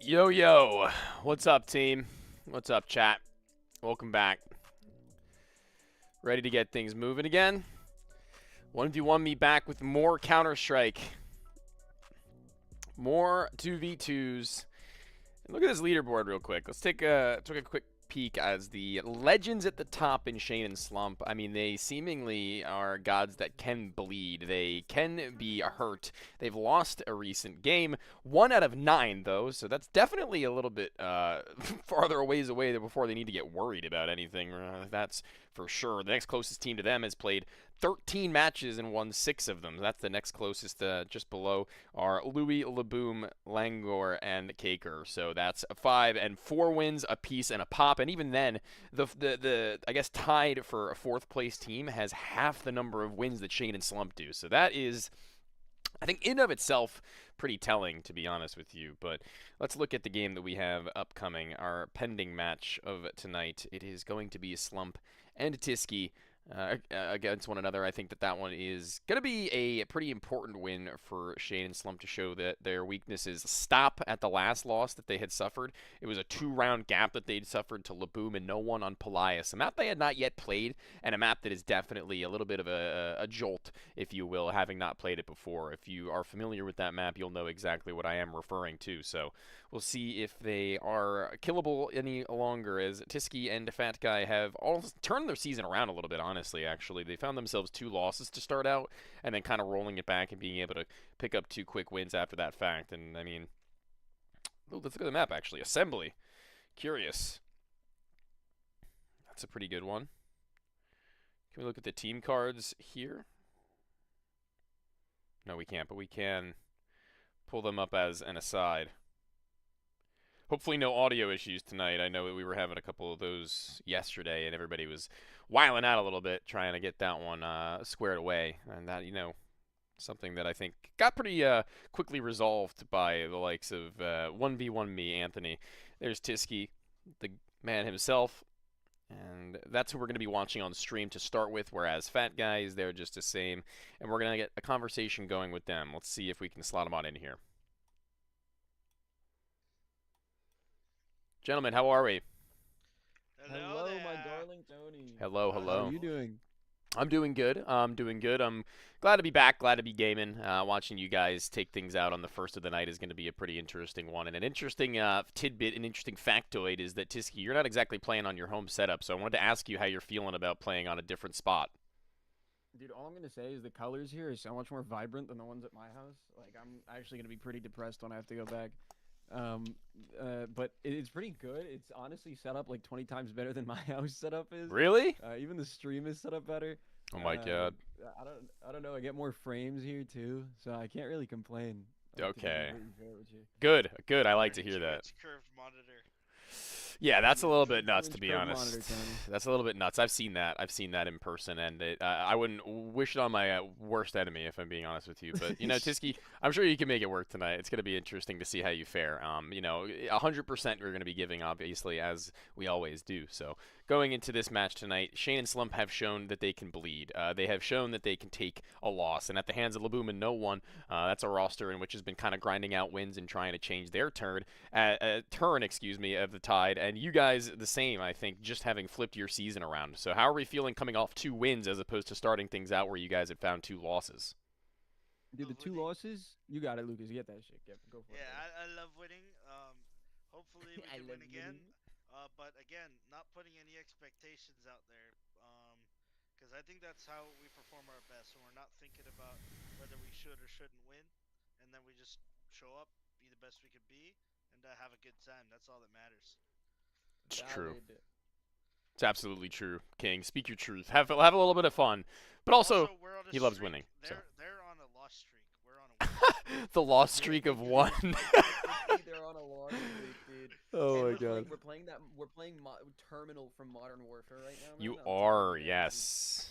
Yo, yo. What's up, team? What's up, chat? Welcome back. Ready to get things moving again? 1v1 me back with more Counter-Strike. More 2v2s. And look at this leaderboard real quick. Let's take a quick peek as the legends at the top in Shane and Slump. I mean, they seemingly are gods that can bleed. They can be hurt. They've lost a recent game. 1 out of 9, though, so that's definitely a little bit farther ways away before they need to get worried about anything. That's for sure. The next closest team to them has played 13 matches and won 6 of them. That's the next closest. Just below are Louis, Laboom, Langor, and Kaker. So that's 5 and 4 wins apiece and a pop. And even then, the I guess tied for a 4th place team has half the number of wins that Shane and Slump do. So that is, I think, in of itself, pretty telling, to be honest with you. But let's look at the game that we have upcoming, our pending match of tonight. It is going to be Slump and Tiski against one another. I think that one is going to be a pretty important win for Shane and Slump to show that their weaknesses stop at the last loss that they had suffered. It was a 2-round gap that they'd suffered to Laboom and no one on Pelias, a map they had not yet played, and a map that is definitely a little bit of a jolt, if you will, having not played it before. If you are familiar with that map, you'll know exactly what I am referring to. So we'll see if they are killable any longer, as Tiski and Fat Guy have all turned their season around a little bit, honestly, actually. They found themselves 2 losses to start out, and then kind of rolling it back and being able to pick up 2 quick wins after that fact. And, I mean, let's look at the map, actually. Assembly. Curious. That's a pretty good one. Can we look at the team cards here? No, we can't, but we can pull them up as an aside. Hopefully no audio issues tonight. I know that we were having a couple of those yesterday, and everybody was wiling out a little bit trying to get that one squared away. And that, something that I think got pretty quickly resolved by the likes of 1v1 me, Anthony. There's Tiski, the man himself. And that's who we're going to be watching on stream to start with, whereas Fat Guy is there just the same. And we're going to get a conversation going with them. Let's see if we can slot them on in here. Gentlemen, how are we? Hello my darling Tony. Hello. How are you doing? I'm doing good. I'm glad to be back, glad to be gaming. Watching you guys take things out on the first of the night is going to be a pretty interesting one. And an interesting tidbit, an interesting factoid is that, Tiski, you're not exactly playing on your home setup, so I wanted to ask you how you're feeling about playing on a different spot. Dude, all I'm going to say is the colors here are so much more vibrant than the ones at my house. Like, I'm actually going to be pretty depressed when I have to go back. But it's pretty good. It's honestly set up like 20 times better than my house setup is. Really? Even the stream is set up better. Oh my god. I don't know. I get more frames here too, so I can't really complain. Okay. Good. I like to hear that. Curved monitor. Yeah, that's a Yeah, little bit nuts, to 22-inch be curved honest. monitor, Tony. That's a little bit nuts. I've seen that. I've seen that in person, and I wouldn't wish it on my worst enemy, if I'm being honest with you. But Tisky, I'm sure you can make it work tonight. It's going to be interesting to see how you fare. 100% we're going to be giving, obviously, as we always do. So going into this match tonight, Shane and Slump have shown that they can bleed. They have shown that they can take a loss, and at the hands of Laboom and No One, that's a roster in which has been kind of grinding out wins and trying to change their turn, of the tide. And you guys the same, I think, just having flipped your season around. So how are we feeling coming off 2 wins as opposed to starting things out where you guys had found 2 losses? Dude, the 2 losses, you got it, Lucas. You get that shit. Go for it. Yeah, I love winning. Hopefully we I can love win again. winning. But again, not putting any expectations out there. Because I think that's how we perform our best when we're not thinking about whether we should or shouldn't win, and then we just show up, be the best we could be, and have a good time. That's all that matters. It's true. Valid. It's absolutely true, King. Speak your truth. Have a little bit of fun, but also we're on a he loves streak. winning. So. They're on a loss streak. We're on a The lost streak of 1. They're on a loss streak, dude. Oh And my god. We're playing Terminal from Modern Warfare right now. Man. You I'm telling are, man, yes.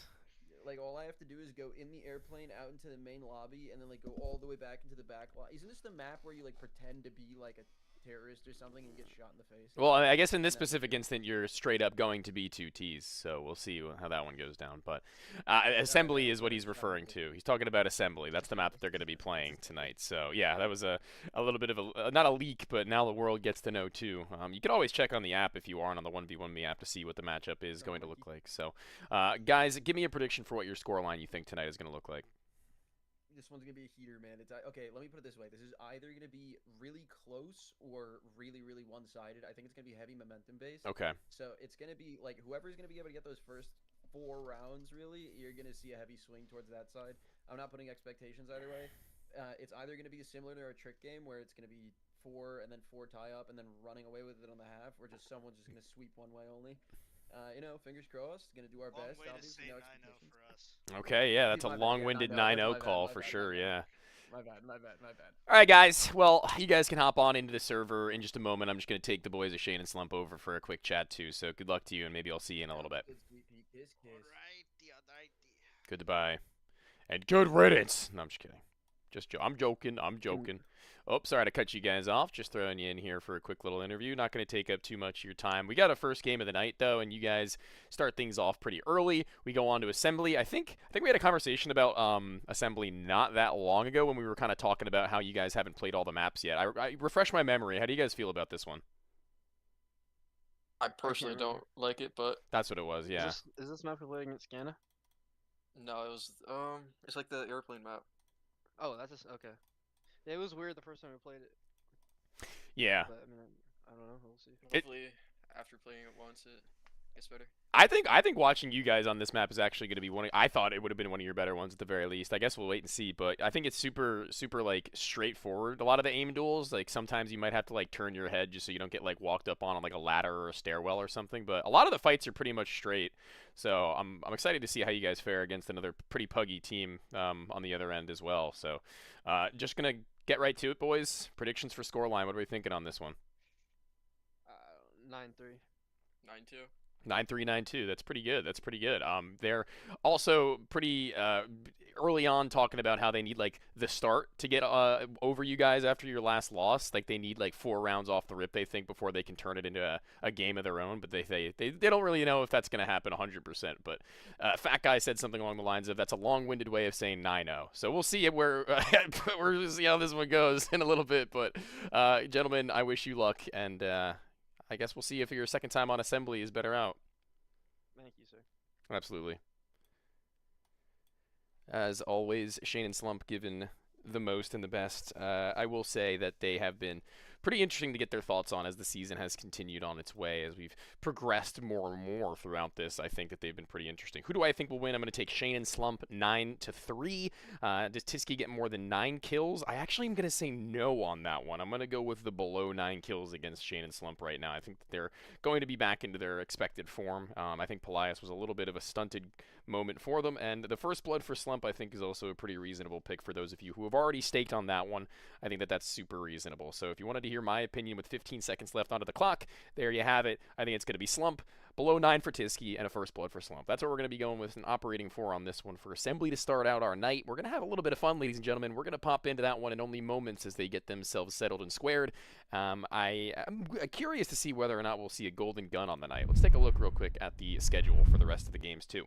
Like all I have to do is go in the airplane out into the main lobby and then like go all the way back into the back lobby. Isn't this the map where you like pretend to be like a terrorist or something and get shot in the face? Well, I guess in this specific instant, you're straight up going to be 2 Ts, so we'll see how that one goes down. But Assembly is what he's referring to. He's talking about Assembly. That's the map that they're going to be playing tonight. So, yeah, that was a little bit of not a leak, but now the world gets to know, too. You can always check on the app if you aren't on the 1v1me app to see what the matchup is going to look like. So, guys, give me a prediction for what your scoreline you think tonight is going to look like. This one's gonna be a heater, man. It's okay. Let me put it this way: this is either gonna be really close or really, really one-sided. I think it's gonna be heavy momentum based. Okay. So it's gonna be like whoever's gonna be able to get those first 4 rounds. Really, you're gonna see a heavy swing towards that side. I'm not putting expectations either way. It's either gonna be similar to our trick game where it's gonna be 4 and then 4 tie up and then running away with it on the half, or just someone's just gonna sweep one way only. Fingers crossed. Gonna do our long best. way to Obviously, say no 9-0 expectations. for us. Okay, yeah, that's a My bad, yeah, long-winded 9-0, 9-0 my call bad, for my bad, sure, yeah. My bad. All right, guys. Well, you guys can hop on into the server in just a moment. I'm just going to take the boys of Shane and Slump over for a quick chat, too. So good luck to you, and maybe I'll see you in a little bit. Kiss. Alrighty. Goodbye. And good riddance. No, I'm just kidding. I'm joking. Oh, sorry to cut you guys off. Just throwing you in here for a quick little interview. Not going to take up too much of your time. We got a first game of the night, though, and you guys start things off pretty early. We go on to Assembly. I think we had a conversation about Assembly not that long ago when we were kind of talking about how you guys haven't played all the maps yet. I refresh my memory. How do you guys feel about this one? I personally don't like it, but That's what it was, yeah. Is this map we're playing against Scanna? no, it was it's like the airplane map. Oh, that's just okay. Yeah, it was weird the first time we played it, Yeah. but I mean, I don't know. We'll see. Hopefully, after playing it once, it gets better. I think watching you guys on this map is actually going to be I thought it would have been one of your better ones at the very least. I guess we'll wait and see, but I think it's super like straightforward. A lot of the aim duels, like sometimes you might have to like turn your head just so you don't get like walked up on like a ladder or a stairwell or something, but a lot of the fights are pretty much straight. So I'm excited to see how you guys fare against another pretty puggy team on the other end as well. So just going to get right to it, boys. Predictions for scoreline. What are we thinking on this one? 9-3. 9-2. 9-3, 9-2. That's pretty good. They're also pretty early on talking about how they need like the start to get over you guys after your last loss. Like they need like 4 rounds off the rip, they think, before they can turn it into a game of their own. But they don't really know if that's going to happen 100%. But Fat Guy said something along the lines of that's a long-winded way of saying 9-0. So we'll see where we'll see how this one goes in a little bit. But gentlemen, I wish you luck, and I guess we'll see if your second time on Assembly is better out. Thank you, sir. Absolutely. As always, Shane and Slump given the most and the best. I will say that they have been pretty interesting to get their thoughts on as the season has continued on its way. As we've progressed more and more throughout this, I think that they've been pretty interesting. Who do I think will win? I'm going to take Shane and Slump 9-3. Does Tisky get more than 9 kills? I actually am going to say no on that one. I'm going to go with the below 9 kills against Shane and Slump right now. I think that they're going to be back into their expected form. I think Pelias was a little bit of a stunted moment for them. And the first blood for Slump, I think, is also a pretty reasonable pick for those of you who have already staked on that one. I think that that's super reasonable. So if you wanted to hear my opinion with 15 seconds left onto the clock, there you have it. I think it's going to be Slump, below 9 for Tiski, and a first blood for Slump. That's what we're going to be going with and operating for on this one for Assembly to start out our night. We're going to have a little bit of fun, ladies and gentlemen. We're going to pop into that one in only moments as they get themselves settled and squared. I'm curious to see whether or not we'll see a golden gun on the night. Let's take a look real quick at the schedule for the rest of the games, too.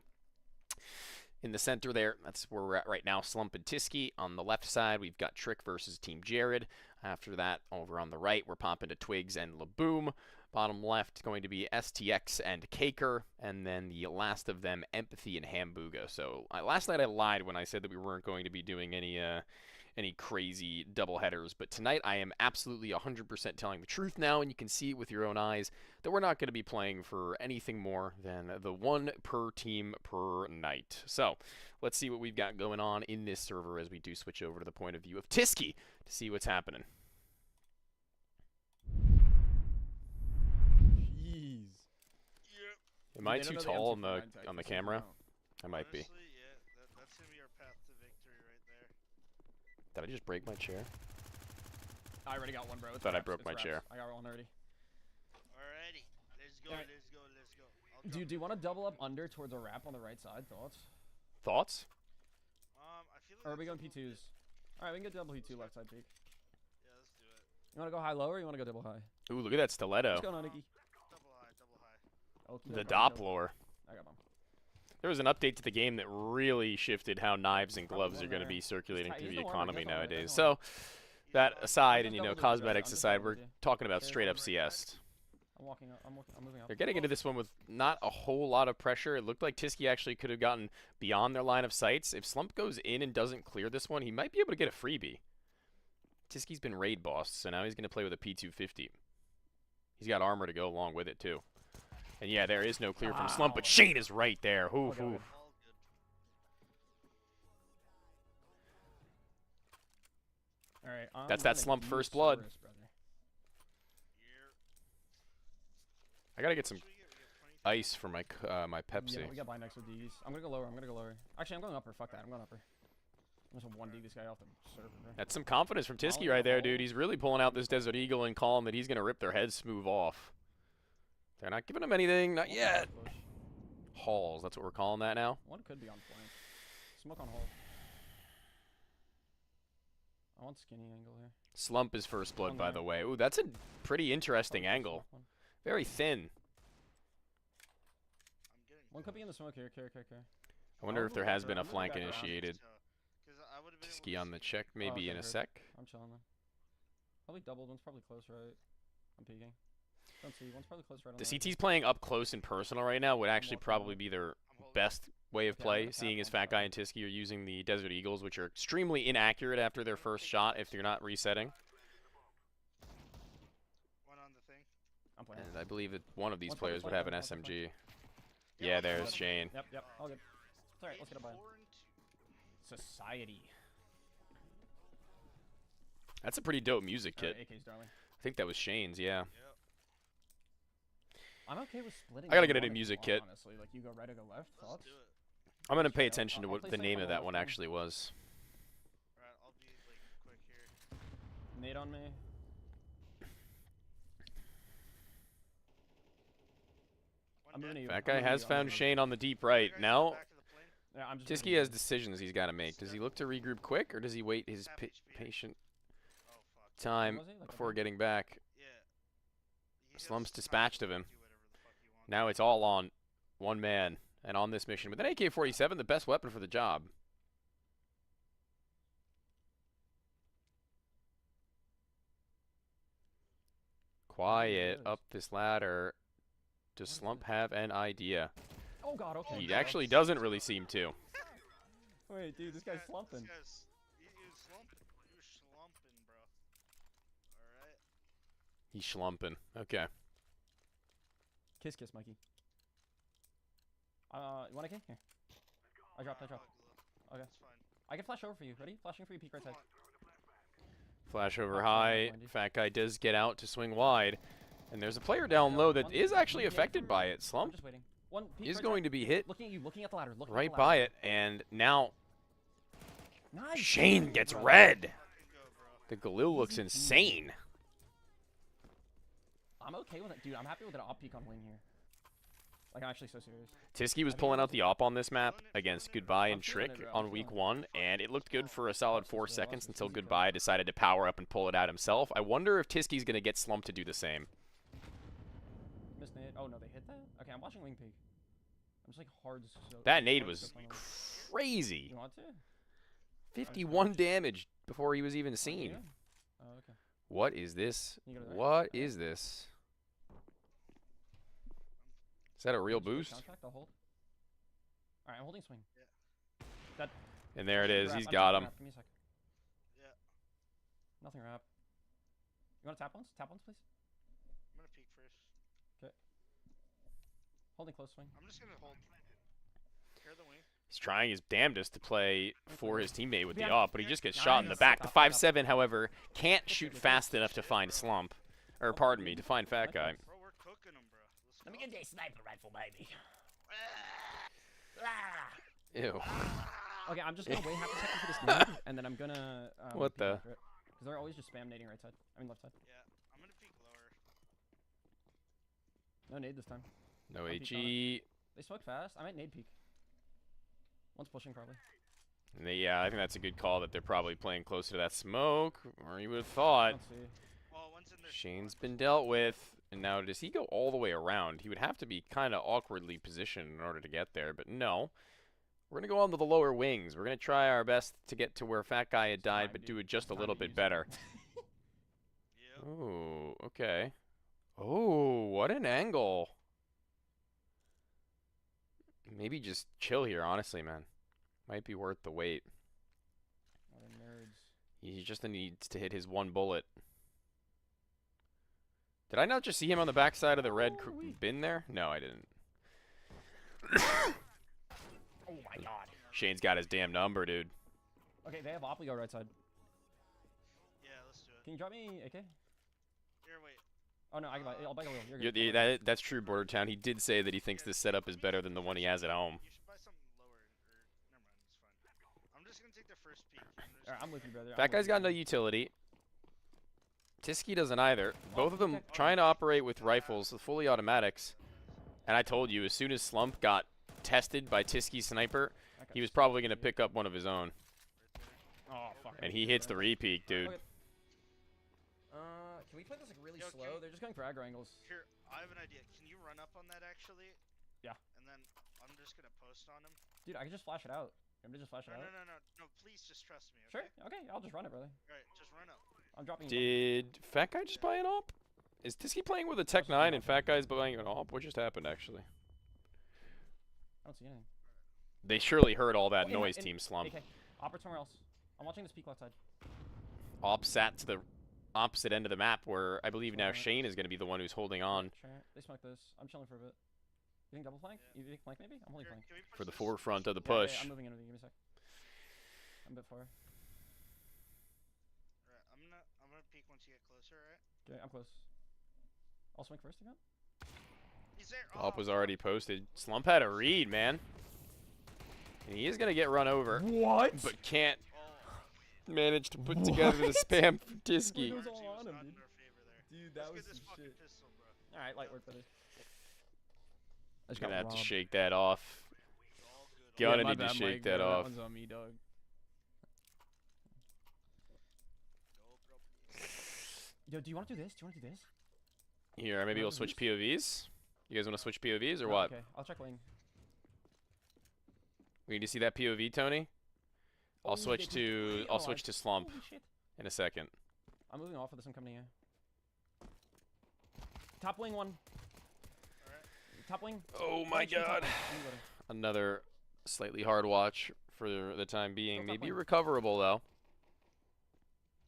In the center there, that's where we're at right now, Slump and Tiski. On the left side, we've got Trick versus Team Jared. After that, over on the right, we're popping to Twigs and Laboom. Bottom left, going to be STX and Caker. And then the last of them, Empathy and HAMBOOGA. So last night I lied when I said that we weren't going to be doing any crazy doubleheaders, but tonight I am absolutely 100% telling the truth now, and you can see it with your own eyes that we're not going to be playing for anything more than the one per team per night. So let's see what we've got going on in this server as we do switch over to the point of view of Tiski to see what's happening. Jeez. Am I They don't too know the tall MC on for the 9 type, on the so camera? no. I might be. Honestly, yeah, that's gonna be our path to victory right there. Did I just break my chair? I already got one, bro. It's Thought I wraps, broke it's my wraps. chair. I got one already. Alrighty, let's go, Alright. let's go, let's go. I'll Dude, jump do you in. want to double up under towards a wrap on the right side? Thoughts? Thoughts? I feel like Or are we that's going a little P2s? bit- Alright, we can go double P2 left side peak. Yeah, let's do it. You want to go high low or you want to go double high? Ooh, look at that stiletto. What's going on, Nikki? Double high, double high. Okay, The okay, Doppler. I got one. There was an update to the game that really shifted how knives and Probably gloves one are going to there. be circulating He's through the the one, economy he's the one, nowadays. he's the one. So, that aside, I'm and just double cosmetics I'm just aside, double we're with you. talking about Sure, straight up right CS. I'm walking up. I'm moving up. They're getting into this one with not a whole lot of pressure. It looked like Tiski actually could have gotten beyond their line of sights. If Slump goes in and doesn't clear this one, he might be able to get a freebie. Tiski's been raid bossed, so now he's going to play with a P250. He's got armor to go along with it, too. And yeah, there is no clear from Slump, but Wow. Shane is right there. Oof, Okay, oof. okay. All good. Alright, That's that slump first blood. Here. I got to get some What should we get? We get 20. ice for my my Pepsi. Yeah, we got Binex with D's. I'm gonna go lower. Actually, I'm going upper. Fuck that. I'm going upper. I'm just 1D this guy off the server, bro. That's some confidence from Tiski Oh, right there, oh. dude. He's really pulling out this Desert Eagle and calling that he's going to rip their heads smooth off. They're not giving him anything, not One yet. could push. Halls, that's what we're calling that now. One could be on flank. Smoke on hold. I want skinny angle here. Slump is first blood, One by there. the way. Ooh, that's a pretty interesting Probably angle. smoke one. Very thin. I'm getting. One could be in the smoke here. Care. I wonder if there has been a I'm moving flank back around. initiated. Because I would have been able Tiski to on the see- check maybe okay, in a heard. sec. I'm chilling then. Probably doubled. One's probably close right. I'm peeking. Don't see. One's probably close right on The the right. CT's playing up close and personal right now would actually walking probably over. be their I'm holding. best way of Yeah, I'm play, gonna seeing tap as one Fat Guy side. and Tiski are using the Desert Eagles, which are extremely inaccurate after their first shot if you're not resetting. One on the thing. I'm playing. And I believe that one of these One's probably players would flank, have an one's probably SMG. Yeah, Yeah, one's there's flank. Shane. Yep. All good. It's alright. Let's get a buy. 4 and 2. Society. That's a pretty dope music kit. Alright, AK's darling. I think that was Shane's, yeah. Yep. I'm okay with splitting. I gotta if you get a want, if you music want, kit. Honestly, like you go right or go left. Let's Thoughts? do it. I'm gonna pay Yeah, attention to I'll what play the safe name on of the that left one then. actually was. Alright, I'll be like quick here. Nade on me. One I'm dead. moving to you. Fat I'm Guy moving to has you, I'm found moving to you. Shane on the deep You right. guys go Now, back to the plane? Yeah, I'm just moving Tiski to has you. decisions he's got to make. Does he look to regroup quick, or does he wait his Half pa HP. patient Oh fuck. time was he? Like a before minute? getting back? Yeah. He has Slump's time dispatched to of him. do whatever the fuck he wants. Now it's all on one man and on this mission. With an AK-47, the best weapon for the job. Quiet is. up this ladder. Does What is Slump it? have an idea? Oh god. Okay. He no. actually doesn't really seem to. Wait, dude, this guy's slumping. This guy's, he was slumping. He was slumping, bro. Alright. He's schlumping. Okay. Kiss, Mikey. You want a kick? Here. I dropped. Okay. That's fine. I can flash over for you. Ready? Flashing for you. Peek right side. Flash over Oh, high. behind you. Fat Guy does get out to swing wide. And there's a player down low that is actually affected by it. I'm Slump just waiting. One peek is right going side. to be hit Looking at you, looking at the ladder, looking right at the ladder. by it, and now Nice. Shane gets bro. red. Fucking go, bro. The Galil looks Easy peasy. insane. I'm okay with it, dude. I'm happy with an op peek on wing here. Like, I'm actually so serious. Tiski was I think pulling I'm out the op on this map against Goodbye I'm and feeling Trick it, bro. on I'm week feeling it. 1, and it looked good for a solid 4 seconds until easy, bro. Goodbye decided to power up and pull it out himself. I wonder if Tiski's going to get slumped to do the same. Missed nade. Oh no, they hit that. Okay, I'm watching wing peek. I'm just like hard. That nade was crazy. You want to? 51 damage before he was even Oh, seen. yeah? Oh, okay. What is this? Can you go to there? What Okay. is this? Is that a real Just quick boost? Contract, I'll hold. All right, I'm holding swing. Yeah. That. And there it Nothing is. wrap. He's I'm got checking him. wrap. Give me a sec. Yeah. Nothing wrap. You want to tap once? Tap once, please. I'm gonna peek first. Holding close swing. I'm just gonna hold. Hear the wing. He's trying his damnedest to play for his teammate with the Yeah. op, but he just gets shot in the Nice. back. The Top, top. 5-7, however, can't shoot fast enough to find Slump. Or, pardon me, to find Fat Guy. Bro, we're cooking them, bro. Let's Let me go. get a sniper rifle, baby. Ew. Okay, I'm just gonna wait half a second for this nade, and then I'm gonna. What the? Because they're always just spam nading right side. I mean left side. Yeah, I'm gonna peek lower. No nade this time. No I'll peek on HE. They smoke fast. I might nade peek. One's pushing probably. Yeah, I think that's a good call that they're probably playing closer to that smoke, or you would have I thought. don't see. Oh, one's in there. Shane's been dealt with, and now does he go all the way around? He would have to be kind of awkwardly positioned in order to get there, but no. We're going to go on to the lower wings. We're going to try our best to get to where Fat Guy had died, time, but dude. do it just a Time little to bit use it. better. Yep. Oh, okay. Oh, what an angle. Maybe just chill here, honestly, man. Might be worth the wait. Oh, they're nerds. He just needs to hit his one bullet. Did I not just see him on the backside of the red bin there? No, I didn't. Oh my god. Shane's got his damn number, dude. Okay, they have Opligo right side. Yeah, let's do it. Can you drop me AK? Here, wait. Oh no, I'll buy a little. You're Yeah, good. that's true, Border Town. He did say that he thinks this setup is better than the one he has at home. You should buy something lower, or never mind, it's fine. I'm just gonna take the first peek. Alright, I'm with you, brother. Fat Guy's got no utility. Tiski doesn't either. Both of them trying to operate with rifles, with fully automatics. And I told you, as soon as Slump got tested by Tiski's sniper, he was probably going to pick up one of his own. Oh fuck. And he hits the repeat, dude. Okay. Can we play this like really Yo, slow? They're just going for aggro angles. Here, I have an idea. Can you run up on that actually? Yeah. And then I'm just gonna post on him. Dude, I can just flash it out. I'm gonna just flash it No, out. no, no, no, no. Please just trust me. Sure. Okay? Okay, I'll just run it, brother. Alright, just run up. I'm dropping. Did Fat Guy just buy an op? Is Tiski playing with a Tech 9 and Fat Guy's buying an op? What just happened, actually? I don't see anything. They surely heard all that Oh, noise, Team Slump. AK. Op or somewhere else. I'm watching this peak left side. Op sat to the opposite end of the map, where I believe now Alright. Shane is going to be the one who's holding on Sure. They smoke this. I'm chilling for a bit. You think double flank? Yeah. You think flank maybe? I'm holding Here, flank. can we push for the this? forefront of the Yeah, yeah, push. I'm moving in with you. Give me a sec. I'm a bit far. Alright, I'm gonna peek once you get closer, alright? Okay, I'm close. I'll swing first again. He's there. Op Oh, was already posted. Slump had a read, man. And he is going to get run over, What? but can't Oh, manage to put together the spam for Tiski. It was RNG all on was him, not in dude. our favor there. Dude, Let's get this fucking pistol, bro. Alright, light work for this. I just Gonna got have to robbed. shake that off. It's all good. Gonna my need to bad, shake Mike, that bro. off. That one's on me, dog. Go, bro. Yo, do you want to do this? Do you want to do this? Here, maybe we'll switch POVs. You guys want to switch POVs or No, what? Okay, I'll check wing. We need to see that POV, Tony. I'll Oh, switch they to did I'll realize- switch to Slump Holy shit. in a second. I'm moving off of this. I'm coming here. Top wing one. Alright. Top wing. Oh my Right, shoot top god. wing. Anybody. Another slightly hard watch for the time being. Go top Maybe wing. recoverable though.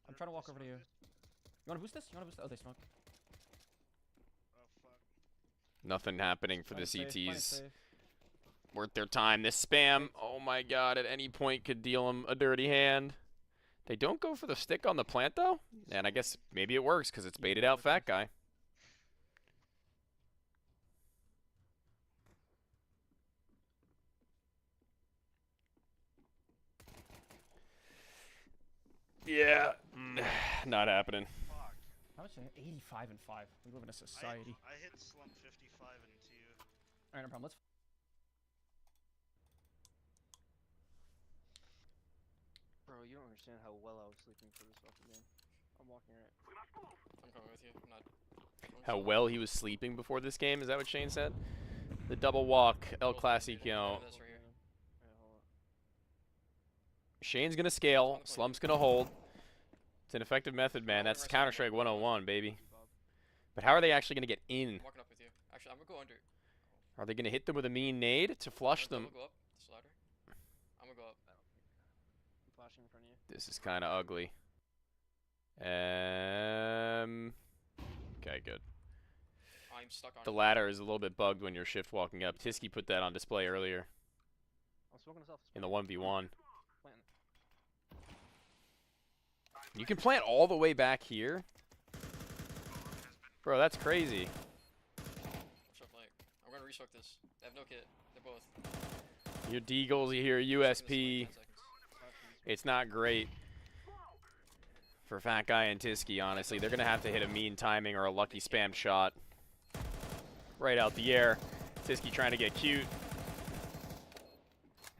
I'm trying to walk over to you. You want to boost this? You want to boost? Oh, they smoke. Oh, fuck. Nothing happening for Playing the it safe, playing it CTs. safe. Worth their time. This spam, oh my god, at any point could deal them a dirty hand. They don't go for the stick on the plant though, and I guess maybe it works because it's baited Yeah, it out. works. Fat Guy. Yeah. Not happening. Fuck. How much? 85 and 5. We live in a society. I hit slump 55 and 2. Alright, no problem. Let's. Bro, you don't understand how well I was sleeping for this fucking game. I'm walking right. I'm coming with you. I'm not. How well he was sleeping before this game, is that what Shane said? The double walk, El Clasico. That's right here. Yeah, hold up. Shane's gonna scale, Slump's gonna hold. It's an effective method, man. That's Counter-Strike 101, baby. But how are they actually gonna get in? I'm walking up with you. Actually, I'm gonna go under. Are they gonna hit them with a mean nade to flush them? Go up this ladder. I'm gonna go up. I'm flashing in front of you. This is kind of ugly. Okay, good. I'm stuck on The ladder is a little bit bugged when you're shift walking up. Tisky put that on display earlier I'm smoking us off. in the 1v1. Planting. You can plant all the way back here? Bro, that's crazy. Watch out, flank. I'm gonna resmoke this. They have no kit. They're both. Your Deagles, you hear USP. 10 seconds. It's not great for Fat Guy and Tisky, honestly. They're going to have to hit a mean timing or a lucky spam shot. Right out the air. Tisky trying to get cute.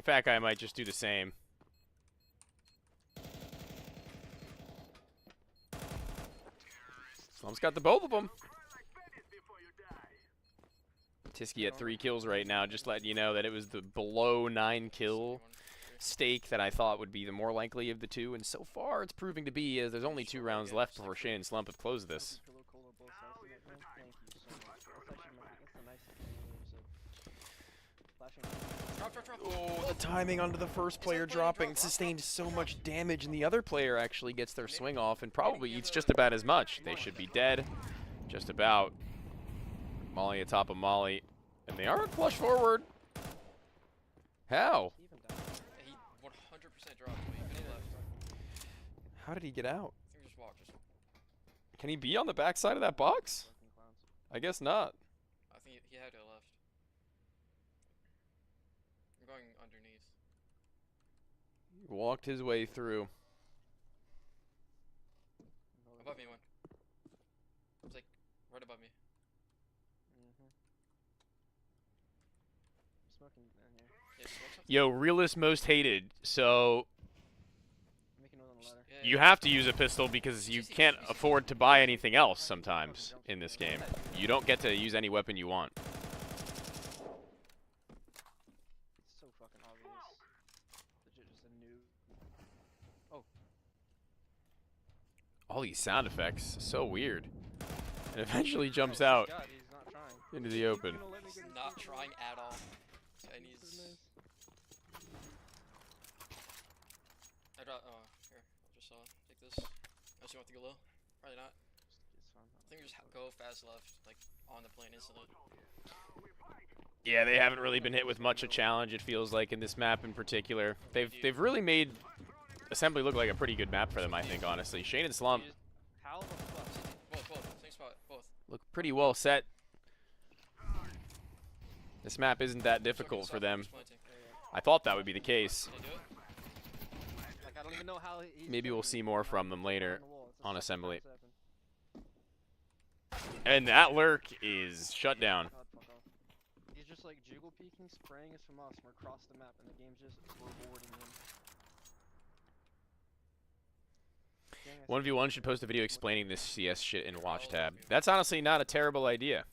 Fat Guy might just do the same. Slump's got the both of them. Tisky at 3 kills right now, just letting you know that it was the below 9 kill stake that I thought would be the more likely of the two, and so far it's proving to be, as there's only 2 rounds left before Shane and Slump have closed this. Pillow cola both sides of that, man. Thank you so much. That's the nicest thing you ever said. Flashing. Oh, the timing onto the first player dropping sustained so much damage, and the other player actually gets their swing off and probably eats just about as much. They should be dead. Just about. Molly atop of Molly. And they aren't flush forward. How? He even died. Yeah, he 100% dropped me. He left. How did he get out? I think we just walked. Can he be on the backside of that box? Fucking clowns. I guess not. I think he had to have left. I'm going underneath. He walked his way through. Above me one. It's like right above me. Smoking in here. Yeah, smoke something. Yo, realist most hated. So Making noise on the ladder. Yeah, you yeah. have to use a pistol because you can't afford to buy anything else sometimes in this game. You don't get to use any weapon you want. It's so fucking obvious. Legit just a noob. All these sound effects, so weird. And eventually jumps out God, he's not trying. into the open. He's gonna let me get He's his not feet trying wet. at all. This is Chinese. nice. I dropped. Oh, here. I just saw. Take this. Unless you want to go low. Probably not. It's fine. I think we just go fast left, like on the plane instantly. Yeah, they haven't really been hit with much a challenge, it feels like, in this map in particular. They've really made Assembly look like a pretty good map for them, I think, honestly. Shane and Slump How the fuck? Both. Same spot. Both. look pretty well set. This map isn't that difficult for them. I thought that would be the case. Did they do it? Like, I don't even know how he's Maybe we'll doing see it. more Not from them later on the wall. It's the on second Assembly. time it's happened. And that lurk is shut down. God, fuck off. He's just like jiggle peeking, spraying us from us from across the map, and the game's just rewarding him. Dang, I 1v1 should post a video explaining this CS shit in watch tab. That's honestly not a terrible idea.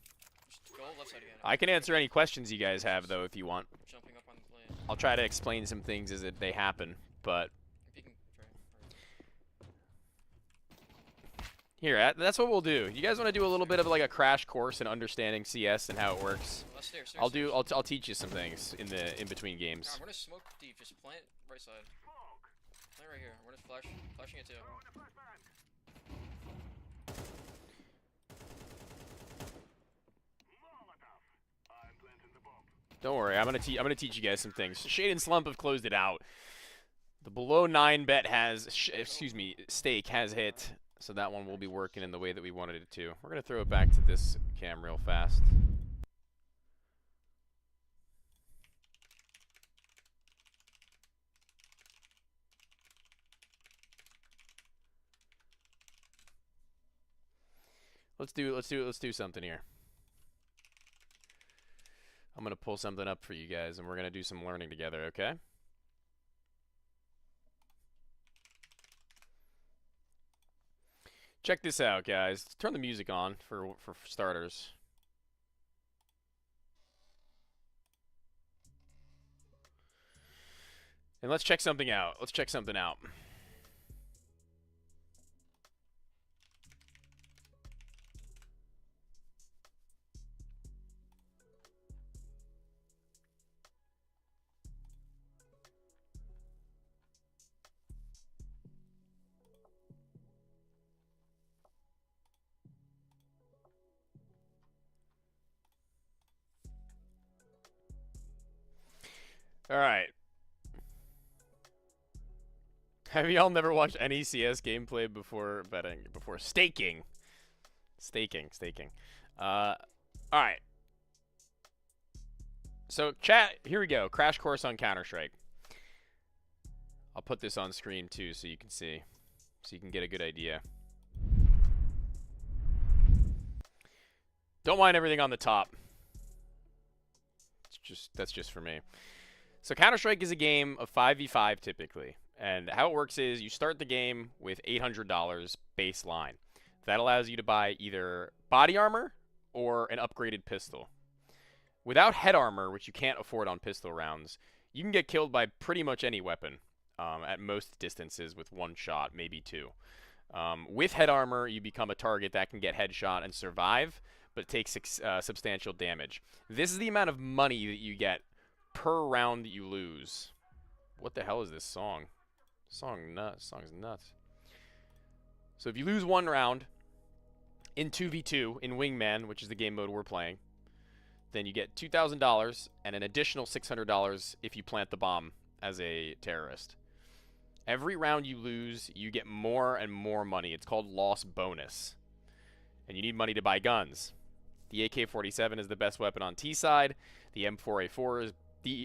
Just go left side again. I can answer any questions you guys have, though, if you want. Jumping up on the plane. I'll try to explain some things as they happen, but If you can try. here, that's what we'll do. You guys want to do a little bit of like a crash course in understanding CS and how it works? Left stairs. I'll teach you some things in between games. I'm gonna smoke deep. Just plant right side. Plant right here. I'm gonna flashing it too. Don't worry, I'm gonna teach you guys some things. Shade and Slump have closed it out. The below 9 bet has, stake has hit, so that one will be working in the way that we wanted it to. We're gonna throw it back to this cam real fast. Let's do something here. I'm gonna pull something up for you guys, and we're gonna do some learning together, okay? Check this out, guys. Turn the music on for starters. And let's check something out. Let's check something out. All right. Have y'all never watched any CS gameplay before betting? Before staking? Staking. All right. So, chat, here we go. Crash course on Counter-Strike. I'll put this on screen, too, so you can see. So you can get a good idea. Don't mind everything on the top. That's just for me. So Counter-Strike is a game of 5v5 typically. And how it works is you start the game with $800 baseline. That allows you to buy either body armor or an upgraded pistol. Without head armor, which you can't afford on pistol rounds, you can get killed by pretty much any weapon at most distances with one shot, maybe two. With head armor, you become a target that can get headshot and survive, but takes substantial damage. This is the amount of money that you get per round that you lose. What the hell is this song? Song's nuts. So if you lose one round in 2v2 in Wingman, which is the game mode we're playing, then you get $2,000 and an additional $600 if you plant the bomb as a terrorist. Every round you lose, you get more and more money. It's called loss bonus. And you need money to buy guns. The AK-47 is the best weapon on T side. The M4A4 is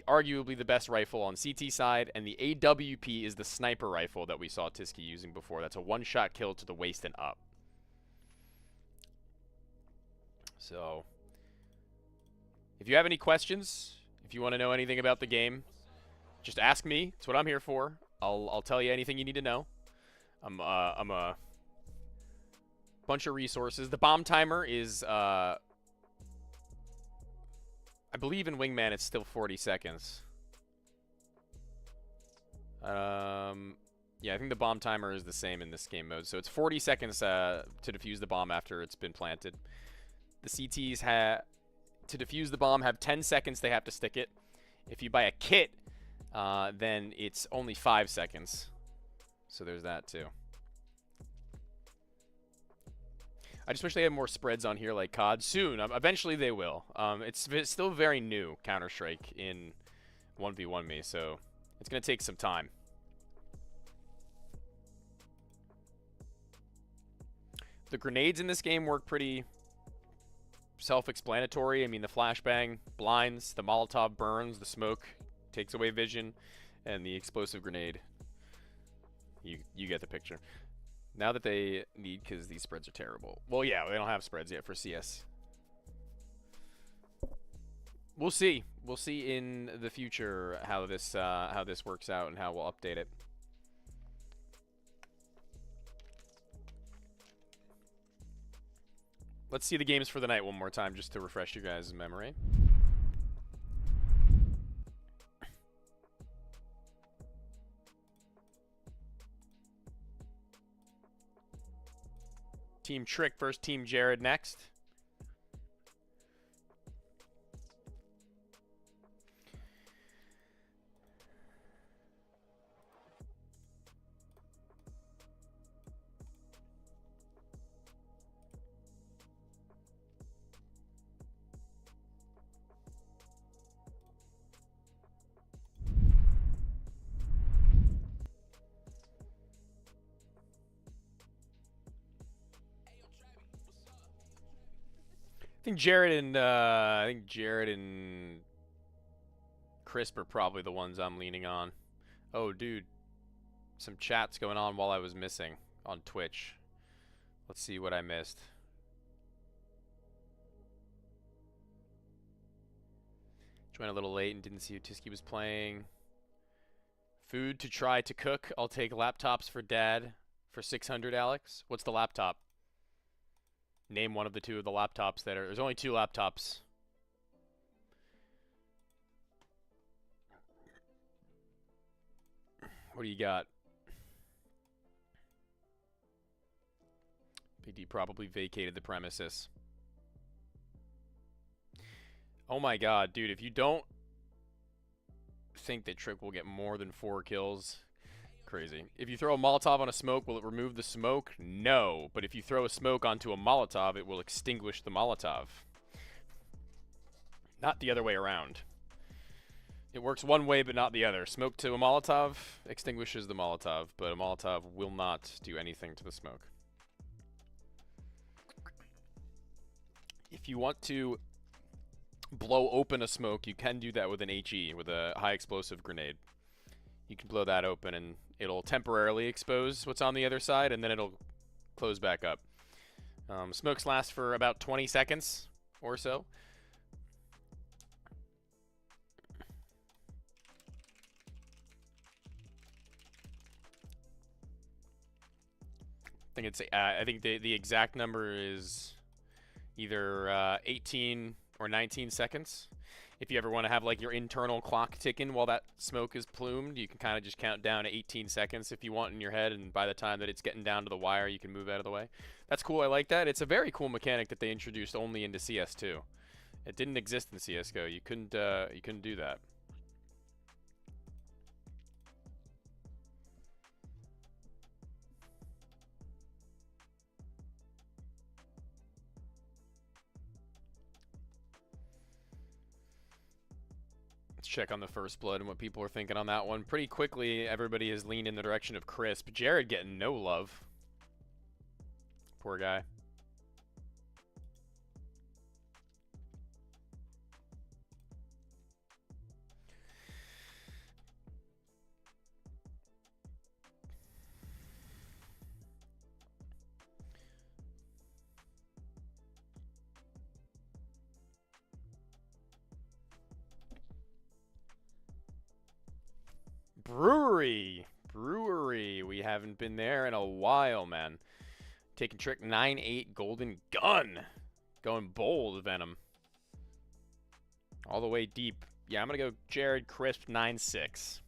arguably the best rifle on CT side, and the AWP is the sniper rifle that we saw Tiski using before. That's a one-shot kill to the waist and up. So, if you have any questions, if you want to know anything about the game, just ask me. It's what I'm here for. I'll tell you anything you need to know. I'm a bunch of resources. The bomb timer is I believe in Wingman it's still 40 seconds. Yeah, I think the bomb timer is the same in this game mode. So it's 40 seconds to defuse the bomb after it's been planted. The CTs to defuse the bomb have 10 seconds they have to stick it. If you buy a kit, then it's only 5 seconds. So there's that too. I just wish they had more spreads on here like COD. Soon. Eventually they will. It's still very new, Counter-Strike, in 1v1 me, so it's going to take some time. The grenades in this game work pretty self-explanatory. I mean, the flashbang blinds, the Molotov burns, the smoke takes away vision, and the explosive grenade. You get the picture. Now that they need, because these spreads are terrible. Well, yeah, they don't have spreads yet for CS. We'll see. We'll see in the future how this works out and how we'll update it. Let's see the games for the night one more time, just to refresh you guys' memory. Team Trick versus Team Jared next. I think Jared and Crisp are probably the ones I'm leaning on. Oh, dude, some chats going on while I was missing on Twitch. Let's see what I missed. Joined a little late and didn't see who Tiski was playing. Food to try to cook. I'll take laptops for dad for 600, Alex. What's the laptop? Name one of the two of the laptops that are... There's only 2 laptops. What do you got? PD probably vacated the premises. Oh my god, dude, if you don't think that Trick will get more than 4 kills, crazy. If you throw a Molotov on a smoke, will it remove the smoke? No. But if you throw a smoke onto a Molotov, it will extinguish the Molotov. Not the other way around. It works one way, but not the other. Smoke to a Molotov extinguishes the Molotov, but a Molotov will not do anything to the smoke. If you want to blow open a smoke, you can do that with an HE, with a high explosive grenade. You can blow that open and it'll temporarily expose what's on the other side, and then it'll close back up. Smokes last for about 20 seconds or so. I think the exact number is either 18 or 19 seconds. If you ever want to have like your internal clock ticking while that smoke is plumed, you can kind of just count down to 18 seconds if you want in your head, and by the time that it's getting down to the wire, you can move out of the way. That's cool. I like that. It's a very cool mechanic that they introduced only into CS2. It didn't exist in CS:GO. You couldn't do that. Check on the first blood and what people are thinking on that one. Pretty quickly, everybody has leaned in the direction of Crisp. Jared getting no love. Poor guy. Brewery. We haven't been there in a while, man. Taking Trick 9-8 golden gun. Going bold, Venom. All the way deep. Yeah, I'm going to go Jared Crisp 9-6.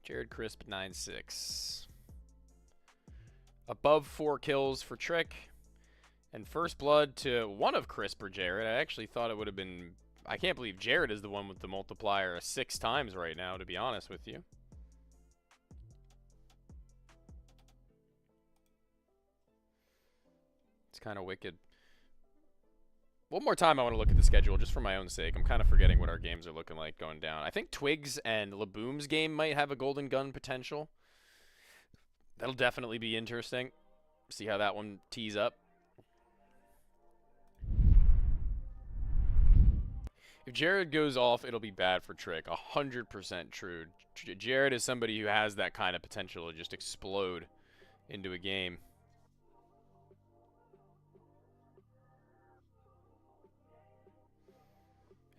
Jared Crisp 9-6. Above 4 kills for Trick. And first blood to one of Crisp or Jared. I actually thought it would have been... I can't believe Jared is the one with the multiplier 6 times right now, to be honest with you. It's kind of wicked. One more time I want to look at the schedule, just for my own sake. I'm kind of forgetting what our games are looking like going down. I think Twigs and Laboom's game might have a golden gun potential. That'll definitely be interesting. See how that one tees up. If Jared goes off, it'll be bad for Trick. 100% true. Jared is somebody who has that kind of potential to just explode into a game.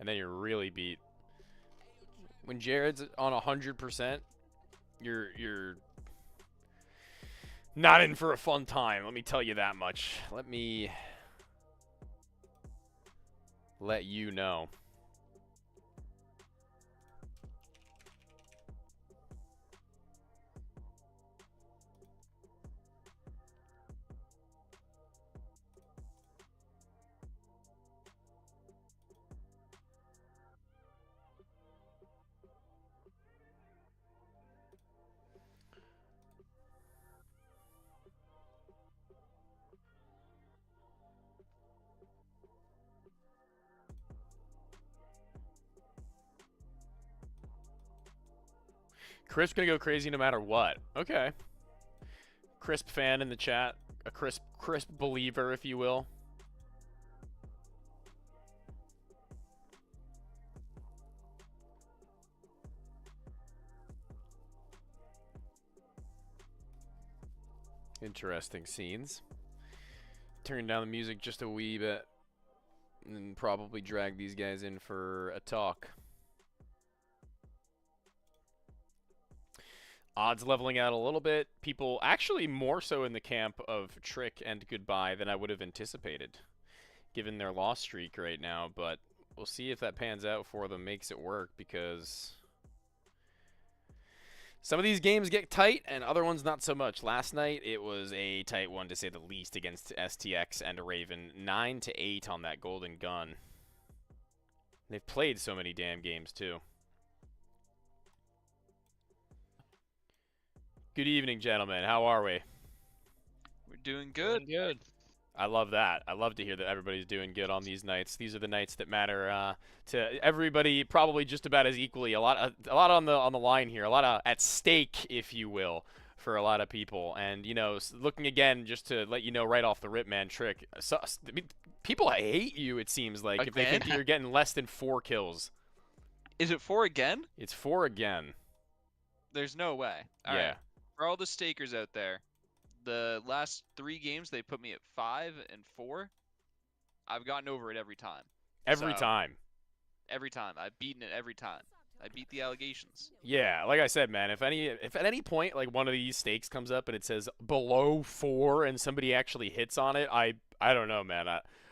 And then you're really beat. When Jared's on 100%, you're not in for a fun time. Let me tell you that much. Let me let you know. Crisp gonna go crazy no matter what. Okay. Crisp fan in the chat. A crisp believer, if you will. Interesting scenes. Turn down the music just a wee bit. and probably drag these guys in for a talk. Odds leveling out a little bit. People actually more so in the camp of Trick and Goodbye than I would have anticipated, given their loss streak right now. But we'll see if that pans out for them, makes it work, because some of these games get tight and other ones not so much. Last night it was a tight one to say the least against STX and Raven. 9-8 on that golden gun. They've played so many damn games too. Good evening, gentlemen. How are we? We're doing good. Good. I love that. I love to hear that everybody's doing good on these nights. These are the nights that matter to everybody, probably just about as equally. A lot on the line here. A lot at stake, if you will, for a lot of people. And you know, looking again, just to let you know right off the rip, man, Trick. I mean, people hate you. It seems like if they think you're getting less than 4 kills. Is it 4 again? It's 4 again. There's no way. All yeah. right. For all the stakers out there, the last 3 games they put me at 5 and 4. I've gotten over it every time. Every time. Every time. I've beaten it every time. I beat the allegations. Yeah, like I said, man, if at any point like one of these stakes comes up and it says below 4 and somebody actually hits on it, I don't know, man.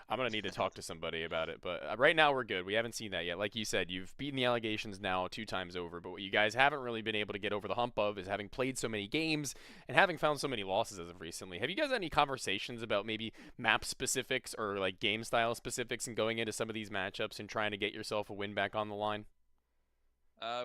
I'm going to need to talk to somebody about it. But right now we're good. We haven't seen that yet. Like you said, you've beaten the allegations now 2 times over. But what you guys haven't really been able to get over the hump of is having played so many games and having found so many losses as of recently. Have you guys had any conversations about maybe map specifics or like game style specifics and going into some of these matchups and trying to get yourself a win back on the line?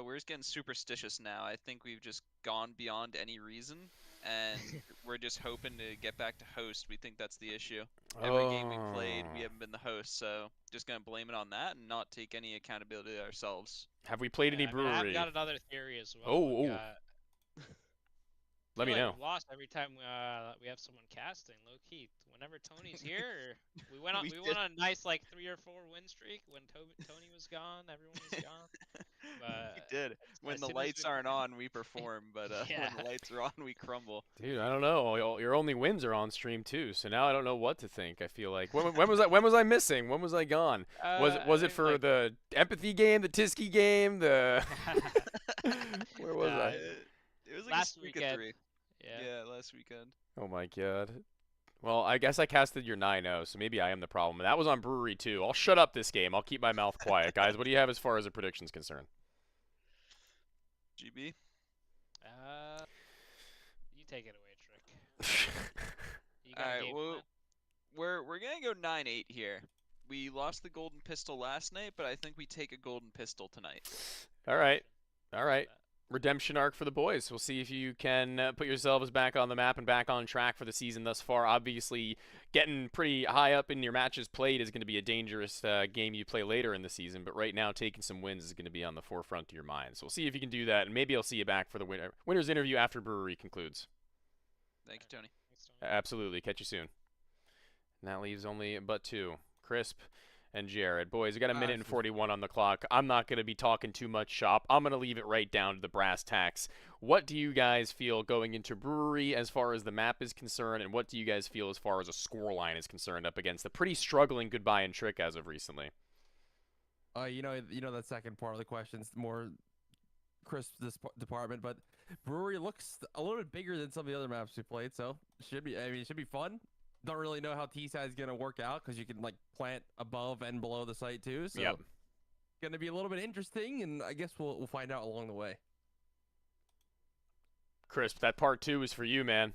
We're just getting superstitious now. I think we've just gone beyond any reason, and we're just hoping to get back to host. We think that's the issue. Every game we played, we haven't been the host, so just gonna blame it on that and not take any accountability ourselves. Have we played any brewery? I've got another theory as well. Oh. Let me know. We've lost every time we have someone casting. Low key, whenever Tony's here, we went on a nice like 3 or 4 win streak when Tony was gone. Everyone was gone. But we did. When the lights aren't on, we perform, but when the lights are on, we crumble. Dude, I don't know. Your only wins are on stream too, so now I don't know what to think. I feel like when was I missing? When was I gone? Was it for like, the empathy game, the Tisky game, the where was I? It was like last a streak weekend. Of 3. Yeah, last weekend. Oh my god. Well, I guess I casted your 9-0, so maybe I am the problem. That was on Brewery too. I'll shut up this game. I'll keep my mouth quiet, guys. What do you have as far as a prediction's concerned? GB. You take it away, Trick. All right. Well, we're gonna go 9-8 here. We lost the golden pistol last night, but I think we take a golden pistol tonight. All right. Redemption arc for the boys. We'll see if you can put yourselves back on the map and back on track for the season thus far. Obviously, getting pretty high up in your matches played is going to be a dangerous game you play later in the season, but right now taking some wins is going to be on the forefront of your mind. So we'll see if you can do that, and maybe I'll see you back for the winner's interview after Brewery concludes. Thank you, Tony. Absolutely. Catch you soon. And that leaves only but 2. Crisp and Jared. Boys, we got a minute and 41 on the clock. I'm not going to be talking too much shop. I'm going to leave it right down to the brass tacks. What do you guys feel going into Brewery as far as the map is concerned, and what do you guys feel as far as a scoreline is concerned up against the pretty struggling Goodbye and Trick as of recently? You know that second part of the question's more crisp this department, but Brewery looks a little bit bigger than some of the other maps we played, so it should be fun. Don't really know how T-side is going to work out because you can like plant above and below the site too. So yep. Going to be a little bit interesting, and I guess we'll find out along the way. Crisp, that part 2 is for you, man.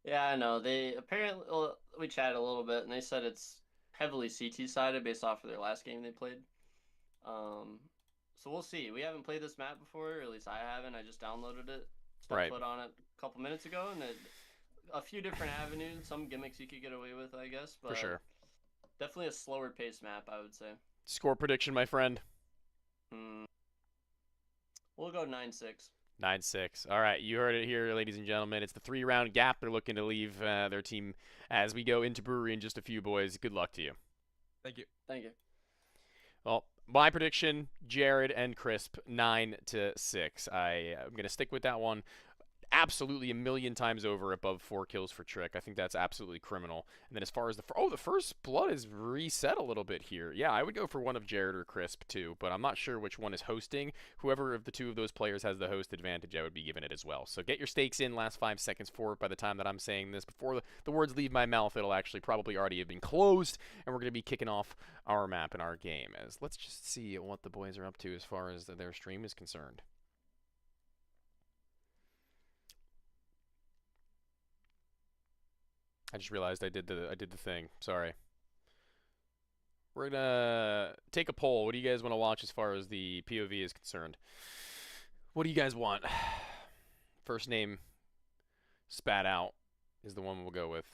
Yeah, I know. They apparently we chatted a little bit, and they said it's heavily CT sided based off of their last game they played. So we'll see. We haven't played this map before, or at least I haven't. I just downloaded it, stepped foot on it a couple minutes ago, and a few different avenues, some gimmicks you could get away with, I guess. But for sure. Definitely a slower paced map, I would say. Score prediction, my friend. We'll go 9-6. 9-6. All right, you heard it here, ladies and gentlemen. It's the 3-round gap they're looking to leave their team as we go into Brewery in just a few, boys. Good luck to you. Thank you. Thank you. Well, my prediction, Jared and Crisp, 9-6. I'm going to stick with that one. absolutely a million times over above 4 kills for Trick. I think that's absolutely criminal. And then as far as the first blood is reset a little bit here. Yeah, I would go for one of Jared or Crisp too, but I'm not sure which one is hosting. Whoever of the two of those players has the host advantage, I would be giving it as well. So get your stakes in last 5 seconds forward by the time that I'm saying this. Before the words leave my mouth, it'll actually probably already have been closed, and we're going to be kicking off our map and our game. As let's just see what the boys are up to as far as their stream is concerned. I just realized I did the thing. Sorry. We're gonna take a poll. What do you guys want to watch as far as the POV is concerned? What do you guys want? First name spat out is the one we'll go with.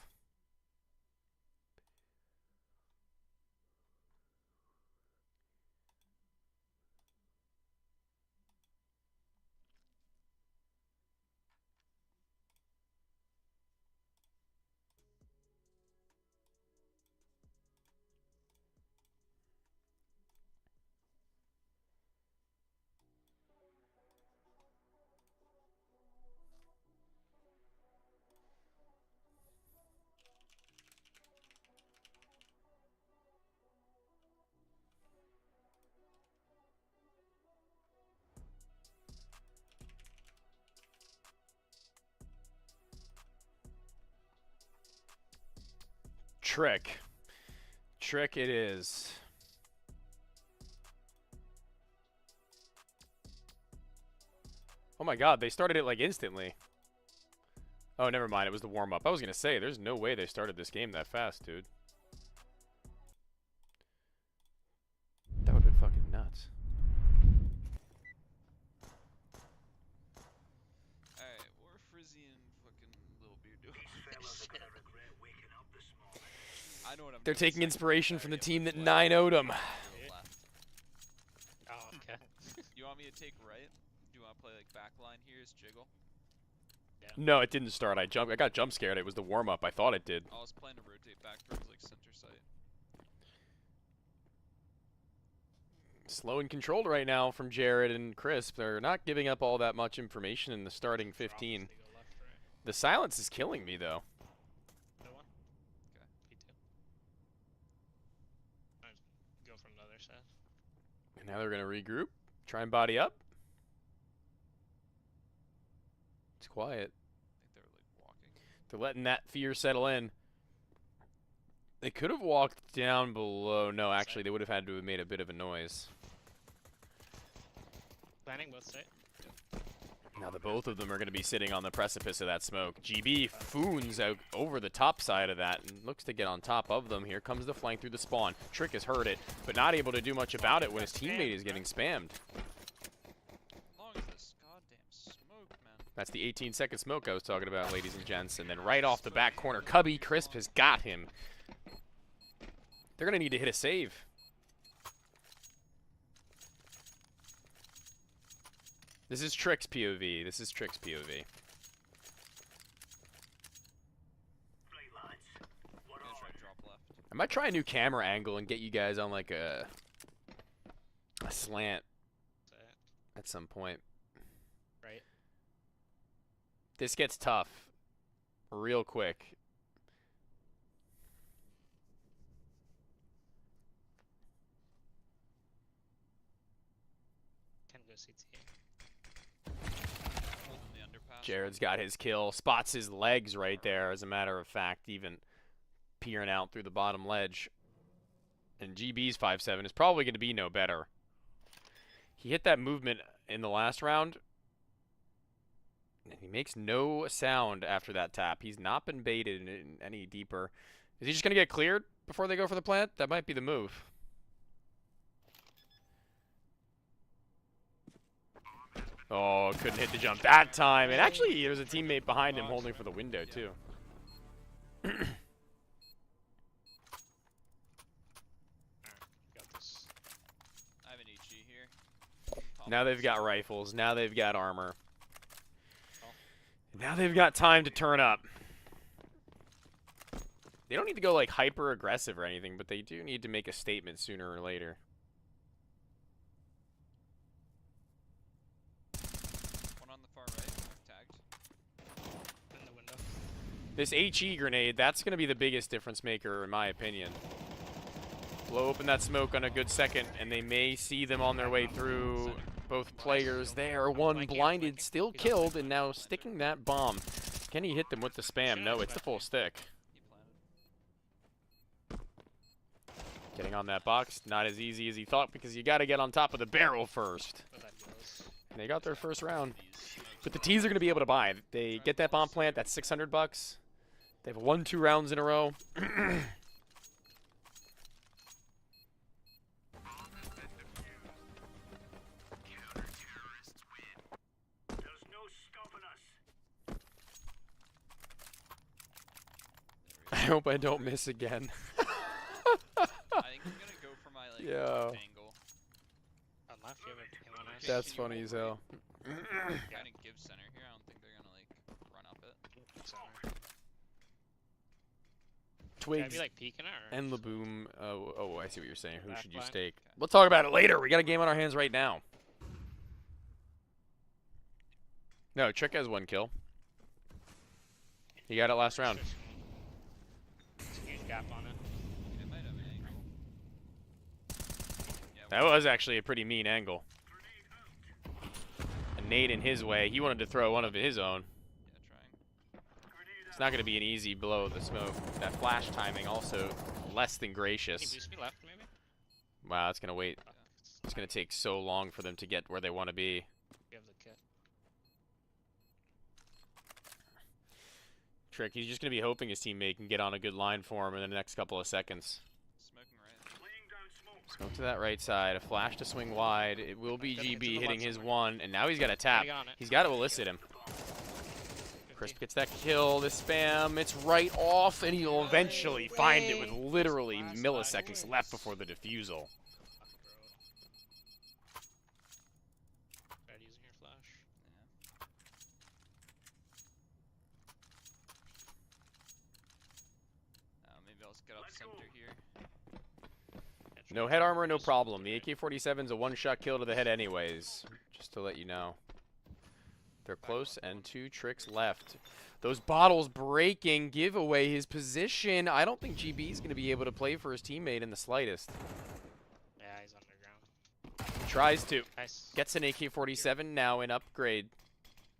Trick. Trick it is. Oh my god, they started it like instantly. Oh, never mind, it was the warm-up. I was gonna say, there's no way they started this game that fast, dude. That would've been fucking nuts. Alright, what are Frizzy and fucking Little Beard doing? I know what I'm They're doing taking second. inspiration from the Alright, team that left, 9-0'd them. left. Oh, okay. You want me to take right? Do you want to play like backline here as Jiggle? No, it didn't start. I got jump scared. It was the warm-up. I thought it did. I was planning to rotate back towards like center site. Slow and controlled right now from Jared and Crisp. They're not giving up all that much information in the starting 15. They go left, right. The silence is killing me, though. No one? Okay. P2. I'd go from the other side. And now they're going to regroup. Try and body up. It's quiet. I think they're like walking. They're letting that fear settle in. They could have walked down below. No, actually, they would have had to have made a bit of a noise. Planning both side. Now the both of them are going to be sitting on the precipice of that smoke. GB foons out over the top side of that and looks to get on top of them. Here comes the flank through the spawn. Trick has heard it, but not able to do much about it when his teammate is getting spammed. How long is this goddamn smoke, man? That's the 18-second smoke I was talking about, ladies and gents. And then right off the back corner, Cubby Crisp has got him. They're going to need to hit a save. This is Trick's POV. This is Trick's POV. I'm gonna try to drop left. I might try a new camera angle and get you guys on like a slant at some point. Right. This gets tough real quick. Can go CT. Holding the underpass. Jared's got his kill. Spots his legs right there, as a matter of fact, even peering out through the bottom ledge. And GB's 5-7 is probably going to be no better. He hit that movement in the last round, and he makes no sound after that tap. He's not been baited any deeper. Is he just going to get cleared before they go for the plant? That might be the move. Oh, couldn't hit the jump that time. And actually, there was a teammate behind him holding for the window, too. Got this. I have an HE here. Top Now they've left. got rifles. Now they've got armor. Now they've got time to turn up. They don't need to go, like, hyper-aggressive or anything, but they do need to make a statement sooner or later. One on the far right. I've tagged. This HE grenade, that's going to be the biggest difference maker in my opinion. Blow open that smoke on a good second, and they may see them on their way through. Both players there. One blinded, still killed, and now sticking that bomb. Can he hit them with the spam? No, it's the full stick. Getting on that box, not as easy as he thought because you got to get on top of the barrel first. And they got their first round. But the T's are going to be able to buy. They get that bomb plant, that's $600. They've won 2 rounds in a row. I hope I don't miss again. I think I'm gonna go for my like Yeah. angle. On left, you have a one else. That's funny as hell. Kind of give center here. I don't think they're gonna like run up it. Center. Should I Twigs be like peeking it or? and Laboom. Oh, I see what you're saying. Who Back should you line? stake? We'll talk about it later. We got a game on our hands right now. No, Trick has 1 kill. He got it last round. It's a huge gap on it. It might have an angle. Yeah, That was actually a pretty mean angle. A nade in his way. He wanted to throw one of his own. yeah, trying. It's not going to be an easy blow of the smoke. That flash timing also less than Can you gracious. boost me left, maybe? Wow, it's going to wait. Fuck, It's going to take so long for them to get where they want to be. You have the kit. Trick, he's just going to be hoping his teammate can get on a good line for him in the next couple of seconds. Smoking right. Smoke to that right side, a flash to swing wide. It will be Good, it's in GB the hitting left his somewhere. 1, and now he's got to tap. Get on it. He's got to elicit him. 50. Crisp gets that kill, the spam, it's right off, and he'll eventually find it with literally milliseconds left before the defusal. Fuck, bro. Bad using your flash. Maybe I'll just get up center here. Yeah, No try head to armor, no just- problem. The AK-47's a one-shot kill to the head anyways, just to let you know. They're close, and 2 Tricks left. Those bottles breaking give away his position. I don't think GB's going to be able to play for his teammate in the slightest. Yeah, he's underground. Tries to. Nice. Gets an AK-47 now in upgrade.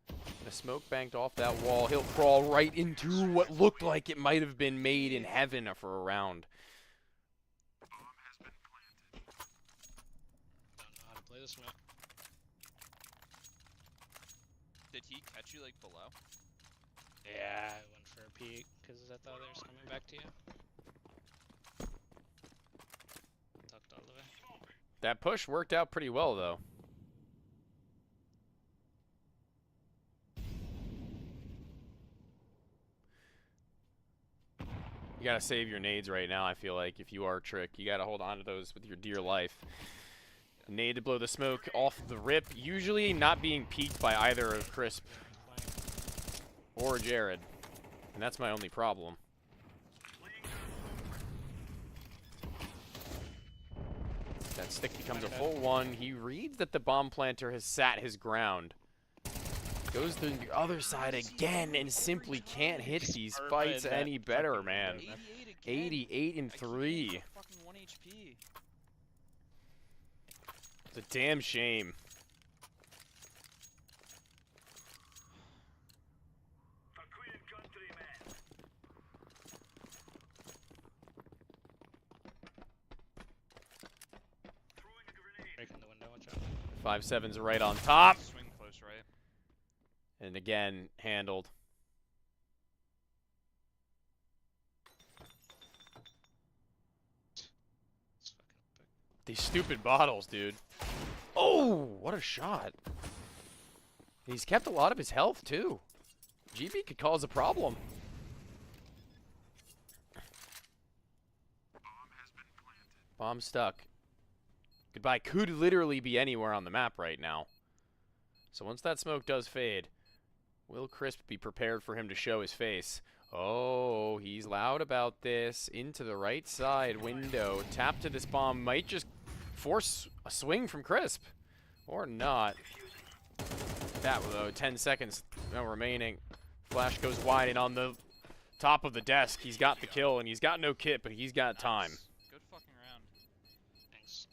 And a smoke banked off that wall. He'll crawl right into what looked like it might have been made in heaven for a round. Don't know how to play this map. Did he catch you like below? Yeah, I went for a peek because I thought they was coming back to you. Tucked all the way. That push worked out pretty well, though. You gotta save your nades right now, I feel like, if you are Trick. You gotta hold on to those with your dear life. Nade to blow the smoke off the rip, usually not being peeked by either of Crisp or Jared. And that's my only problem. That stick becomes a full 1. He reads that the bomb planter has sat his ground. Goes to the other side again and simply can't hit these fights any better, man. 88 again. 88 and I 3. can't, fucking 1 HP. It's a damn shame. Breaking the window, watch out. 5-7's right on top. Swing close right. And again, handled. It's fucking epic. These stupid bottles, dude. Oh, what a shot. He's kept a lot of his health, too. GB could cause a problem. Bomb stuck. Goodbye could literally be anywhere on the map right now. So once that smoke does fade, will Crisp be prepared for him to show his face? Oh, he's loud about this. Into the right side window. Tap to this bomb might just force a swing from Crisp. Or not. That, though, 10 seconds now remaining. Flash goes wide, and on the top of the desk. He's got the kill, and he's got no kit, but he's got time. Nice. Good fucking round. Thanks.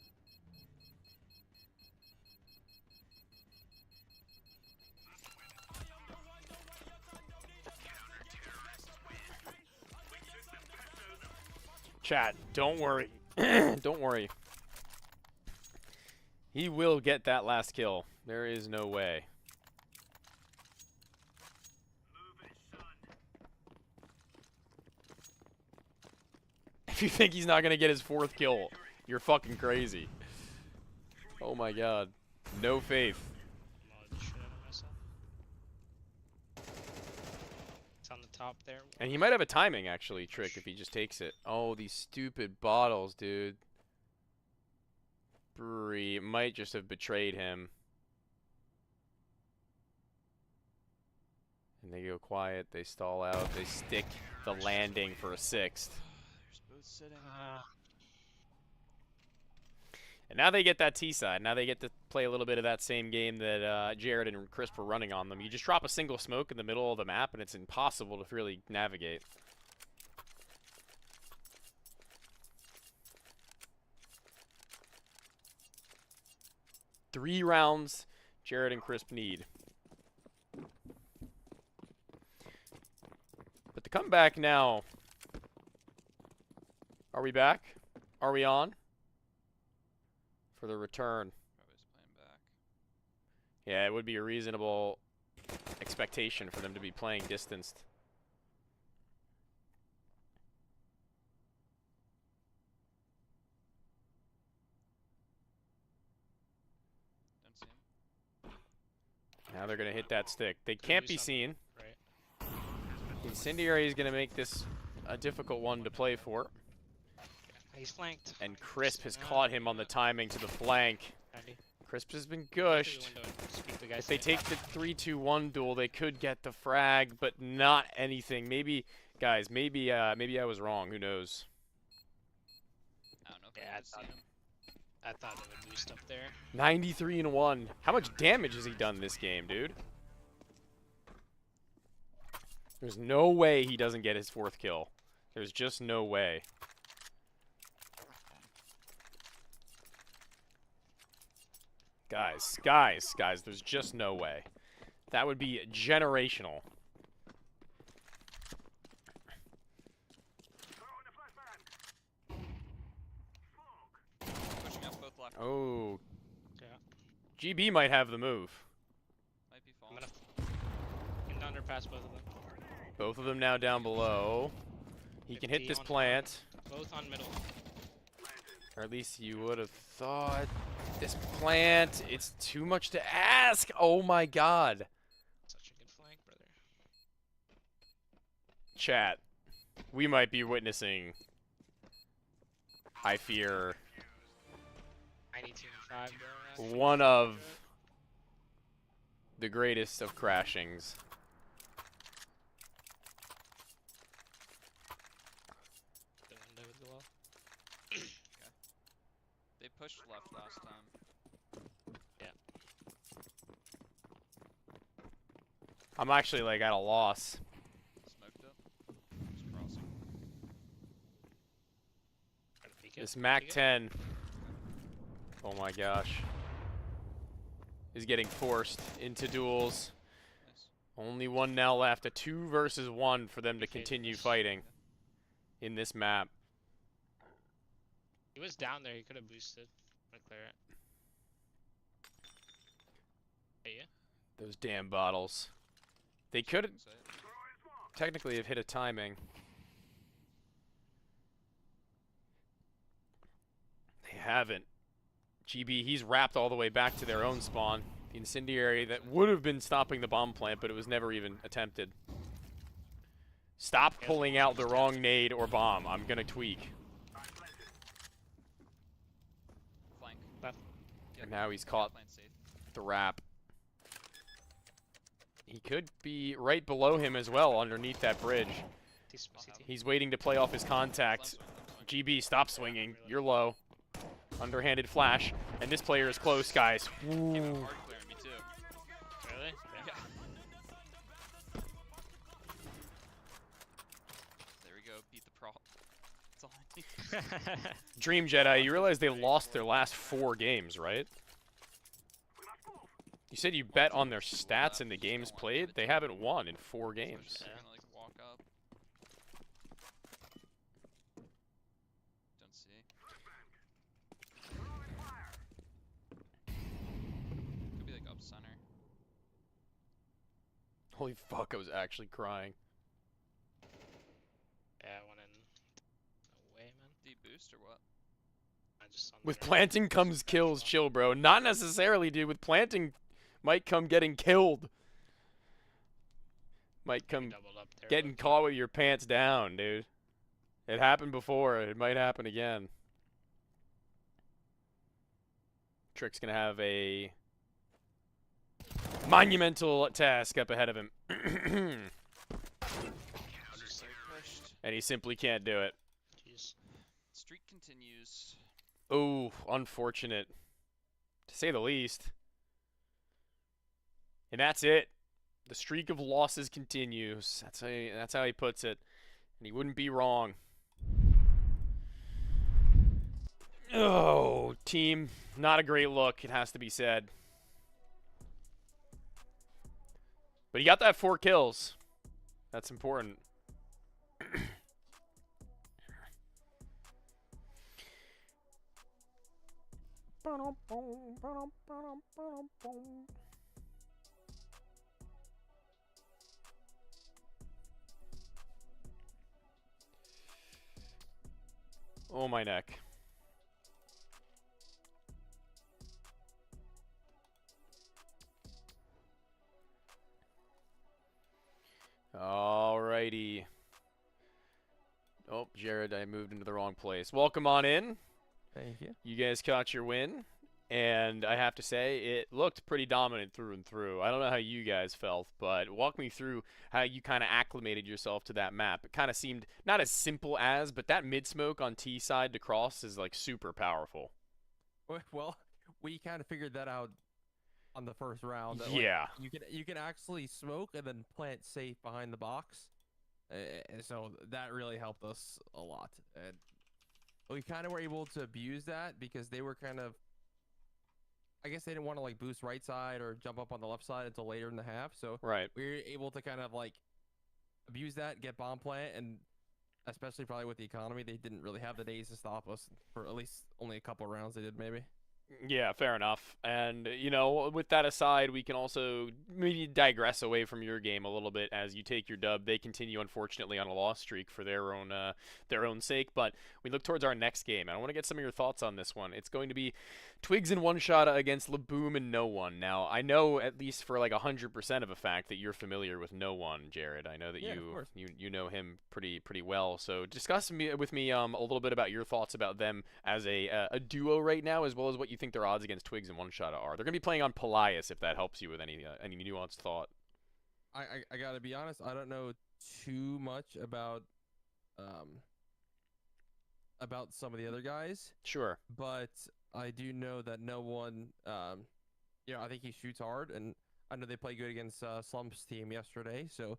Chat, don't worry. Don't worry. He will get that last kill. There is no way. If you think he's not going to get his 4th kill, you're fucking crazy. Oh my god. No faith. Mod shit out of myself. It's on the top there. And he might have a timing, actually, trick if he just takes it. Oh, these stupid bottles, dude. Brewery might just have betrayed him. And they go quiet, they stall out, they stick the landing for a 6th. There's both sitting. And now they get that T side. Now they get to play a little bit of that same game that Jared and Crisp were running on them. You just drop a single smoke in the middle of the map, and it's impossible to really navigate. Three rounds Jared and Crisp need. But the comeback now. Are we back? Are we on? For the return. Probably just playing back. Yeah, it would be a reasonable expectation for them to be playing distanced. Don't see him. Now they're going to hit that stick. They can't be seen. Right. Incendiary is going to make this a difficult one to play for. He's flanked. And Crisp has caught him on the timing to the flank. Crisp has been gushed. If they take the 3-2-1 duel, they could get the frag, but not anything. Maybe, guys, maybe I was wrong. Who knows? I don't know if Yeah, I can see him. I thought it would boost up there. 93-1. How much damage has he done this game, dude? There's no way he doesn't get his 4th kill. There's just no way. Guys, there's just no way. That would be generational. Pushing up both left. Oh. Yeah. GB might have the move. Might be I'm falling. gonna underpass both of them. Both of them now down below. He can hit 50 this on plant. Both on middle. Or at least you would have thought. This plant, it's too much to ask. Oh my god. Such a good flank, brother. Chat, we might be witnessing, I fear, 92-5, bro. one of the greatest of crashings. The window as well. They pushed left last time. I'm actually like at a loss. Smoked up. Just crossing. Try to peek it. This Mac Peek it. 10, oh my gosh, is getting forced into duels. Nice. Only one now left. A 2 versus 1 for them to Okay, continue nice. fighting in this map. He was down there. He could have boosted. I'm gonna clear it. Hey, yeah. Those damn bottles. They could Say it. technically have hit a timing. They haven't. GB, he's wrapped all the way back to their own spawn. The incendiary that would have been stopping the bomb plant, but it was never even attempted. Stop pulling out the wrong nade or bomb. I'm gonna tweak. Flank. Left. Yep. And now he's caught Plant safe. the wrap. He could be right below him as well, underneath that bridge. CT. He's waiting to play off his contact. Flank swing. GB, stop swinging. You're low. Underhanded flash. And this player is close, guys. Came Ooh. in hard clearing me too. Really? Yeah. Dream Jedi, you realize they lost their last 4 games, right? You said you bet on their stats in the games played. They haven't won in 4 games. They're gonna, like, walk up. Don't see. Could be like up center. Holy fuck, I was actually crying. Yeah, I went in. No way, man. Deep boost or what? I just on the With ground. planting comes kills, chill, bro. Not necessarily, dude. With planting might come getting killed. Might come Doubled up there. getting caught with your pants down, dude. It happened before. It might happen again. Trick's gonna have a monumental task up ahead of him. Just like pushed. And he simply can't do it. Jeez. Streak continues. Oh, unfortunate. To say the least. And that's it. The streak of losses continues. That's how he puts it. And he wouldn't be wrong. Oh, team. Not a great look, it has to be said. But he got that 4 kills. That's important. Oh, my neck. Alrighty. Oh, Jared, I moved into the wrong place. Welcome on in. Thank you. You guys caught your win. And I have to say, it looked pretty dominant through and through. I don't know how you guys felt, but walk me through how you kind of acclimated yourself to that map. It kind of seemed not as simple as, but that mid-smoke on T side to cross is like super powerful. Well, we kind of figured that out on the first round. That, like, Yeah. you can actually smoke and then plant safe behind the box, and so that really helped us a lot. And we kind of were able to abuse that because they were kind of, I guess they didn't want to like boost right side or jump up on the left side until later in the half. So Right. we were able to kind of like abuse that, get bomb plant, and especially probably with the economy, they didn't really have the days to stop us for at least only a couple of rounds. They did maybe. Yeah, fair enough. And, you know, with that aside, we can also maybe digress away from your game a little bit as you take your dub. They continue, unfortunately, on a loss streak for their own sake. But we look towards our next game, and I want to get some of your thoughts on this one. It's going to be Twigs and One Shot against Laboom and No One. Now, I know at least for like 100% of a fact that you're familiar with No One, Jared. I know that Yeah, of course. you know him pretty well. So discuss with me a little bit about your thoughts about them as a duo right now, as well as what you think their odds against Twigs and One Shot are. They're going to be playing on Pelias, if that helps you with any nuanced thought. I gotta be honest, I don't know too much about some of the other guys, Sure. but I do know that No One, I think he shoots hard, and I know they play good against Slump's team yesterday. So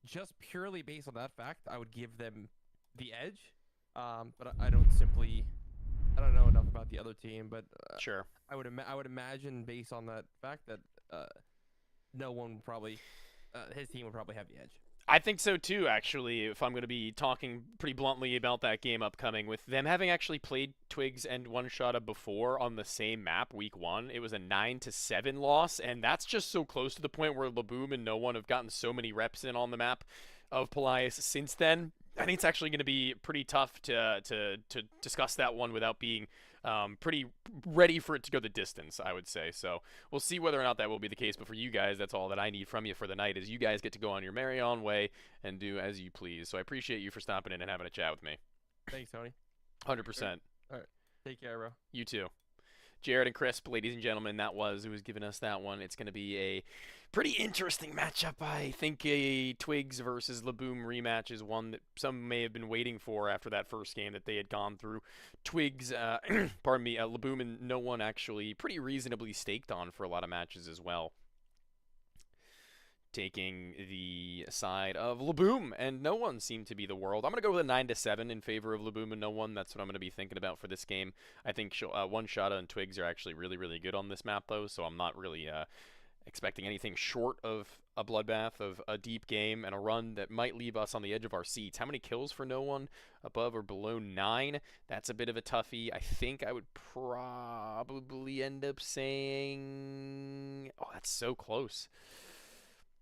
just purely based on that fact, I would give them the edge. But I don't know enough about the other team, but Sure. I would imagine based on that fact that No One would probably his team would probably have the edge. I think so too, actually, if I'm going to be talking pretty bluntly about that game upcoming. With them having actually played Twigs and One Shot before on the same map week 1, it was a 9-7 loss, and that's just so close to the point where Laboom and No One have gotten so many reps in on the map of Pelias since then. I think it's actually going to be pretty tough to discuss that one without being pretty ready for it to go the distance, I would say. So we'll see whether or not that will be the case. But for you guys, that's all that I need from you for the night, is you guys get to go on your merry own way and do as you please. So I appreciate you for stopping in and having a chat with me. Thanks, Tony. 100%. Take care, bro. You too. Jared and Crisp, ladies and gentlemen, that was who was giving us that one. It's going to be a pretty interesting matchup. I think a Twigs versus Laboom rematch is one that some may have been waiting for after that first game that they had gone through. Twigs, pardon me, Laboom and No One actually pretty reasonably staked on for a lot of matches as well. taking the side of Laboom, and no one seemed to be the world. I'm going to go with a 9-7 in favor of Laboom and no one. That's what I'm going to be thinking about for this game. I think One Shotta and Twigs are actually really, really good on this map, though, so I'm not really expecting anything short of a bloodbath, of a deep game, and a run that might leave us on the edge of our seats. How many kills for no one? Above or below 9? That's a bit of a toughie. I think I would probably end up saying... Oh, that's so close.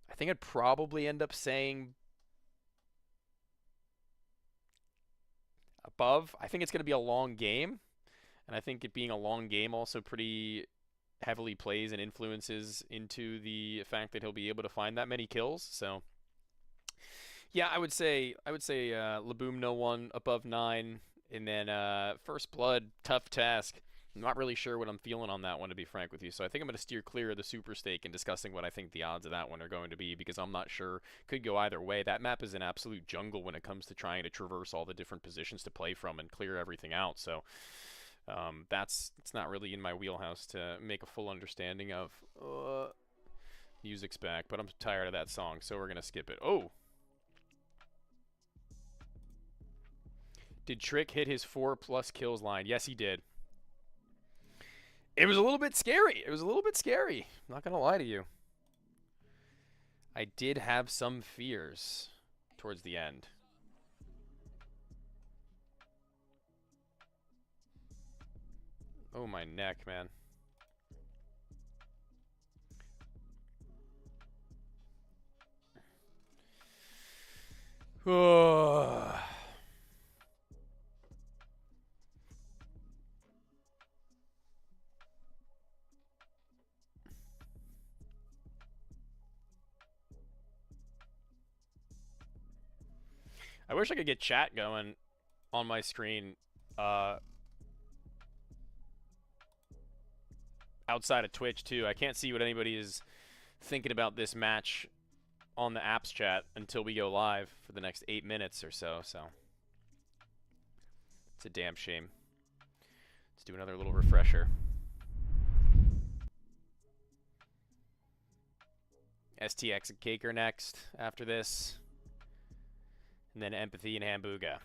I think I'd probably end up saying above. I think it's going to be a long game, and I think it being a long game also pretty heavily plays and influences into the fact that he'll be able to find that many kills. So yeah, I would say Laboom no one above 9, and then First Blood, tough task. I'm not really sure what I'm feeling on that one, to be frank with you. So I think I'm going to steer clear of the super stake and discussing what I think the odds of that one are going to be, because I'm not sure. Could go either way. That map is an absolute jungle when it comes to trying to traverse all the different positions to play from and clear everything out. So it's not really in my wheelhouse to make a full understanding of music's back, but I'm tired of that song, so we're going to skip it. Oh! Did Trick hit his 4+ kills line? Yes, he did. It was a little bit scary. It was a little bit scary. I'm not going to lie to you. I did have some fears towards the end. Oh, my neck, man. Oh. I wish I could get chat going on my screen outside of Twitch, too. I can't see what anybody is thinking about this match on the apps chat until we go live for the next 8 minutes or so. So it's a damn shame. Let's do another little refresher. STX and Cake are next after this. And then Empathy and HAMBOOGA.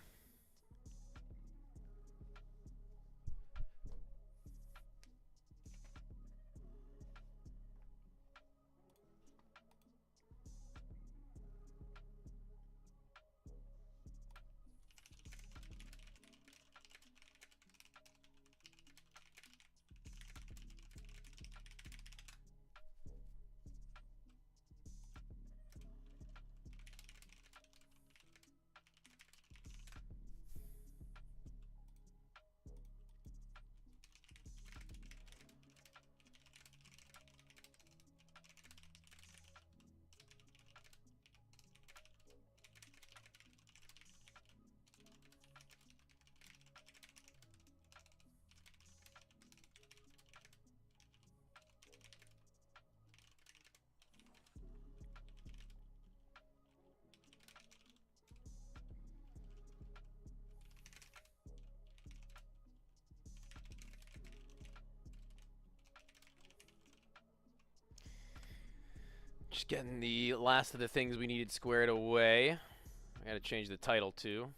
Just getting the last of the things we needed squared away. I gotta change the title too.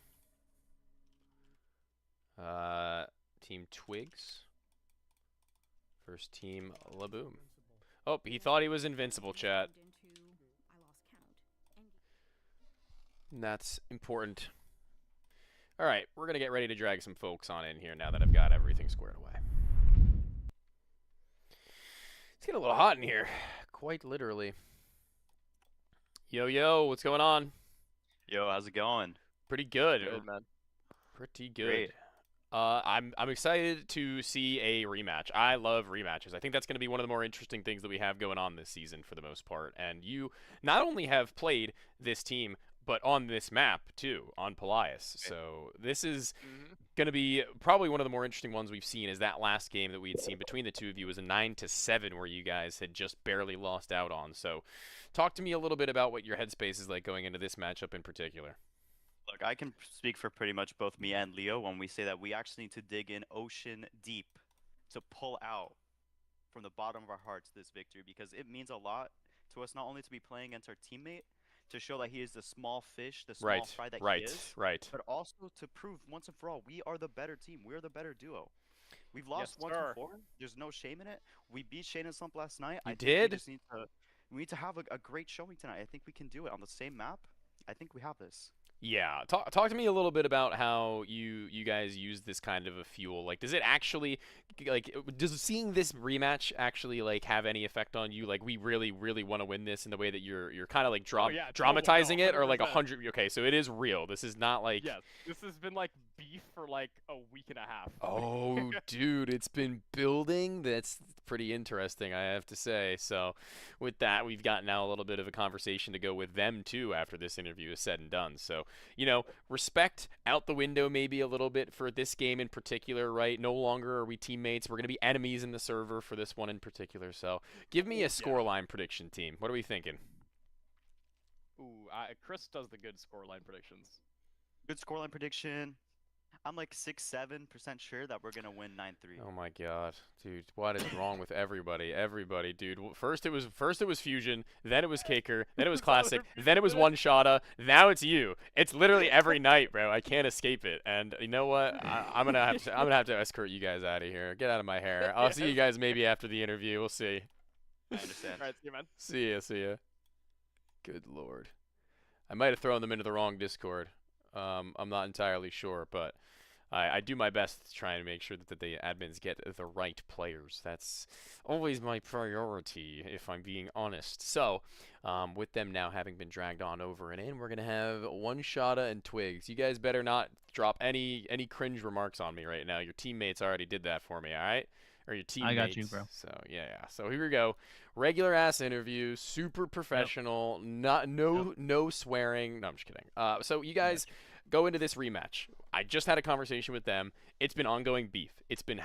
Team Twigs. First team Laboom. Oh, he thought he was invincible, chat. And that's important. Alright, we're gonna get ready to drag some folks on in here now that I've got everything squared away. It's getting a little hot in here. Quite literally. Yo, yo, what's going on? Yo, how's it going? Pretty good. Good, man. Pretty good. Great. I'm excited to see a rematch. I love rematches. I think that's going to be one of the more interesting things that we have going on this season for the most part. And you not only have played this team, but on this map too, on Pelias. Okay. So this is going to be probably one of the more interesting ones we've seen. Is that last game that we had seen between the two of you was a 9-7 where you guys had just barely lost out on. So talk to me a little bit about what your headspace is like going into this matchup in particular. Look, I can speak for pretty much both me and Leo when we say that we actually need to dig in ocean deep to pull out from the bottom of our hearts this victory, because it means a lot to us not only to be playing against our teammate, to show that he is the small fish, the small Right, fry that right, he is, right. but also to prove once and for all we are the better team. We are the better duo. We've lost Yes, once sir. before. There's no shame in it. We beat Shane and Slump last night. You I think did? we need to have a great showing tonight. I think we can do it on the same map. I think we have this. Yeah, talk to me a little bit about how you guys use this kind of a fuel. Like, does it actually, like, does seeing this rematch actually like have any effect on you? Like, we really want to win this in the way that you're kind of like yeah, dramatizing no, it, or like 100%. 100. Okay, so it is real. This is not like. Yes, this has been like beef for like a week and a half. Oh, dude, it's been building. That's pretty interesting, I have to say. So, with that, we've got now a little bit of a conversation to go with them too after this interview is said and done. So, respect out the window maybe a little bit for this game in particular, right? No longer are we teammates. We're going to be enemies in the server for this one in particular. So, give me a scoreline prediction, team. What are we thinking? Ooh, Chris does the good scoreline predictions. Good scoreline prediction. I'm like 6-7% sure that we're gonna win 9-3. Oh my god, dude, what is wrong with everybody? Everybody, dude. First it was Fusion, then it was Caker, then it was Classic, then it was One Shotta, now it's you. It's literally every night, bro. I can't escape it. And you know what? I'm gonna have to escort you guys out of here. Get out of my hair. I'll see you guys maybe after the interview. We'll see. I understand. All right, see you, man. See ya. Good lord. I might have thrown them into the wrong Discord. I'm not entirely sure, but I do my best to try and make sure that the admins get the right players. That's always my priority, if I'm being honest. So, with them now having been dragged on over and in, we're going to have One Shotta and Twigs. You guys better not drop any cringe remarks on me right now. Your teammates already did that for me, all right? Or your teammates. I got you, bro. So, yeah. So, here we go. Regular ass interview, super professional, no swearing. No, I'm just kidding. So, you guys go into this rematch. I just had a conversation with them. It's been ongoing beef. It's been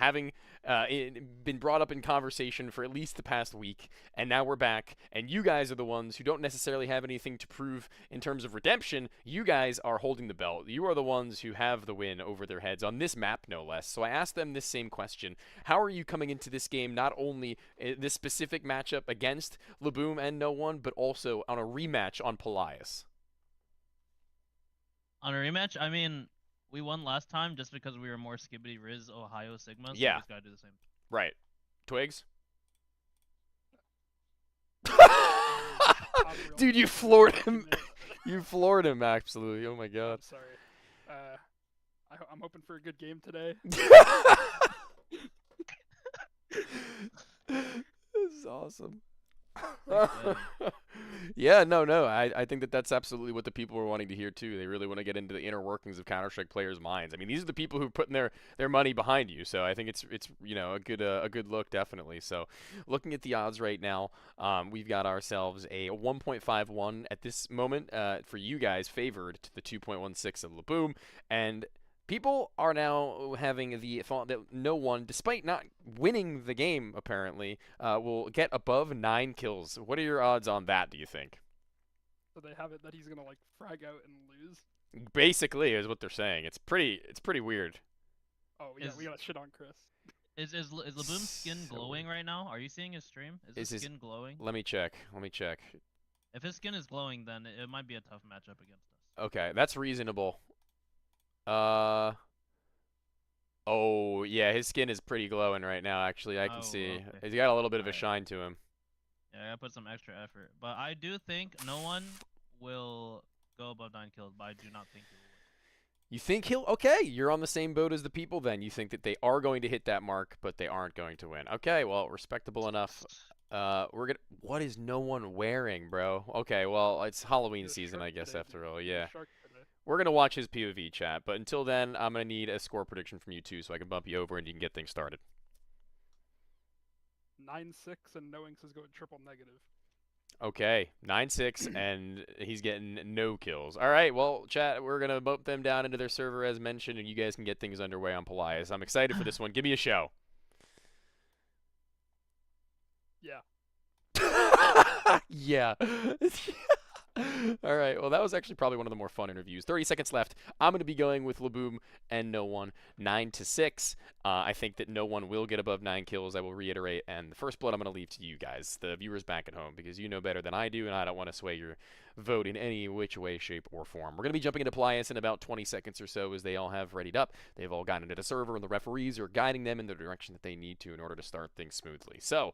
been brought up in conversation for at least the past week, and now we're back, and you guys are the ones who don't necessarily have anything to prove in terms of redemption. You guys are holding the belt. You are the ones who have the win over their heads on this map, no less. So I asked them this same question. How are you coming into this game, not only this specific matchup against Laboom and No One, but also on a rematch on Pelias? On a rematch, I mean, we won last time just because we were more Skibbity Riz Ohio Sigma, so Yeah. we just gotta do the same. Right. Twigs? Dude, you floored him. You floored him, absolutely. Oh my god. Sorry. I'm hoping for a good game today. This is awesome. Yeah, no. I think that's absolutely what the people were wanting to hear too. They really want to get into the inner workings of Counter-Strike players' minds. I mean, these are the people who are putting their money behind you. So I think it's a good look, definitely. So looking at the odds right now, we've got ourselves a 1.51 at this moment for you guys, favored to the 2.16 of Laboom, and people are now having the thought that No One, despite not winning the game, apparently, will get above 9 kills. What are your odds on that, do you think? So they have it that he's gonna like frag out and lose. Basically, is what they're saying. It's pretty weird. Oh yeah, we gotta shit on Chris. Is Laboom's skin So glowing right now? Are you seeing his stream? Is his skin glowing? Let me check. If his skin is glowing, then it might be a tough matchup against us. Okay, that's reasonable. Oh, yeah, his skin is pretty glowing right now, actually. I can see. Okay. He's got a little bit of a shine to him. Yeah, I gotta put some extra effort. But I do think No One will go above 9 kills, but I do not think he will win. You think he'll... Okay, you're on the same boat as the people then. You think that they are going to hit that mark, but they aren't going to win. Okay, well, respectable enough. What is No One wearing, bro? Okay, well, it's Halloween season, I guess, after all. Yeah. We're going to watch his POV chat, but until then, I'm going to need a score prediction from you two so I can bump you over and you can get things started. 9-6 and Knowings is going triple negative. Okay, 9-6 and he's getting no kills. All right, well, chat, we're going to bump them down into their server as mentioned, and you guys can get things underway on Pelias. I'm excited for this one. Give me a show. Yeah. Yeah. All right. Well, that was actually probably one of the more fun interviews. 30 seconds left. I'm going to be going with Laboom and No One 9-6. I think that No One will get above 9 kills. I will reiterate. And the first blood I'm going to leave to you guys, the viewers back at home, because you know better than I do, and I don't want to sway your vote in any which way, shape, or form. We're going to be jumping into Plias in about 20 seconds or so as they all have readied up. They've all gotten into the server, and the referees are guiding them in the direction that they need to in order to start things smoothly. So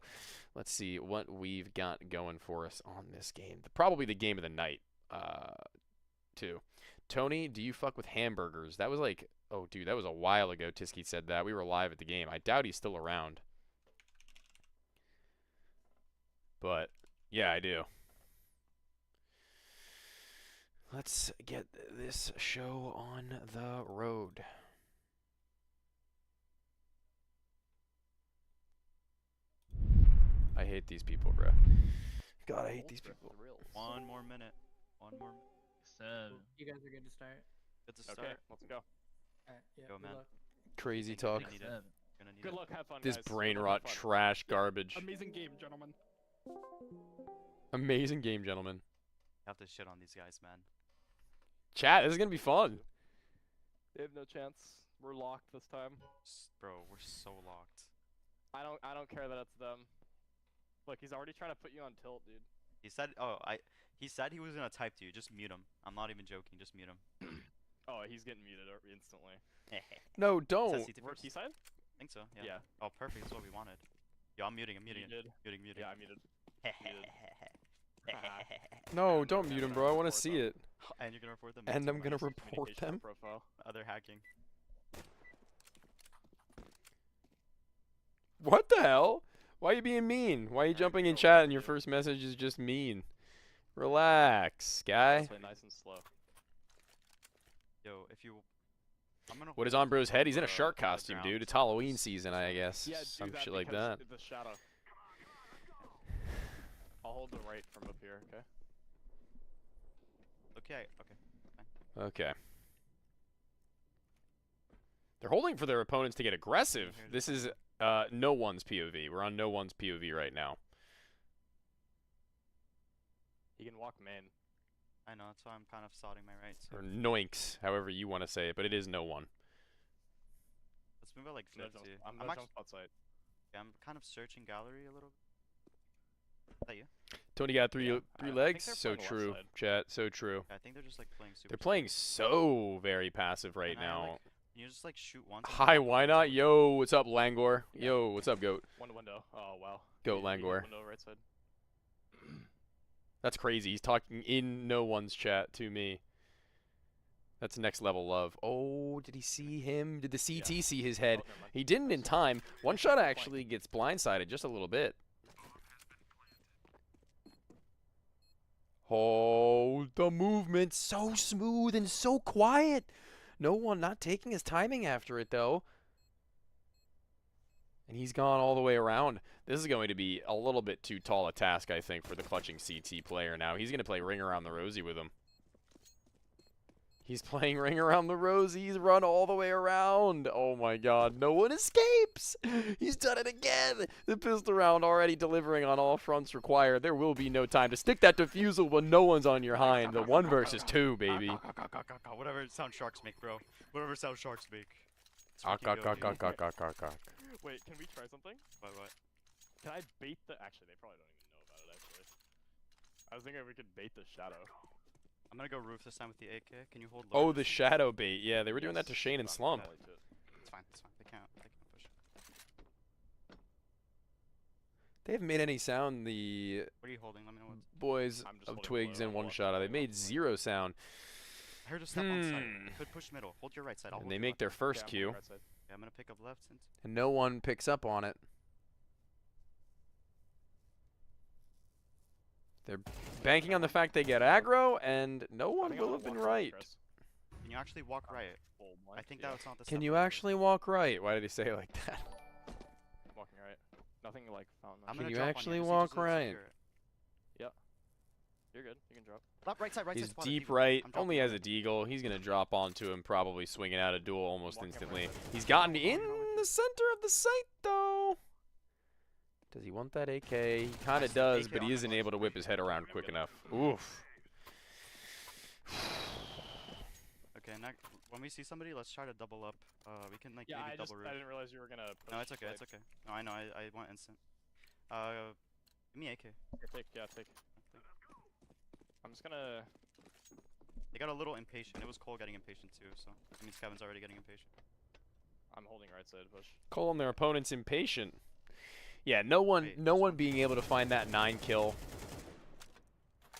let's see what we've got going for us on this game. Probably the game of the night, too. Tony, do you fuck with hamburgers? That was like, oh, dude, that was a while ago Tiski said that. We were live at the game. I doubt he's still around. But, yeah, I do. Let's get this show on the road. I hate these people, bro. God, I hate these people. One more minute. One more minute. You guys are good to start? Good to start. Okay, let's go. Alright, yeah, Go, man. Crazy talk. Gonna need it. Gonna need Good it. luck, have fun, This guys. brain Good luck, rot have fun. trash garbage. Amazing game, gentlemen. Amazing game, gentlemen. Have to shit on these guys, man. Chat, this is gonna be fun. They have no chance. We're locked this time. Bro, we're so locked. I don't care that it's them. Look, he's already trying to put you on tilt, dude. He said, he said he was gonna type to you. Just mute him. I'm not even joking. Just mute him. Oh, he's getting muted instantly. No, Says don't. CT We're first. T-side? Think so. Yeah. Yeah. Oh, perfect. That's what we wanted. Yo, I'm muting. I'm muting. Muted. Muting. Yeah, I muted. No, don't mute him, bro. I want to see it. And you're gonna report them. And I'm gonna Nice. report them. Profile. Other hacking. What the hell? Why are you being mean? Why are you jumping in chat and your first message is just mean? Relax, guy. Let's play nice and slow. Yo, if you. I'm gonna. What is on bro's head? He's in a hold shark the ground. costume, dude. It's Halloween season, I guess. Yeah, Some do that shit like because that. The shadow. I'll hold the right from up here, okay? Okay. Okay. Okay. They're holding for their opponents to get aggressive. This is No One's POV. We're on No One's POV right now. He can walk main. I know. That's why I'm kind of sodding my rights. Or Noinks, however you want to say it, but it is No One. Let's move it like No flip jump, too. I'm I'm no actually. jump outside. Yeah, I'm kind of searching gallery a little. Is that you? Tony got three Yeah, three I think legs. they're So playing left true, side. chat. So true. Yeah, I think they're just like playing super. They're playing so very passive right And I, now. like, can you just like shoot once? and Hi, then why not? Yo, what's up, Langor? Yo, what's up, Goat? One window. Oh, wow. Goat He hit Langor. Window right side. That's crazy. He's talking in No One's chat to me. That's next level love. Oh, did he see him? Did the CT see his head? Oh, never mind. He didn't in time. One shot actually gets blindsided just a little bit. Oh, the movement so smooth and so quiet. No One not taking his timing after it, though. And he's gone all the way around. This is going to be a little bit too tall a task, I think, for the clutching CT player now. He's going to play Ring Around the Rosie with him. He's playing Ring Around the Rosie. He's run all the way around. Oh, my God. No one escapes. He's done it again. The pistol round already delivering on all fronts required. There will be no time to stick that defusal when no one's on your hind. The 1 versus 2, baby. Whatever sound sharks make, bro. Whatever sound sharks make. It's Cock, freaking cock, go, cock, dude. cock, cock, cock, cock. Wait, can we try something? What? Can I bait the... Actually, they probably don't even know about it, actually. I was thinking we could bait the shadow. I'm gonna go roof this time with the AK. Can you hold? Oh, lower the just- shadow bait. Yeah, they were doing that to Shane and Slump. It's fine. It's fine. They can't push. They haven't made any sound, the What are you holding? Let me know what. boys I'm just of holding Twigs low. and I'm One walking Shot. low. They made 0 sound. I heard a step on side. Could push middle. Hold your right side. I'll And hold they your make left. their first Okay, I'm cue. on the right side. Yeah, I'm gonna pick up left. Since And no one picks up on it. They're banking on the fact they get aggro, and no I one think I will wanna have been walk right, right. Chris. can you actually walk right? Full I blank, think yeah. that's not the. Can step you on it. actually walk right? Why did he say it like that? Walking right. Nothing like fountain. I'm Can gonna you drop on actually just walk so right? secure it. You're good. You can drop. Left, right side, right He's side. spot, deep Deagle. right, I'm dropping only has a right. deagle. He's going to drop onto him, probably swinging out a duel almost Walking up right instantly. side. He's gotten in the center of the site, though. Does he want that AK? He kind of Nice. does, AK but he on the isn't clutch. able to whip his head around quick enough. Oof. when we see somebody, let's try to double up. We can like Yeah, maybe double roof. I didn't realize you were gonna push. No, it's okay. like- It's okay. No, I know. I went instant. Give me AK. Here, take. I'm just gonna. They got a little impatient. It was Cole getting impatient too, so that means Kevin's already getting impatient. I'm holding right side push. Calling their opponents impatient. Yeah, no one being able to find that 9 kill.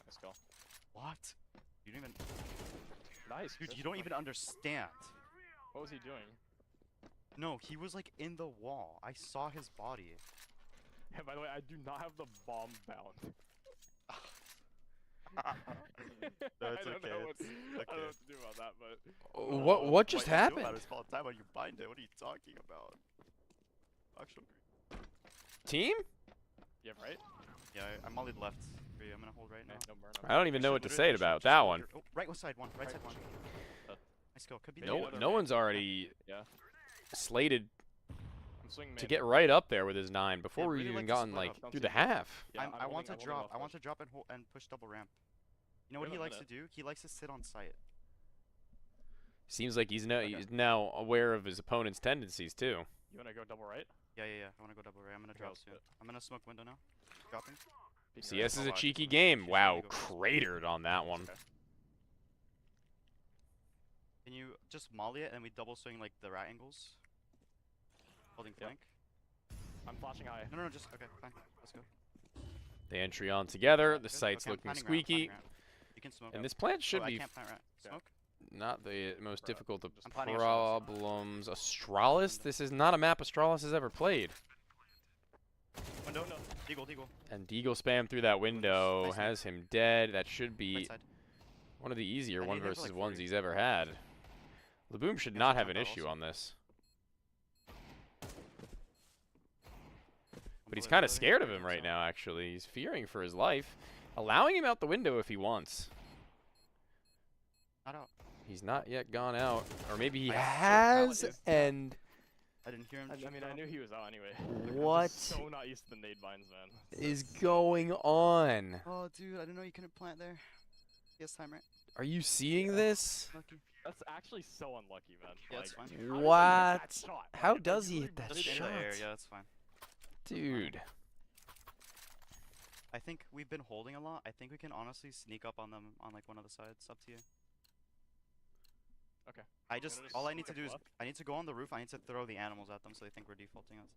Let's go. What? You don't even. Nice, Dude, Chris. you don't even understand. What was he doing? No, he was like in the wall. I saw his body. Yeah, by the way, I do not have the bomb bound. No, it's I don't okay. know It's I don't know what to do about that, but What just happened? It's called time when you bind it. What are you talking about? Actually. Team? yeah, right. Yeah, I'm mollied left. I'm gonna hold right now. No burn. I don't even know what to say Literally, about just that hold one. your- Oh, right side one. Right side one. Nice go. Could be No, the no one's already Yeah. slated I'm swinging to mid. get right up there with his 9 before Yeah, we've really even like to gotten split like up. through the half. Yeah, I want to holding drop. off I want push. to drop and push double ramp. You know what We he have a likes to minute. do? He likes to sit on site. Seems like he's now aware of his opponent's tendencies too. You wanna go double right? Yeah. I want to go double ramp. I'm gonna Okay, drop I'll soon. split. I'm gonna smoke window now. Dropping. Peeking CS right. is a wow, cheeky she's game. gonna Wow, go first. cratered on that one. Okay. Can you just molly it and we double swing like the rat angles? Holding Yeah. flank. I'm flashing high. No, just okay. Fine. Let's go. The entry on together. The Good. site's Okay, I'm looking planning ramp, squeaky. planning ramp. You can smoke. And out. this plant should I be can't plant rat. Yeah. Smoke. not the most Bruh, difficult of just- I'm planning Astralis. problems. Astralis? This is not a map Astralis has ever played. Window. No. Deagle. And Deagle spam through that window Nice. has him dead. That should be Right side. one of the easier I one need him for, versus like, ones 3. he's ever had. Laboom should Yeah, not so have an jump out issue also. on this. I'm But he's bullet kind of loading, scared of ready him to right jump. now, actually. He's fearing for his life. Allowing him out the window if he wants. Not out. He's not yet gone out. Or maybe he I saw has, Kyle is- and I didn't hear him. I mean, I knew he was out anyway. I'm What just so not used to the nade vines, man. is going on? Oh, dude, I didn't know you couldn't plant there. Yes, time right. Are you seeing this? Lucky. That's actually so unlucky, man. Yeah, it's Like, fine. how does he hit What? that shot? How Like, I does he literally hit that did Just in the air. shot? Yeah, that's fine. Dude. I think we've been holding a lot. I think we can honestly sneak up on them on like one of the sides. Up to you. Okay. I I'm just gonna all I need to stick do is left. I need to go on the roof. I need to throw the animals at them so they think we're defaulting us.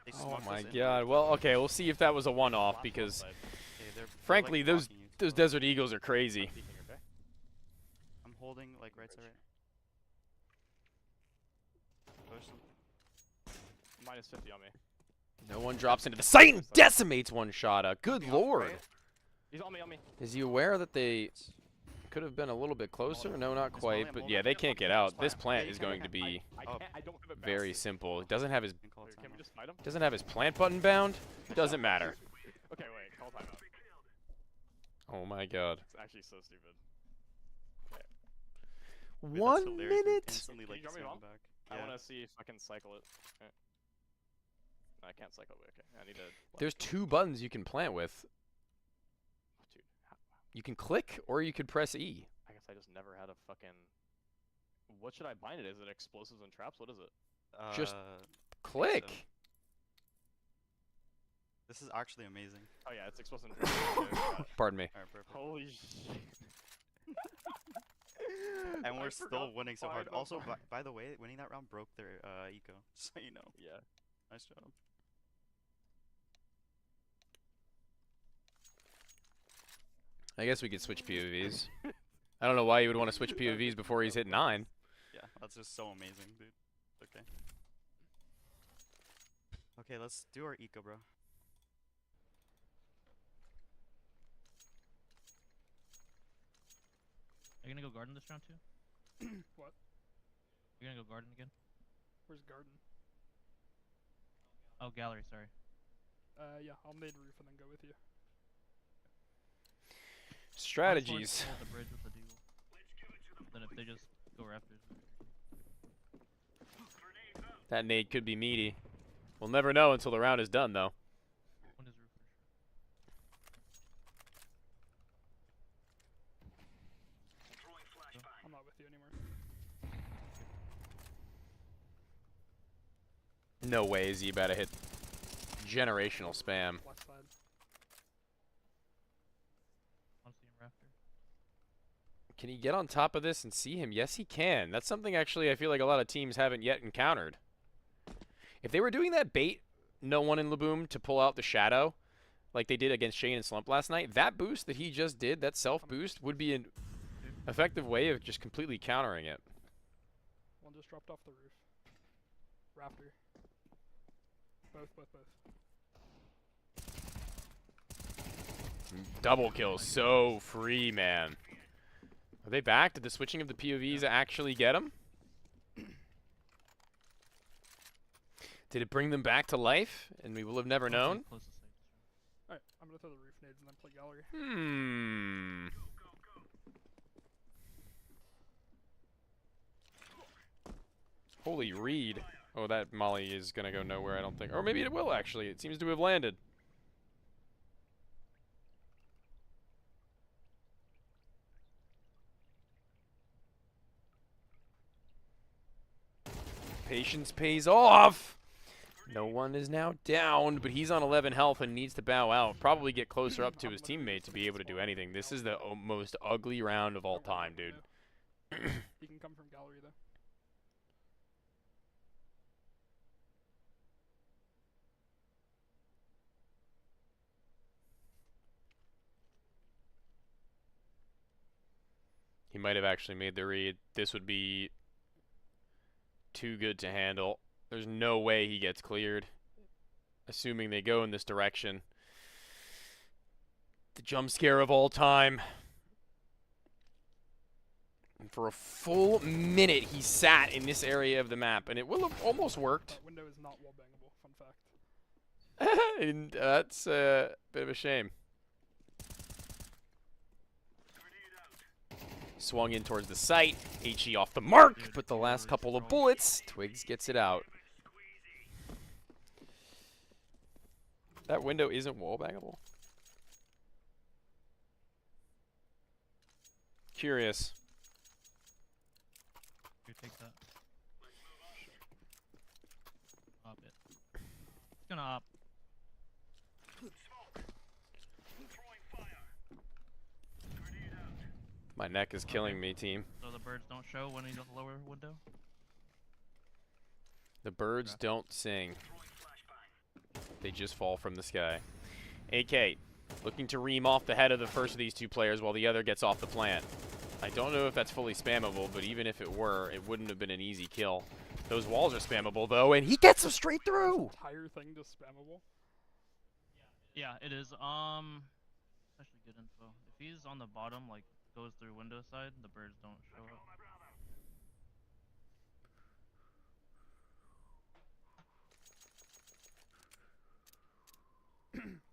They Oh smoked us my in the god. roof. Well, okay, we'll see if that was a one-off Last because left side. Okay, they're frankly, like, those blocking you to those the left. Desert Eagles are crazy. Peeking, okay? I'm holding like right side right. Push them. Minus 50 on me. No one drops into the site and decimates one shot. Good Knocking off lord. right. He's on me, on me. Is he aware that they could have been a little bit closer? No, not It's quite. Molly, But I'm yeah, holding. they can't get out. This plant you is can- going to be I Oh. can't, I don't have it very balanced. simple. It doesn't have his You can call it Can we timeout. just fight him? doesn't have his plant button bound. Doesn't matter. Okay, wait, call timeout. Oh my god. It's actually so stupid. Wait, that's 1 hilarious. We minute. instantly, Can you like, drop me swam bomb? back. I Yeah. want to see if I can cycle it. Okay. No, I can't cycle it. Okay, I need to. There's 2 buttons you can plant with. Dude, You can click or you could press E. I guess I just never had a fucking. What should I bind it? Is it explosives and traps? What is it? Just so. Click. This is actually amazing. Oh yeah, it's explosives and traps. Okay, got it. Pardon me. Alright, perfect. Holy shit. And I we're still forgot winning so to hard. find the Also, bomb. by the way, winning that round broke their eco, just so you know. Yeah. Nice job. I guess we could switch POVs. I don't know why you would want to switch POVs before he's hit 9. Yeah, that's just so amazing, dude. Okay. Okay, let's do our eco, bro. Are you gonna go garden this round too? What? You're gonna go garden again? Where's garden? Oh, gallery. Sorry. Yeah, I'll nade roof and then go with you. Strategies. Hold the bridge with the deagle. Then if they just go rafters. That nade could be meaty. We'll never know until the round is done, though. One is roof for sure. you anymore. No way is he about to hit generational spam. Left side. Can he get on top of this and see him? Yes, he can. That's something actually I feel like a lot of teams haven't yet encountered. If they were doing that bait, no one in Laboom to pull out the shadow, like they did against Shane and Slump last night, that boost that he just did, that self boost, would be an effective way of just completely countering it. One just dropped off the roof. Raptor. Both. Double kill, so free, man. Are they back? Did the switching of the POVs actually get them? Did it bring them back to life? And we will have never known? Alright, I'm gonna throw the roof nades and then play gallery. Holy read. Oh, that molly is gonna go nowhere, I don't think. Or maybe it will, actually. It seems to have landed. Patience pays off. No one is now down, but he's on 11 health and needs to bow out. Probably get closer up to his teammate to be able to do anything. This is the most ugly round of all time, dude. He can come from gallery, though. He might have actually made the read. This would be too good to handle. There's no way he gets cleared, assuming they go in this direction. The jump scare of all time. And for a full minute, he sat in this area of the map, and it will have almost worked. That window is not wall bangable, fun fact. And that's a bit of a shame. Swung in towards the site. HE off the mark, but the last couple of bullets, Twigs gets it out. That window isn't wallbangable. Curious. Here, take that. Op it. It's gonna op. My neck is killing me, team. So the birds don't show when he's on the lower window? The birds don't sing. They just fall from the sky. AK, looking to ream off the head of the first of these two players while the other gets off the plant. I don't know if that's fully spammable, but even if it were, it wouldn't have been an easy kill. Those walls are spammable, though, and he gets them straight through! Entire thing just spammable? Yeah, it is. Actually good info. If he's on the bottom, like, goes through window side, the birds don't show up.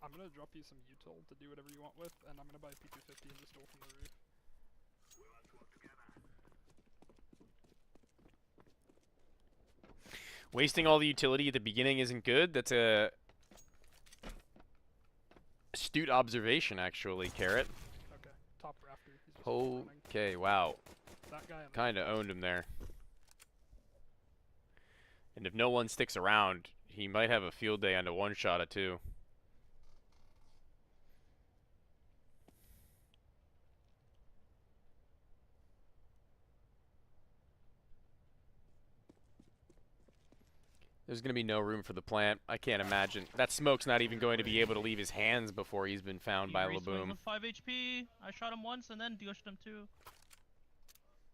I'm gonna drop you some util to do whatever you want with, and I'm gonna buy a P250 and just steal from the roof. Wasting all the utility at the beginning isn't good. That's a astute observation, actually, Carrot. Okay, top rafter. He's just running. Okay, wow. That guy. Kind of owned him there. And if no one sticks around, he might have a field day on a one-shot at two. There's going to be no room for the plant. I can't imagine. That smoke's not even going to be able to leave his hands before he's been found by Laboom. With 5 HP. I shot him once and then gushed him too.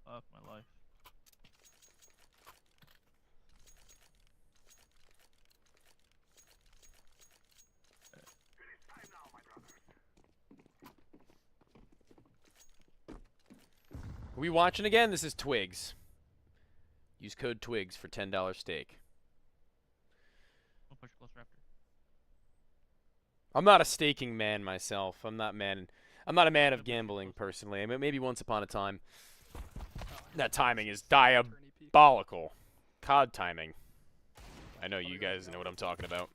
Fuck my life. Are we watching again? This is Twigs. Use code Twigs for $10 steak. I'll push close raptor. I'm not a staking man myself. I'm not a man of gambling personally. I mean, maybe once upon a time. That timing is diabolical. COD timing. I know you guys know what I'm talking about.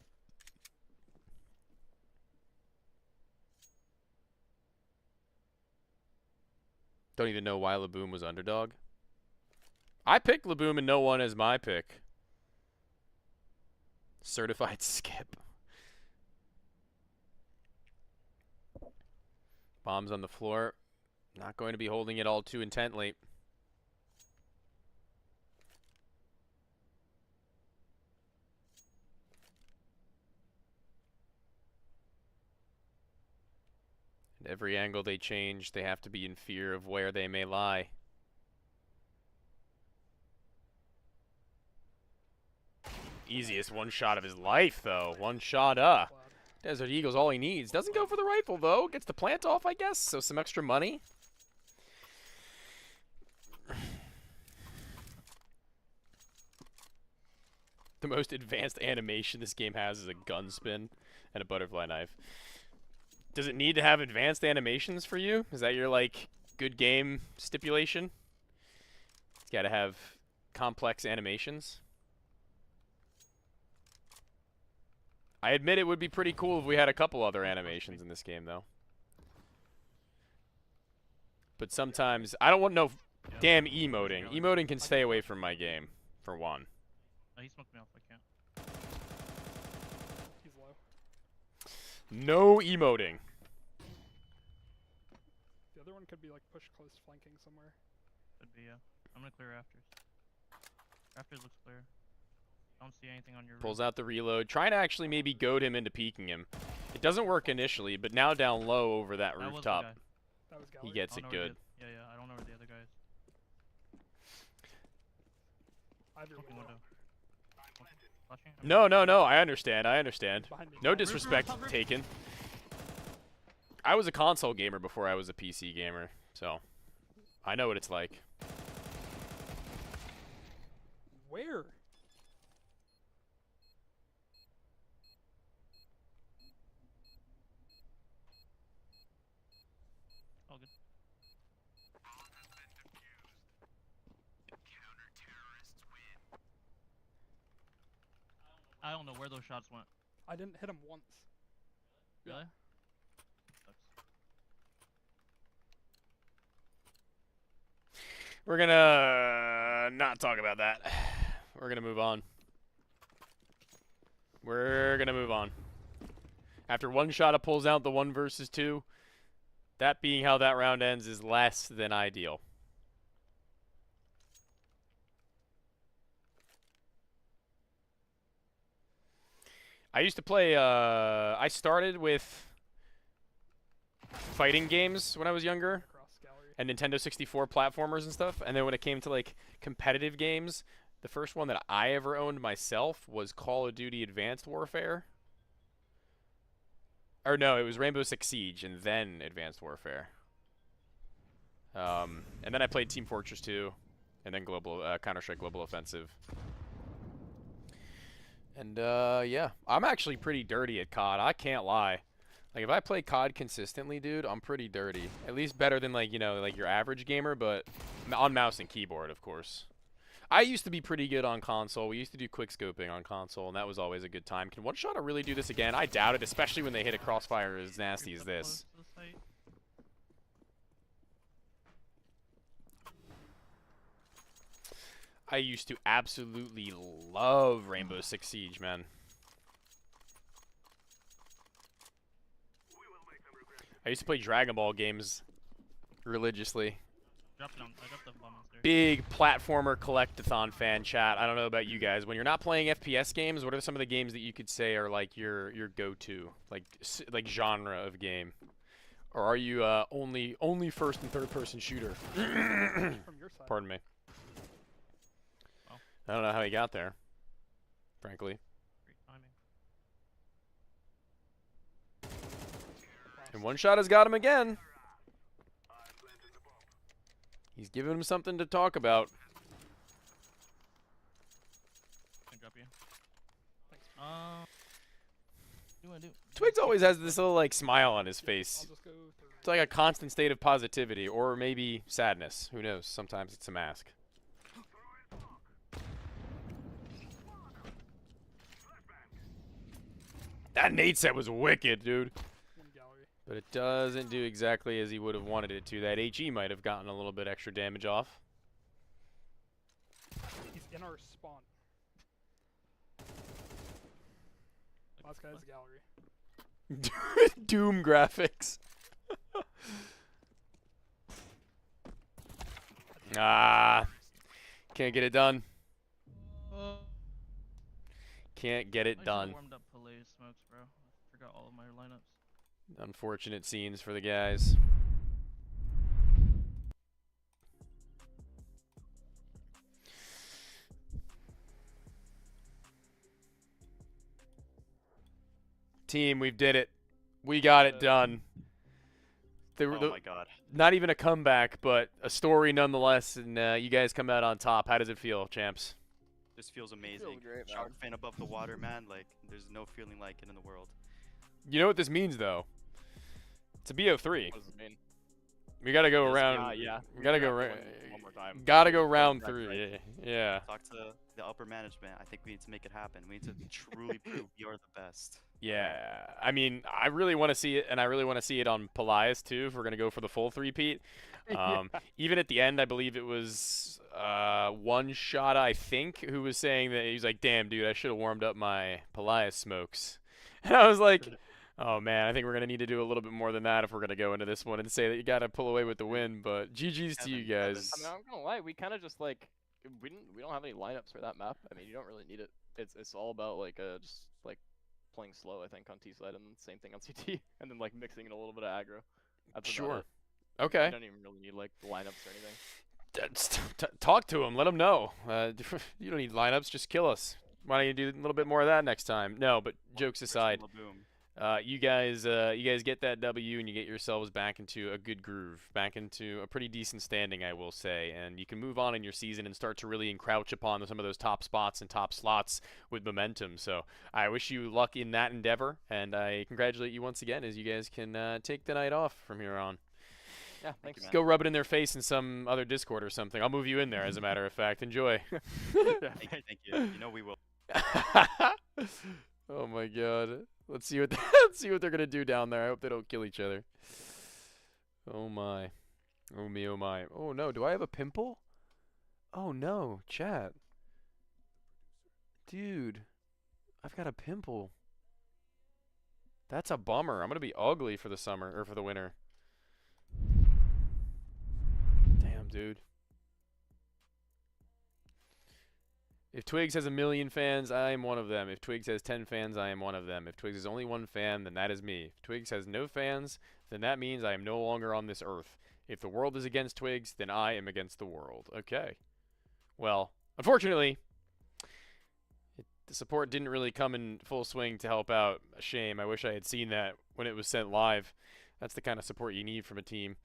Don't even know why Laboom was underdog. I picked Laboom and no one as my pick. Certified skip. Bombs on the floor. Not going to be holding it all too intently. And every angle they change, they have to be in fear of where they may lie. Easiest one shot of his life, though. One shot, Desert Eagle's all he needs. Doesn't go for the rifle, though. Gets the plant off, I guess. So some extra money. The most advanced animation this game has is a gun spin and a butterfly knife. Does it need to have advanced animations for you? Is that your, like, good game stipulation? It's got to have complex animations. I admit it would be pretty cool if we had a couple other animations in this game, though. But sometimes, I don't want no damn emoting. Emoting can stay away from my game, for one. Oh, he smoked me off, I can't. He's low. No emoting. The other one could be like push close flanking somewhere. Could be, yeah. I'm gonna clear rafters. Rafters looks clear. Don't see anything on your Pulls out the reload. Trying to actually maybe goad him into peeking him. It doesn't work initially, but now down low over that rooftop, That was he gets it good. Yeah, I don't know where the other guy is. I have your Smoking window. Flashing? No, I understand. No disrespect taken. I was a console gamer before I was a PC gamer, so I know what it's like. Where? All good. I don't know where those shots went. I didn't hit him once. Really? We're gonna not talk about that. We're gonna move on. After one shot of pulls out the 1 versus 2, that being how that round ends is less than ideal. I used to play, I started with fighting games when I was younger, and Nintendo 64 platformers and stuff, and then when it came to, like, competitive games, the first one that I ever owned myself was Call of Duty Advanced Warfare. Or no, it was Rainbow Six Siege, and then Advanced Warfare. And then I played Team Fortress 2, and then Counter-Strike Global Offensive. And, yeah. I'm actually pretty dirty at COD. I can't lie. Like, if I play COD consistently, dude, I'm pretty dirty. At least better than, like, you know, like your average gamer, but on mouse and keyboard, of course. I used to be pretty good on console. We used to do quick-scoping on console, and that was always a good time. Can one-shotter really do this again? I doubt it, especially when they hit a crossfire as nasty as this. I used to absolutely love Rainbow Six Siege, man. I used to play Dragon Ball games religiously. I dropped the bomb downstairs. Big platformer collectathon fan chat. I don't know about you guys. When you're not playing FPS games, what are some of the games that you could say are like your go-to, like genre of game? Or are you only first and third person shooter? Pardon me. I don't know how he got there, frankly. Great timing. And one shot has got him again. He's giving him something to talk about. Can I drop you? What do I do? Twigs always has this little like smile on his face. It's like a constant state of positivity, or maybe sadness. Who knows? Sometimes it's a mask. That nade set was wicked, dude. But it doesn't do exactly as he would have wanted it to. That HE might have gotten a little bit extra damage off. in our spawn. Last guy's gallery. Doom graphics. Can't get it done. Can't get it done. Warmed up Palais smokes, bro. I forgot all of my lineups. Unfortunate scenes for the guys. Team, we did it. We got it done. Oh my god. Not even a comeback, but a story nonetheless, and you guys come out on top. How does it feel, champs? This feels amazing. Feels great, Shark fin above the water, man. Like, there's no feeling like it in the world. You know what this means, though? It's a BO3. What does it mean? We gotta go around. Yeah. We gotta go one more time. Gotta go round 3. Yeah. Talk to the upper management. I think we need to make it happen. We need to truly prove we are the best. Yeah. I mean, I really want to see it, and I really want to see it on Pelias, too, if we're going to go for the full three-peat. Even at the end, I believe it was One Shot, I think, who was saying that he's like, damn, dude, I should have warmed up my Pelias smokes. And I was like, oh, man, I think we're going to need to do a little bit more than that if we're going to go into this one and say that you got to pull away with the win. But GG's to you guys. I mean, I'm gonna lie, we kind of just like we don't have any lineups for that map. I mean, you don't really need it. It's all about like just like playing slow, I think, on T side, and same thing on CT, and then like mixing in a little bit of aggro. That's Sure. About it. Okay. You don't even really need like lineups or anything. Talk to him. Let him know. You don't need lineups. Just kill us. Why don't you do a little bit more of that next time? No, but jokes aside, you guys get that W and you get yourselves back into a good groove, back into a pretty decent standing, I will say, and you can move on in your season and start to really encroach upon some of those top spots and top slots with momentum. So I wish you luck in that endeavor, and I congratulate you once again as you guys can take the night off from here on. Yeah, thanks. Go rub it in their face in some other Discord or something. I'll move you in there, as a matter of fact. Enjoy. Thank you. You know we will. Oh my god. Let's see what they're gonna do down there. I hope they don't kill each other. Oh my. Oh me, oh my. Oh no, do I have a pimple? Oh no, chat. Dude. I've got a pimple. That's a bummer. I'm gonna be ugly for the summer or for the winter. Damn, dude. If Twigs has 1 million fans, I am one of them. If Twigs has 10 fans, I am one of them. If Twigs has only 1 fan, then that is me. If Twigs has no fans, then that means I am no longer on this earth. If the world is against Twigs, then I am against the world. Okay. Well, unfortunately, the support didn't really come in full swing to help out. A shame. I wish I had seen that when it was sent live. That's the kind of support you need from a team.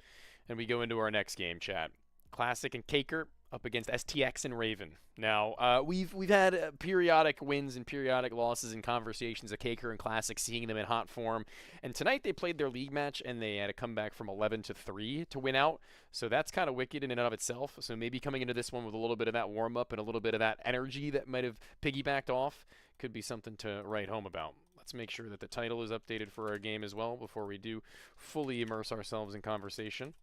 And we go into our next game, chat. Classic and Caker up against STX and Raven. Now, we've had periodic wins and periodic losses and conversations of Caker and Classic, seeing them in hot form. And tonight they played their league match, and they had a comeback from 11-3 to win out. So that's kind of wicked in and of itself. So maybe coming into this one with a little bit of that warm-up and a little bit of that energy that might have piggybacked off could be something to write home about. Let's make sure that the title is updated for our game as well before we do fully immerse ourselves in conversation.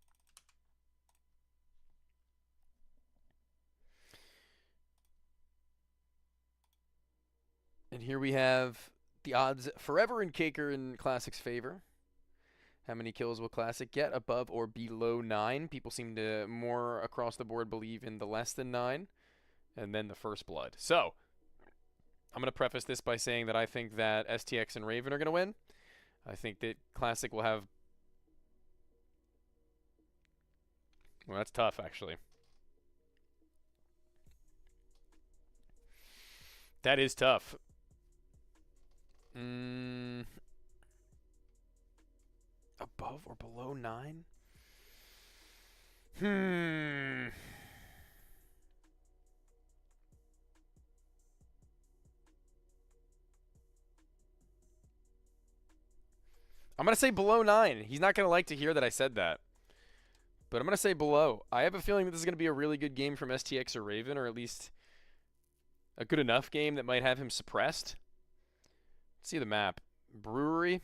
And here we have the odds forever in Caker and Classic's favor. How many kills will Classic get? Above or below 9? People seem to more across the board believe in the less than 9. And then the first blood. So, I'm going to preface this by saying that I think that STX and Raven are going to win. I think that Classic will have... Well, that's tough, actually. That is tough. Above or below 9? I'm going to say below 9. He's not going to like to hear that I said that. But I'm going to say below. I have a feeling that this is going to be a really good game from STX or Raven, or at least a good enough game that might have him suppressed. Let's see the map. Brewery.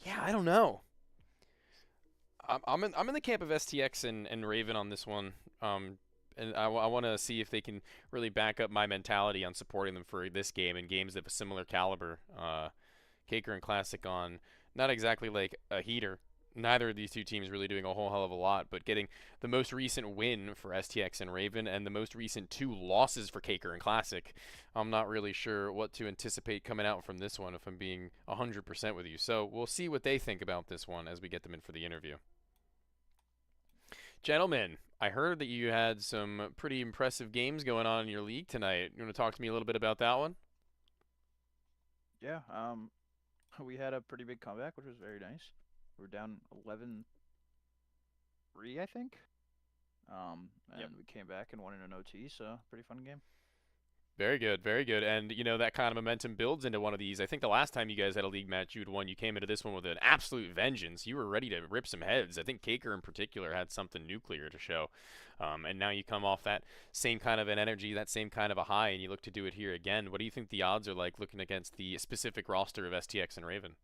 Yeah, I don't know. I'm in the camp of STX and Raven on this one. and I want to see if they can really back up my mentality on supporting them for this game and games of a similar caliber. Caker and Classic on not exactly like a heater. Neither of these two teams really doing a whole hell of a lot, but getting the most recent win for STX and Raven and the most recent 2 losses for Caker and Classic. I'm not really sure what to anticipate coming out from this one, if I'm being 100% with you. So we'll see what they think about this one as we get them in for the interview. Gentlemen, I heard that you had some pretty impressive games going on in your league tonight. You want to talk to me a little bit about that one? Yeah, we had a pretty big comeback, which was very nice. We're down 11-3, I think. And we came back and won in an OT, so pretty fun game. Very good, very good. And, you know, that kind of momentum builds into one of these. I think the last time you guys had a league match, you had won. You came into this one with an absolute vengeance. You were ready to rip some heads. I think Caker in particular had something nuclear to show. And now you come off that same kind of an energy, that same kind of a high, and you look to do it here again. What do you think the odds are like looking against the specific roster of STX and Raven?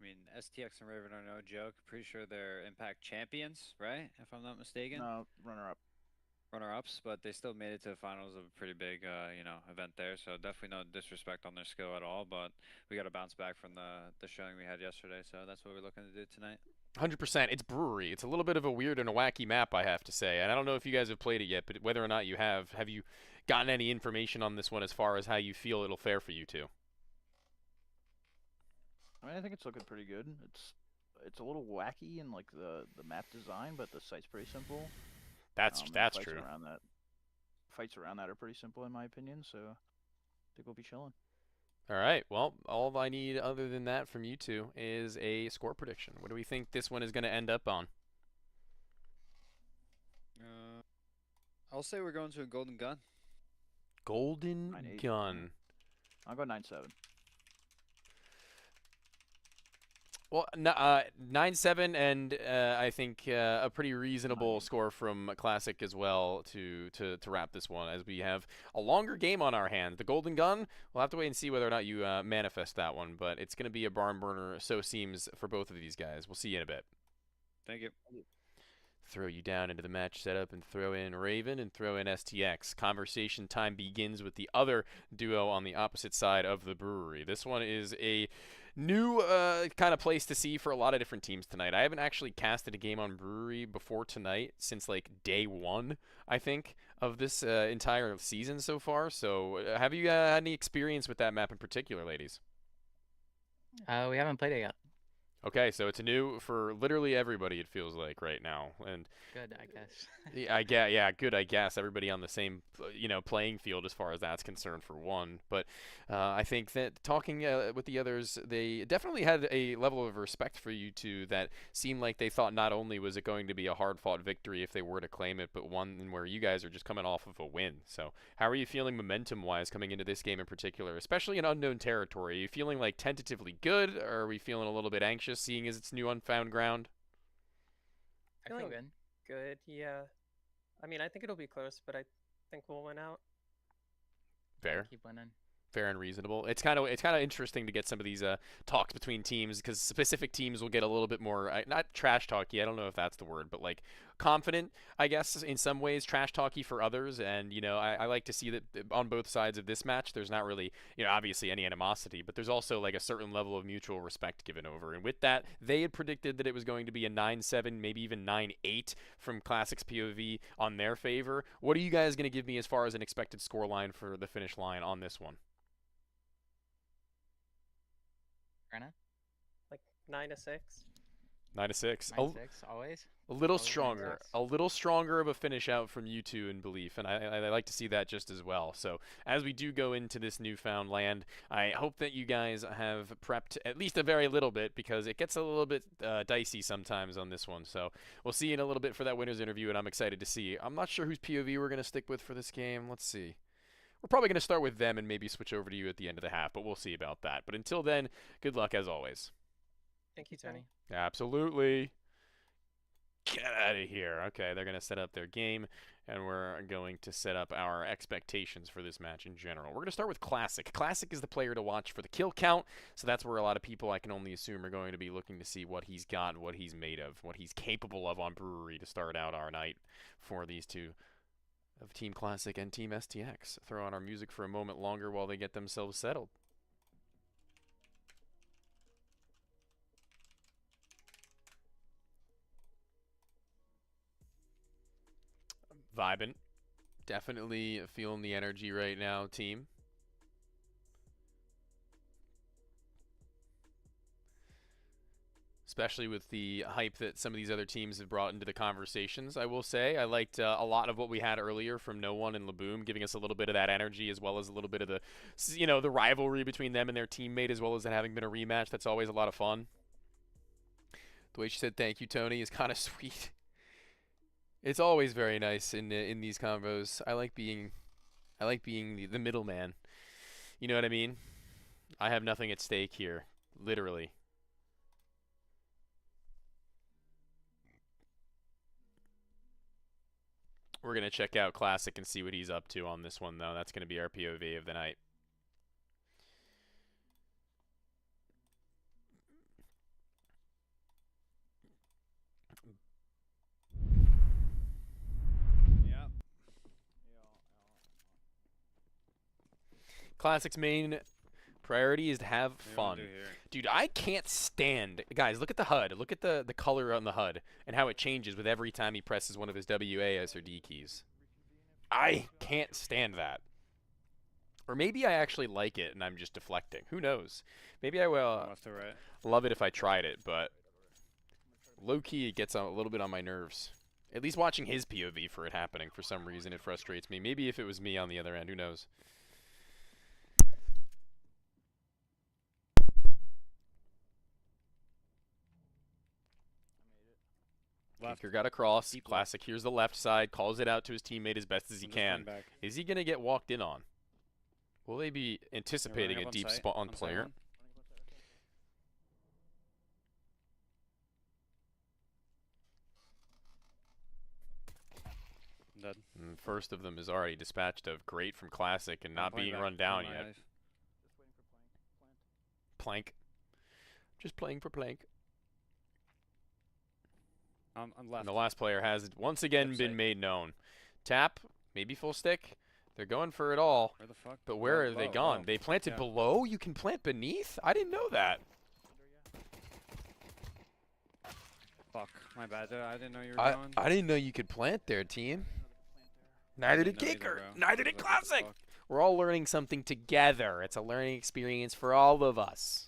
I mean, STX and Raven are no joke. Pretty sure they're Impact champions, right? If I'm not mistaken. No, runner-up. Runner-ups, but they still made it to the finals of a pretty big, event there. So definitely no disrespect on their skill at all. But we got to bounce back from the showing we had yesterday. So that's what we're looking to do tonight. 100%. It's Brewery. It's a little bit of a weird and a wacky map, I have to say. And I don't know if you guys have played it yet, but whether or not you have you gotten any information on this one as far as how you feel it'll fare for you two? I mean, I think it's looking pretty good. It's a little wacky in like the map design, but the site's pretty simple. That's true. Fights around that are pretty simple in my opinion, so I think we'll be chilling. All right. Well, all I need other than that from you two is a score prediction. What do we think this one is going to end up on? I'll say we're going to a golden gun. Golden gun. I'll go 9-7. Well, 9-7, and I think a pretty reasonable score from Classic as well to wrap this one, as we have a longer game on our hands. The Golden Gun, we'll have to wait and see whether or not you manifest that one, but it's going to be a barn burner, so seems, for both of these guys. We'll see you in a bit. Thank you. Throw you down into the match setup and throw in Raven and throw in STX. Conversation time begins with the other duo on the opposite side of the brewery. This one is a new kind of place to see for a lot of different teams tonight. I haven't actually casted a game on Brewery before tonight since like day 1, I think, of this entire season so far. So have you had any experience with that map in particular, ladies? We haven't played it yet. Okay, so it's new for literally everybody, it feels like, right now. And good, I guess. yeah, good, I guess. Everybody on the same, playing field as far as that's concerned, for one. But I think that talking with the others, they definitely had a level of respect for you two that seemed like they thought not only was it going to be a hard-fought victory if they were to claim it, but one where you guys are just coming off of a win. So how are you feeling momentum-wise coming into this game in particular, especially in unknown territory? Are you feeling like tentatively good, or are we feeling a little bit anxious, seeing as it's new unfound ground? Feeling good. Good, yeah. I mean, I think it'll be close, but I think we'll win out. Fair. Keep winning. Fair and reasonable. It's kind of interesting to get some of these talks between teams, because specific teams will get a little bit more not trash talky. I don't know if that's the word, but like confident, I guess, in some ways, trash talky for others. And I like to see that on both sides of this match, there's not really obviously any animosity, but there's also like a certain level of mutual respect given over. And with that, they had predicted that it was going to be a 9-7, maybe even 9-8 from Classic's POV on their favor. What are you guys going to give me as far as an expected score line for the finish line on this one? Brenna? Like 9-6. 9-6. 9-6, always. A little Always stronger. 9-6. A little stronger of a finish out from you two in belief, and I like to see that just as well. So as we do go into this newfound land, I hope that you guys have prepped at least a very little bit, because it gets a little bit dicey sometimes on this one. So we'll see you in a little bit for that winner's interview, and I'm excited to see. I'm not sure whose POV we're going to stick with for this game. Let's see. We're probably going to start with them and maybe switch over to you at the end of the half, but we'll see about that. But until then, good luck as always. Thank you, Tony. Absolutely. Get out of here. Okay, they're going to set up their game, and we're going to set up our expectations for this match in general. We're going to start with Classic. Classic is the player to watch for the kill count, so that's where a lot of people, I can only assume, are going to be looking to see what he's got, what he's made of, what he's capable of on Brewery to start out our night for these two of Team Classic and Team STX. Throw on our music for a moment longer while they get themselves settled. Vibing. Definitely feeling the energy right now, team. Especially with the hype that some of these other teams have brought into the conversations, I will say. I liked a lot of what we had earlier from No One and Laboom, giving us a little bit of that energy as well as a little bit of the, you know, the rivalry between them and their teammate, as well as it having been a rematch. That's always a lot of fun. The way she said thank you, Tony, is kind of sweet. It's always very nice in these convos. I like being the middleman. You know what I mean? I have nothing at stake here, literally. We're gonna check out Classic and see what he's up to on this one, though. That's gonna be our POV of the night. Classic's main priority is to have fun. Dude, I can't stand... Guys, look at the HUD. Look at the color on the HUD and how it changes with every time he presses one of his WAS or D keys. I can't stand that. Or maybe I actually like it and I'm just deflecting. Who knows? Maybe I will love it if I tried it, but low-key it gets a little bit on my nerves. At least watching his POV for it happening, for some reason, it frustrates me. Maybe if it was me on the other end, who knows? Kicker got across. Classic here's the left side, calls it out to his teammate as best as he can. Is he going to get walked in on? Will they be anticipating a deep spot on player? Dead. First of them is already dispatched of. Great from Classic and not being run down yet. Plank. Just playing for Plank. And the last player has once again been made known. Tap, maybe full stick. They're going for it all. Where the fuck? But where are they gone? They planted below? You can plant beneath? I didn't know that. Fuck, my bad. I didn't know you were going. I didn't know you could plant there, team. Neither did Kicker. Neither did Classic. We're all learning something together. It's a learning experience for all of us.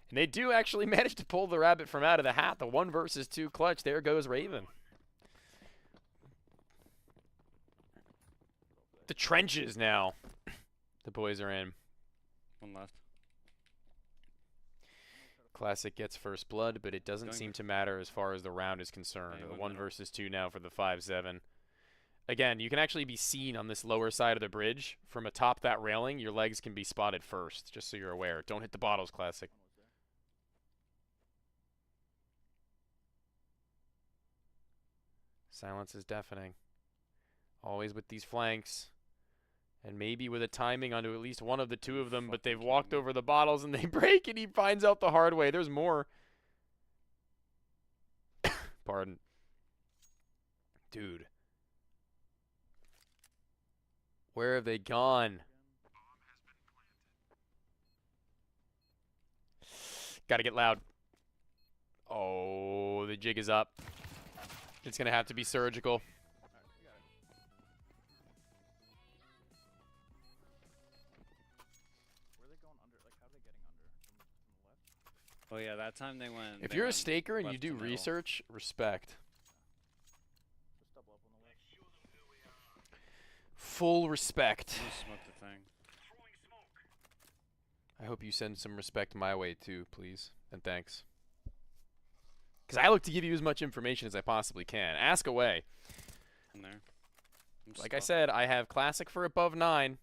And they do actually manage to pull the rabbit from out of the hat. The 1 versus 2 clutch. There goes Raven. The trenches now. The boys are in. One left. Classic gets first blood, but it doesn't seem to matter as far as the round is concerned. The 1 versus 2 now for the 5-7. Again, you can actually be seen on this lower side of the bridge. From atop that railing, your legs can be spotted first, just so you're aware. Don't hit the bottles, Classic. Silence is deafening. Always with these flanks. And maybe with a timing onto at least one of the two of them, but they've walked over the bottles and they break and he finds out the hard way. There's more. Pardon. Dude. Where have they gone? Gotta get loud. Oh, the jig is up. It's going to have to be surgical. Oh yeah, that time they went. If you're a staker and you do research, respect. Full respect. Smoke the thing. I hope you send some respect my way too, please. And thanks. Because I look to give you as much information as I possibly can. Ask away. In there. Like I said, I have Classic for above 9,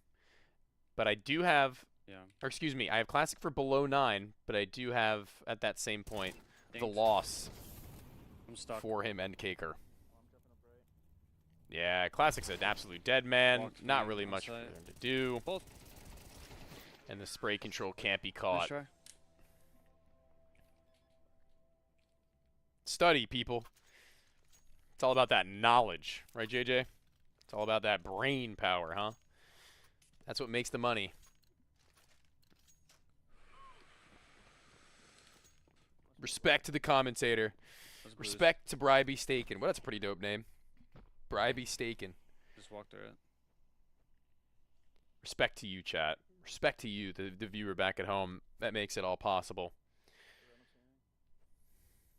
but I do have... Yeah. Or excuse me, I have Classic for below 9, but I do have, at that same point, the loss I'm stuck. for him and Caker. Yeah, Classic's an absolute dead man. Walked Not me really on much for site. him to do. And the spray control can't be caught. try. Study, people. It's all about that knowledge, right, JJ? It's all about that brain power, huh? That's what makes the money. Respect to the commentator. Respect to Bribey Staken. Well, that's a pretty dope name. Bribey Staken. Just walk through it. Respect to you, chat. Respect to you, the viewer back at home. That makes it all possible.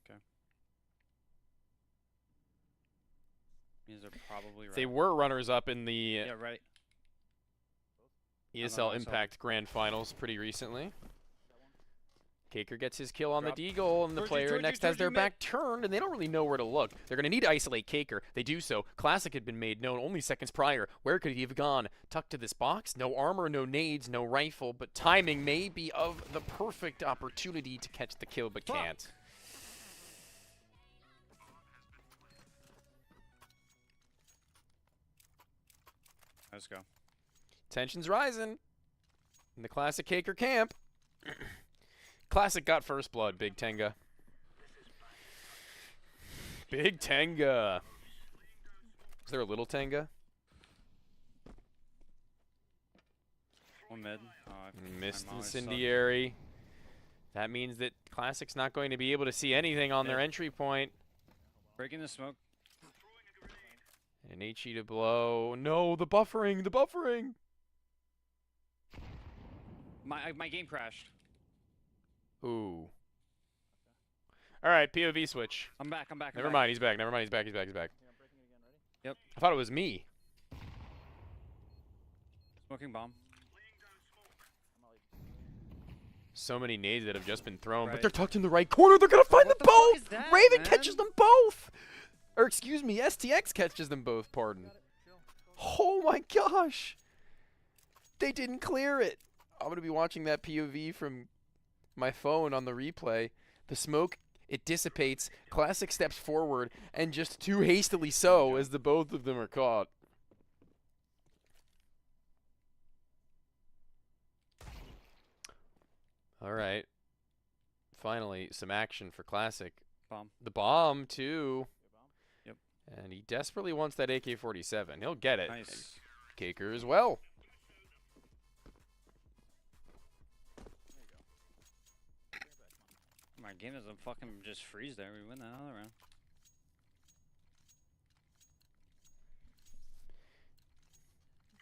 Okay. Means they're probably right. They were runners-up in the Yeah, right. ESL Impact Grand Finals pretty recently. Kaker gets his kill on the Deagle, and the player next has their back turned, and they don't really know where to look. They're going to need to isolate Kaker. They do so. Classic had been made known only seconds prior. Where could he have gone? Tucked to this box? No armor, no nades, no rifle, but timing may be of the perfect opportunity to catch the kill, but can't. Let's go. Tension's rising in the Classic Kaker camp. Classic got first blood, Big Tenga. Big Tenga. Is there a little Tenga? One mid. Oh, I Missed I'm always incendiary. That means that Classic's not going to be able to see anything on their entry point. Breaking the smoke. An HE to blow. No, the buffering, the buffering. My game crashed. Ooh. All right, POV switch. I'm back. Never mind, he's back. Never mind, he's back. He's back. He's back. Yep. I thought it was me. Smoking bomb. So many nades that have just been thrown, but Right. they're tucked in the right corner. They're gonna find them both. is that, Raven man? catches them both. Or excuse me, STX catches them both. Pardon. Oh my gosh. They didn't clear it. I'm gonna be watching that POV from my phone on the replay. The smoke, it dissipates. Classic steps forward, and just too hastily so, as the both of them are caught. All right. Finally, some action for Classic. Bomb. The bomb, too. Yep. And he desperately wants that AK-47. He'll get it. Nice. And Kaker as well. My game doesn't fucking just freeze there. We win that other round.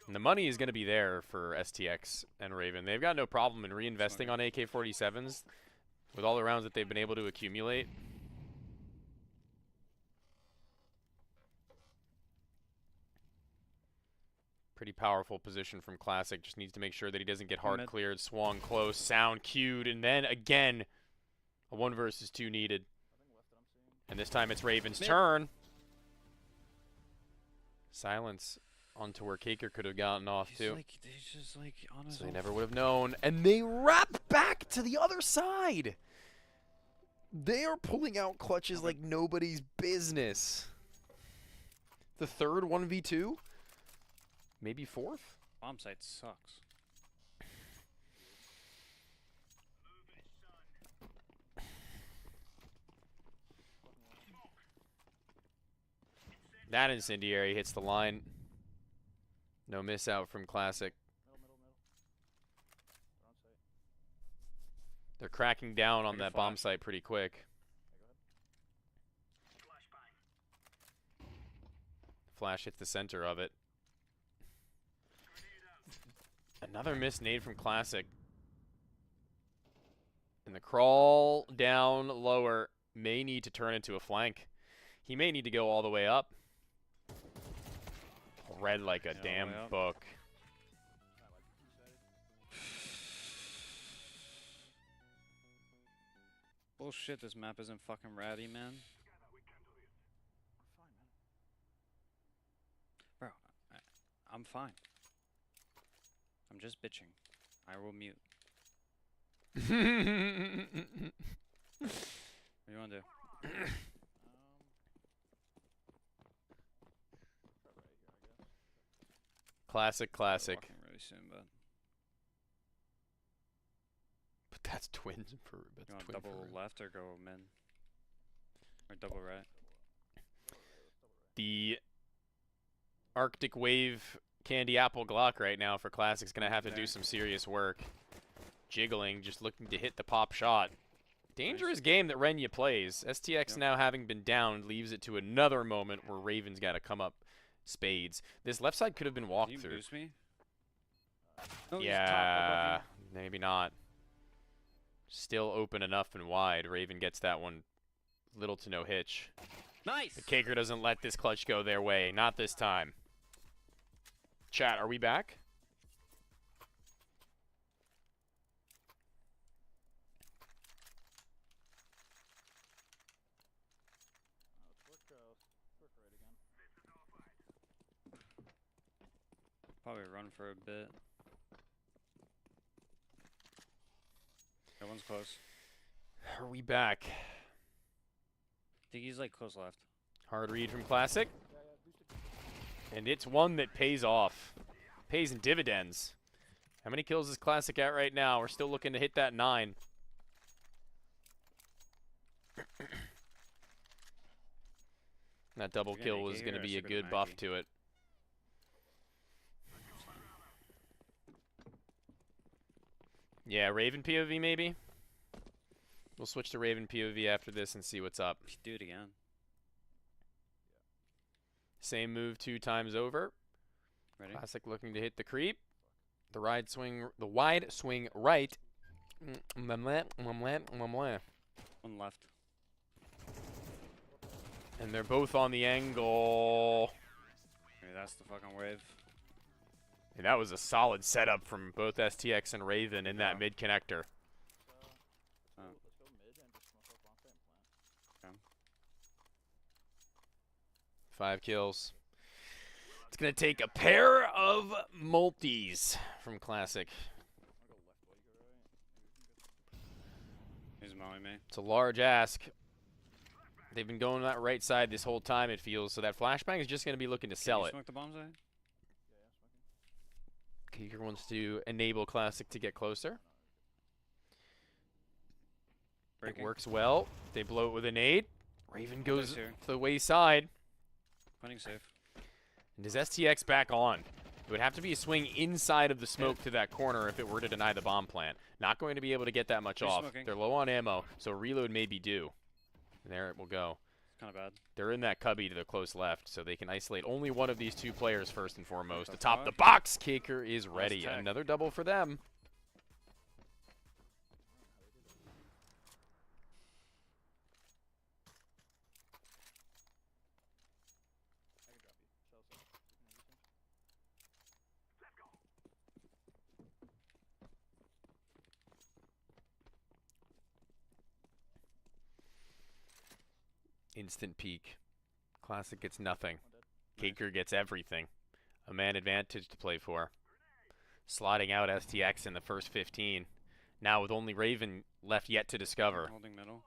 And the money is going to be there for STX and Raven. They've got no problem in reinvesting on AK-47s with all the rounds that they've been able to accumulate. Pretty powerful position from Classic. Just needs to make sure that he doesn't get hard cleared. Swung close, sound cued, and then again, a 1 versus 2 needed. And this time it's Raven's turn. Silence onto where Kaker could have gotten off too. He's just like on his So they own. never would have known. And they wrap back to the other side. They are pulling out clutches like nobody's business. The third 1v2? Maybe fourth? Bomb site sucks. That incendiary hits the line. No miss out from Classic. They're cracking down on that bomb site pretty quick. Flash hits the center of it. Another missed nade from Classic. And the crawl down lower may need to turn into a flank. He may need to go all the way up. Read like a damn book. Bullshit, this map isn't fucking ratty, man. Bro, I'm fine. I'm just bitching. I will mute. What do you want to do? Classic. Walking really soon, but that's twins for that's you want twin double for left or go mid or double right? the Arctic Wave Candy Apple Glock right now for Classic's gonna have to do some serious work. Jiggling, just looking to hit the pop shot. Dangerous game that Renya plays. STX now having been downed leaves it to another moment where Raven's got to come up spades. This left side could have been walked Can you through. boost me? No, he's top Yeah, above maybe not. Still open enough and wide. Raven gets that one, little to no hitch. Nice. But Kaker doesn't let this clutch go their way. Not this time. Chat, are we back? Probably run for a bit. That one's close. Are we back? I think he's like close left. Hard read from Classic. And it's one that pays off. Pays in dividends. How many kills is Classic at right now? We're still looking to hit that 9. That double kill was going to be a good buff to it. Yeah, Raven POV maybe? We'll switch to Raven POV after this and see what's up. Do it again. Same move 2 times over. Ready? Classic looking to hit the creep. The wide swing right. One left. And they're both on the angle. Okay, that's the fucking wave. And that was a solid setup from both STX and Raven in that mid connector. Oh. 5 kills. It's going to take a pair of multis from Classic. He's mowing me. It's a large ask. They've been going that right side this whole time, it feels. So that flashbang is just going to be looking to sell it. Smoke the bombs out? Keeker wants to enable Classic to get closer. It works well. They blow it with a nade. Raven goes to the wayside. Punting safe. And is STX back on? It would have to be a swing inside of the smoke to that corner if it were to deny the bomb plant. Not going to be able to get that much He's off. smoking. They're low on ammo, so reload may be due. And there it will go. It's kind of bad. They're in that cubby to the close left, so they can isolate only one of these 2 players first and foremost. Atop the box, Kaker is ready. Another double for them. Instant peak. Classic gets nothing. Kaker gets everything. A man advantage to play for. Slotting out STX in the first 15. Now with only Raven left yet to discover. Holding middle.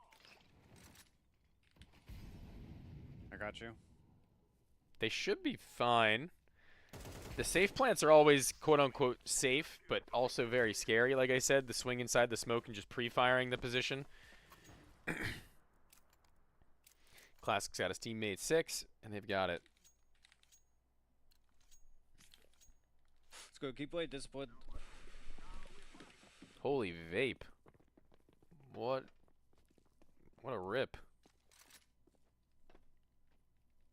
I got you. They should be fine. The safe plants are always quote-unquote safe, but also very scary, like I said. The swing inside the smoke and just pre-firing the position. Classic's got his teammate 6, and they've got it. Let's go. Keep playing discipline. Holy vape. What a rip.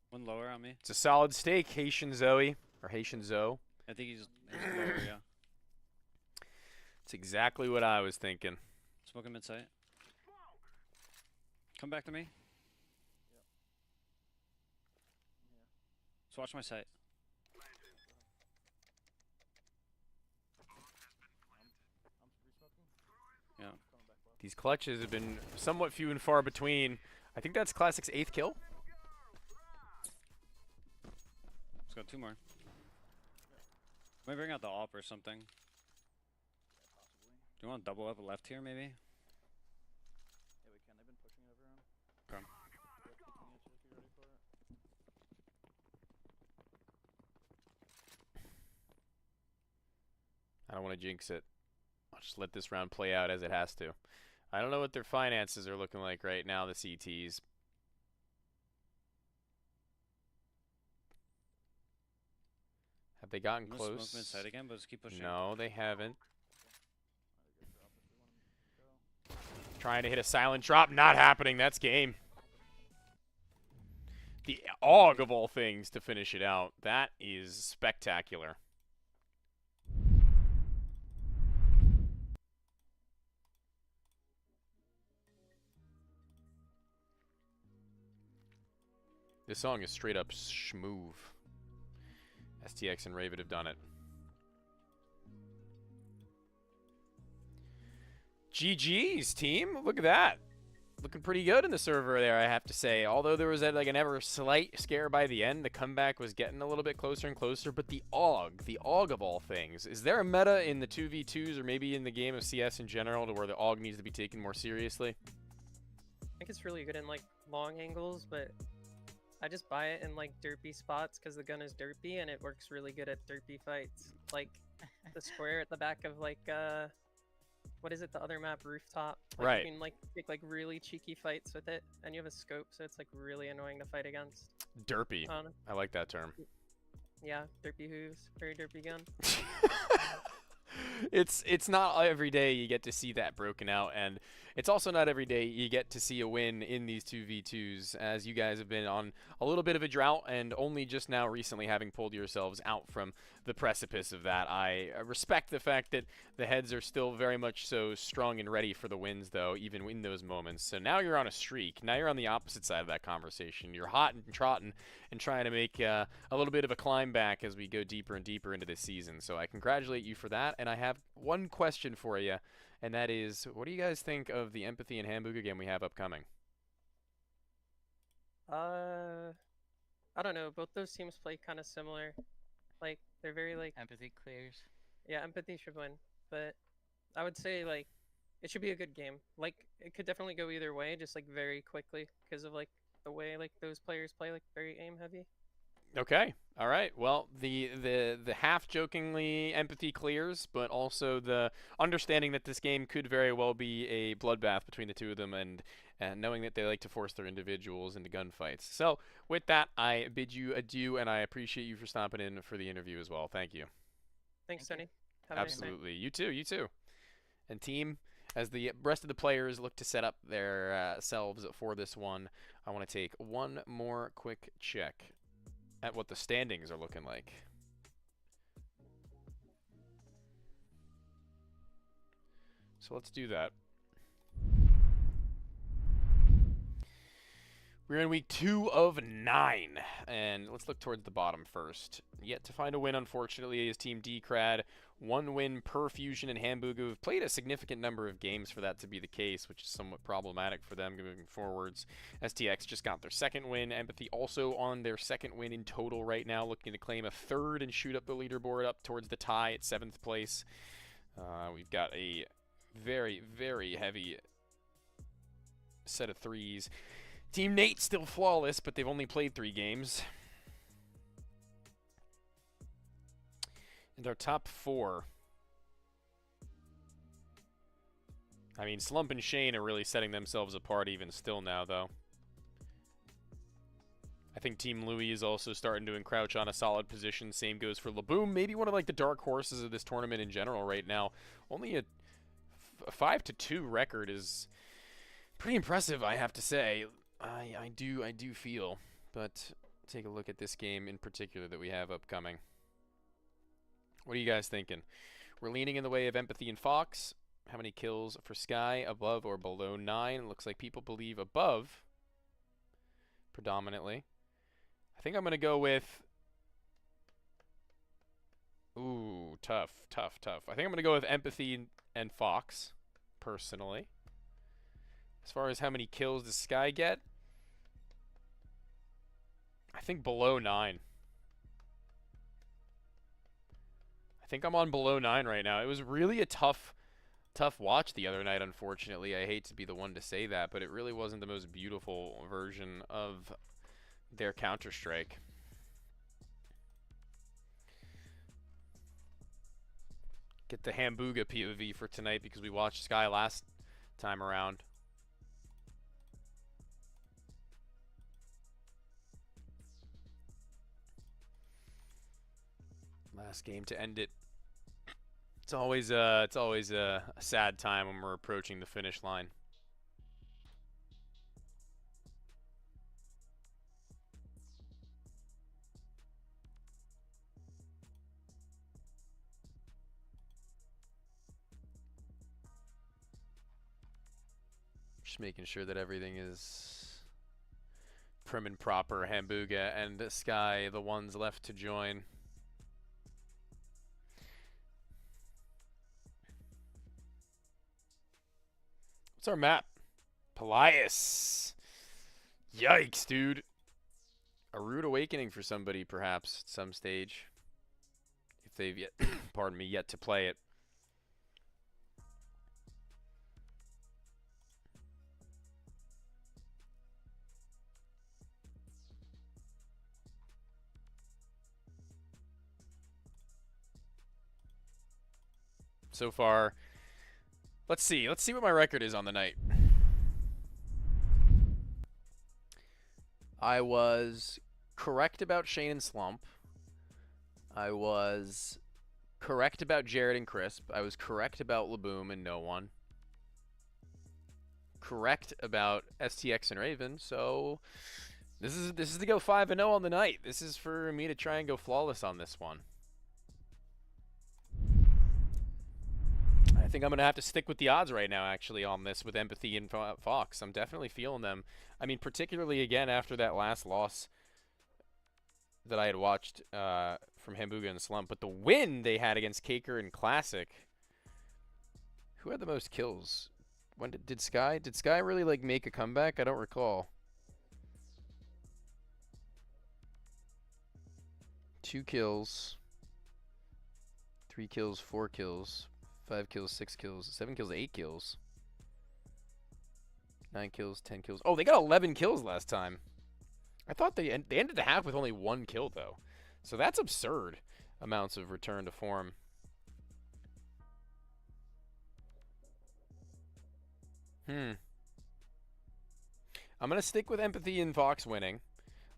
One lower on me. It's a solid stake, Haitian Zoe. Or Haitian Zoe. I think he's lower, yeah. It's exactly what I was thinking. Smoking mid sight. Come back to me. Just watch my sight. Yeah. These clutches have been somewhat few and far between. I think that's Classic's 8th kill. Let's go 2 more. Might bring out the op or something. Do you want to double up left here, maybe? Yeah, we can. They've been pushing it everyone. Okay. don't want to jinx it. I'll just let this round play out as it has to. I don't know what their finances are looking like right now, the CTs. Have they gotten I'm gonna close? smoke inside again, but just keep pushing. No, they haven't. Trying to hit a silent drop, not happening. That's game. The AUG of all things to finish it out. That is spectacular. This song is straight up schmoove. STX and Ravid have done it. GG's, team. Look at that. Looking pretty good in the server there, I have to say. Although there was like an ever slight scare by the end, the comeback was getting a little bit closer and closer. But the AUG of all things. Is there a meta in the 2v2s or maybe in the game of CS in general to where the AUG needs to be taken more seriously? I think it's really good in like long angles, but I just buy it in like derpy spots because the gun is derpy and it works really good at derpy fights. Like the square at the back of like what is it, the other map, Rooftop? Like, right. You can like take like really cheeky fights with it, and you have a scope, so it's like really annoying to fight against. Derpy. I like that term. Yeah, derpy hooves, very derpy gun. It's not every day you get to see that broken out, and it's also not every day you get to see a win in these 2v2s, as you guys have been on a little bit of a drought and only just now recently having pulled yourselves out from the precipice of that. I respect the fact that the heads are still very much so strong and ready for the wins, though, even in those moments. So now you're on a streak. Now you're on the opposite side of that conversation. You're hot and trotting and trying to make a little bit of a climb back as we go deeper and deeper into this season. So I congratulate you for that, and I have one question for you, and that is, what do you guys think of the Empathy and HAMBOOGA game we have upcoming? I don't know. Both those teams play kind of similar. Like they're very like Empathy clears. Yeah, Empathy should win, but I would say like it should be a good game. Like it could definitely go either way, just like very quickly because of like the way like those players play, like very aim heavy. Okay. All right. Well, the half jokingly Empathy clears, but also the understanding that this game could very well be a bloodbath between the two of them, and knowing that they like to force their individuals into gunfights. So with that, I bid you adieu, and I appreciate you for stopping in for the interview as well. Thank you. Thanks, Tony. Have a nice night. Absolutely. You too. You too. And team, as the rest of the players look to set up their selves for this one, I want to take one more quick check at what the standings are looking like. So let's do that. We're in week 2 of 9, and let's look towards the bottom first. Yet to find a win, unfortunately, is Team Decrad. 1 win per Fusion and HAMBOOGA. We've played a significant number of games for that to be the case, which is somewhat problematic for them moving forwards. STX just got their 2nd win. Empathy also on their 2nd win in total right now, looking to claim a 3rd and shoot up the leaderboard up towards the tie at 7th place. We've got a very, very heavy set of 3s. Team Nate still flawless, but they've only played 3 games. And our top 4. I mean, Slump and Shane are really setting themselves apart even still now, though. I think Team Louis is also starting to encroach on a solid position. Same goes for Laboom. Maybe one of like the dark horses of this tournament in general right now. Only a 5-2 record is pretty impressive, I have to say. I do feel, but take a look at this game in particular that we have upcoming. What are you guys thinking? We're leaning in the way of Empathy and Fox. How many kills for Sky? Above or below 9? Looks like people believe above, predominantly. I think I'm going to go with... Ooh, tough. I think I'm going to go with Empathy and Fox, personally. As far as how many kills does Sky get? I think below 9. I think I'm on below 9 right now. It was really a tough watch the other night, unfortunately. I hate to be the one to say that, but it really wasn't the most beautiful version of their Counter-Strike. get the Hambuga POV for tonight because we watched Sky last time around. Last game to end it. It's always a sad time when we're approaching the finish line. Just making sure that everything is prim and proper. Hambuga and Sky, the ones left to join. What's our map? Pelias. Yikes, dude. A rude awakening for somebody, perhaps, at some stage. If they've yet, pardon me, yet to play it. So far, let's see what my record is on the night. I was correct about Shane and Slump. I was correct about Jared and Crisp. I was correct about Laboom and no one. Correct about STX and Raven. So this is to go 5-0 on the night. This is for me to try and go flawless on this one. I think I'm going to have to stick with the odds right now, actually, on this with Empathy and Fox. I'm definitely feeling them. I mean, particularly, again, after that last loss that I had watched from Hambuga and Slump. But the win they had against Caker and Classic. Who had the most kills? When did Sky? Did Sky really, like, make a comeback? I don't recall. 2 kills. 3 kills, 4 kills. 5 kills, 6 kills, 7 kills, 8 kills. 9 kills, 10 kills. Oh, they got 11 kills last time. I thought they ended the half with only 1 kill, though. So that's absurd amounts of return to form. I'm going to stick with Empathy and Fox winning.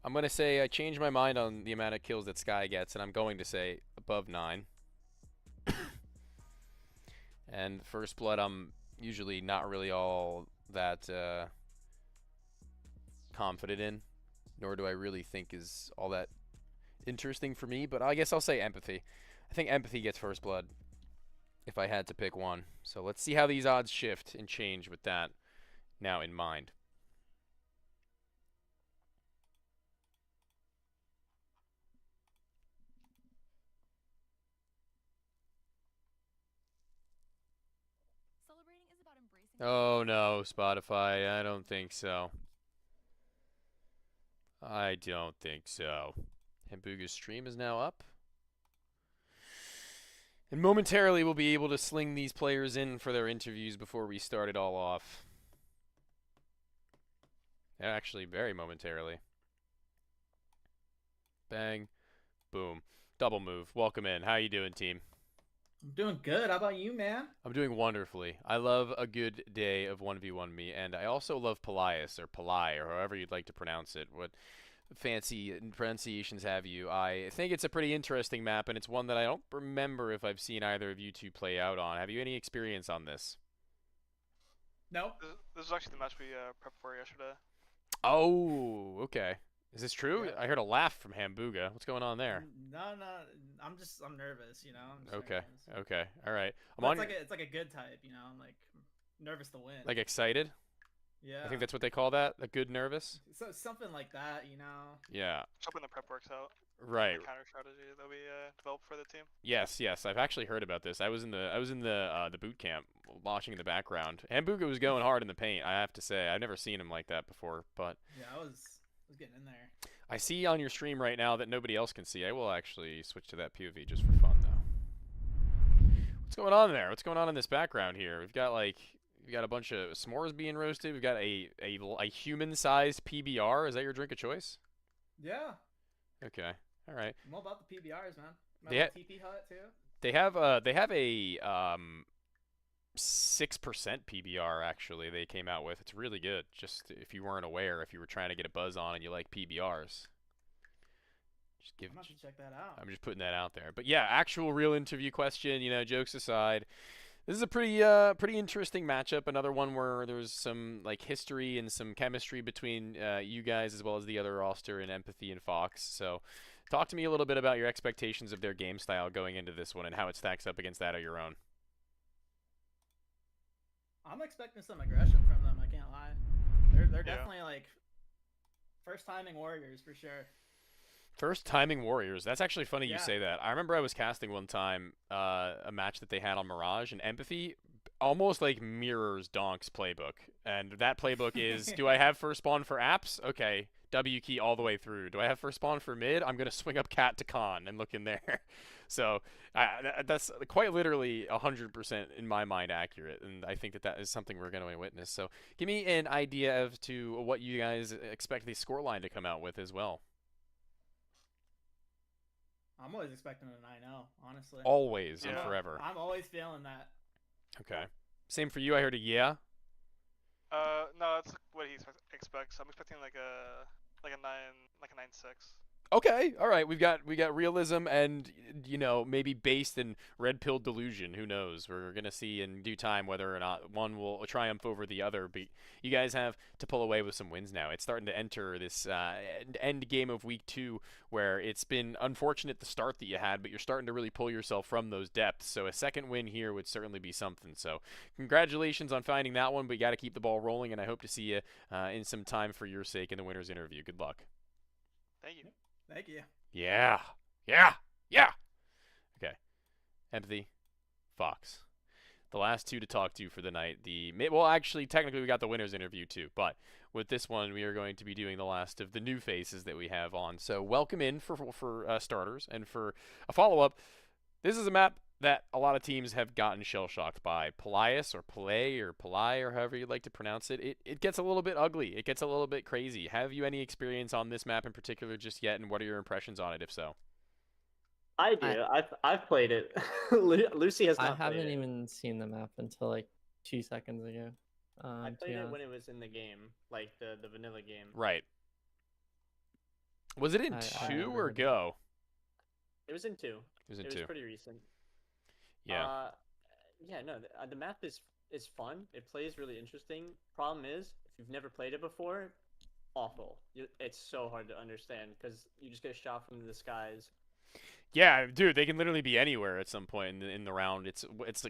I'm going to say I changed my mind on the amount of kills that Sky gets, and I'm going to say above 9. And First Blood, I'm usually not really all that confident in, nor do I really think is all that interesting for me, but I guess I'll say Empathy. I think Empathy gets First Blood if I had to pick one. So let's see how these odds shift and change with that now in mind. Oh no, Spotify, I don't think so. I don't think so. Hambuga's stream is now up. And momentarily we'll be able to sling these players in for their interviews before we start it all off. Actually, very momentarily. Bang. Boom. Double move. Welcome in. How you doing, team? I'm doing good. How about you, man? I'm doing wonderfully. I love a good day of 1v1 me, and I also love Pelias, or Pelai, or however you'd like to pronounce it. What fancy pronunciations have you? I think it's a pretty interesting map, and it's one that I don't remember if I've seen either of you two play out on. Have you any experience on this? No. This is actually the match we prepped for yesterday. Oh, okay. Is this true? Yeah. I heard a laugh from Hambuga. What's going on there? No, I'm nervous, you know. I'm just Okay, nervous. okay, all right. It's like a good type, you know. I'm like nervous to win. Like excited? Yeah. I think that's what they call that. A good nervous. So something like that, you know. Yeah. Hoping the prep works out. Right. The counter strategy that we developed for the team. Yes, yes. I've actually heard about this. I was in the boot camp watching in the background. Hambuga was going hard in the paint. I have to say, I've never seen him like that before. But yeah, I was getting in there. I see on your stream right now that nobody else can see. I will actually switch to that POV just for fun, though. What's going on there? What's going on in this background here? We've got a bunch of s'mores being roasted. We've got a human-sized PBR. Is that your drink of choice? Yeah. Okay. All right. I'm all about the PBRs, man. Yeah. TP Hut too. They have a 6% PBR actually they came out with. It's really good. Just if you weren't aware, if you were trying to get a buzz on and you like PBRs. Just give I'm gonna have to check that out. I'm just putting that out there. But yeah, actual real interview question, jokes aside, this is a pretty interesting matchup. Another one where there's some like history and some chemistry between you guys as well as the other roster in Empathy and Fox. So talk to me a little bit about your expectations of their game style going into this one and how it stacks up against that of your own. I'm expecting some aggression from them. I can't lie. They're definitely like first timing warriors for sure. First timing warriors. That's actually funny you Yeah. say that. I remember I was casting one time a match that they had on Mirage, and Empathy almost like mirrors Donk's playbook. And that playbook is, do I have first spawn for apps? Okay, W key all the way through. Do I have first spawn for mid? I'm going to swing up cat to con and look in there. So that's quite literally 100% in my mind accurate, and I think that is something we're going to witness. So give me an idea as to what you guys expect the scoreline to come out with as well. I'm always expecting a 9-0, honestly. Always and forever. I'm always feeling that. Okay. Same for you. I heard a yeah. No, that's what he expects. I'm expecting like a 9-6. Okay, all right. We got realism and maybe based in red pill delusion. Who knows? We're gonna see in due time whether or not one will triumph over the other. But you guys have to pull away with some wins now. It's starting to enter this end game of week 2 where it's been unfortunate the start that you had, but you're starting to really pull yourself from those depths. So a second win here would certainly be something. So congratulations on finding that one. But you got to keep the ball rolling, and I hope to see you in some time for your sake in the winner's interview. Good luck. Thank you. Thank you. Yeah. Okay. Empathy, Fox. The last two to talk to for the night. Well, actually, technically, we got the winner's interview too. But with this one, we are going to be doing the last of the new faces that we have on. So welcome in for starters, and for a follow-up. This is a map that a lot of teams have gotten shell-shocked by. Pelias or Palay or Palai or however you'd like to pronounce it. It gets a little bit ugly. It gets a little bit crazy. Have you any experience on this map in particular just yet, and what are your impressions on it, if so? I do. I've played it. Lucy has not. I haven't played it. even seen the map until like 2 seconds ago. I played it when it was in the game, like the vanilla game. Right. Was it in 2 or Go? It was in 2. It was in 2. It was pretty recent. Yeah. No, the map is fun. It plays really interesting. Problem is, if you've never played it before, awful. It's so hard to understand because you just get shot from the skies. Yeah, dude, they can literally be anywhere at some point in the round. It's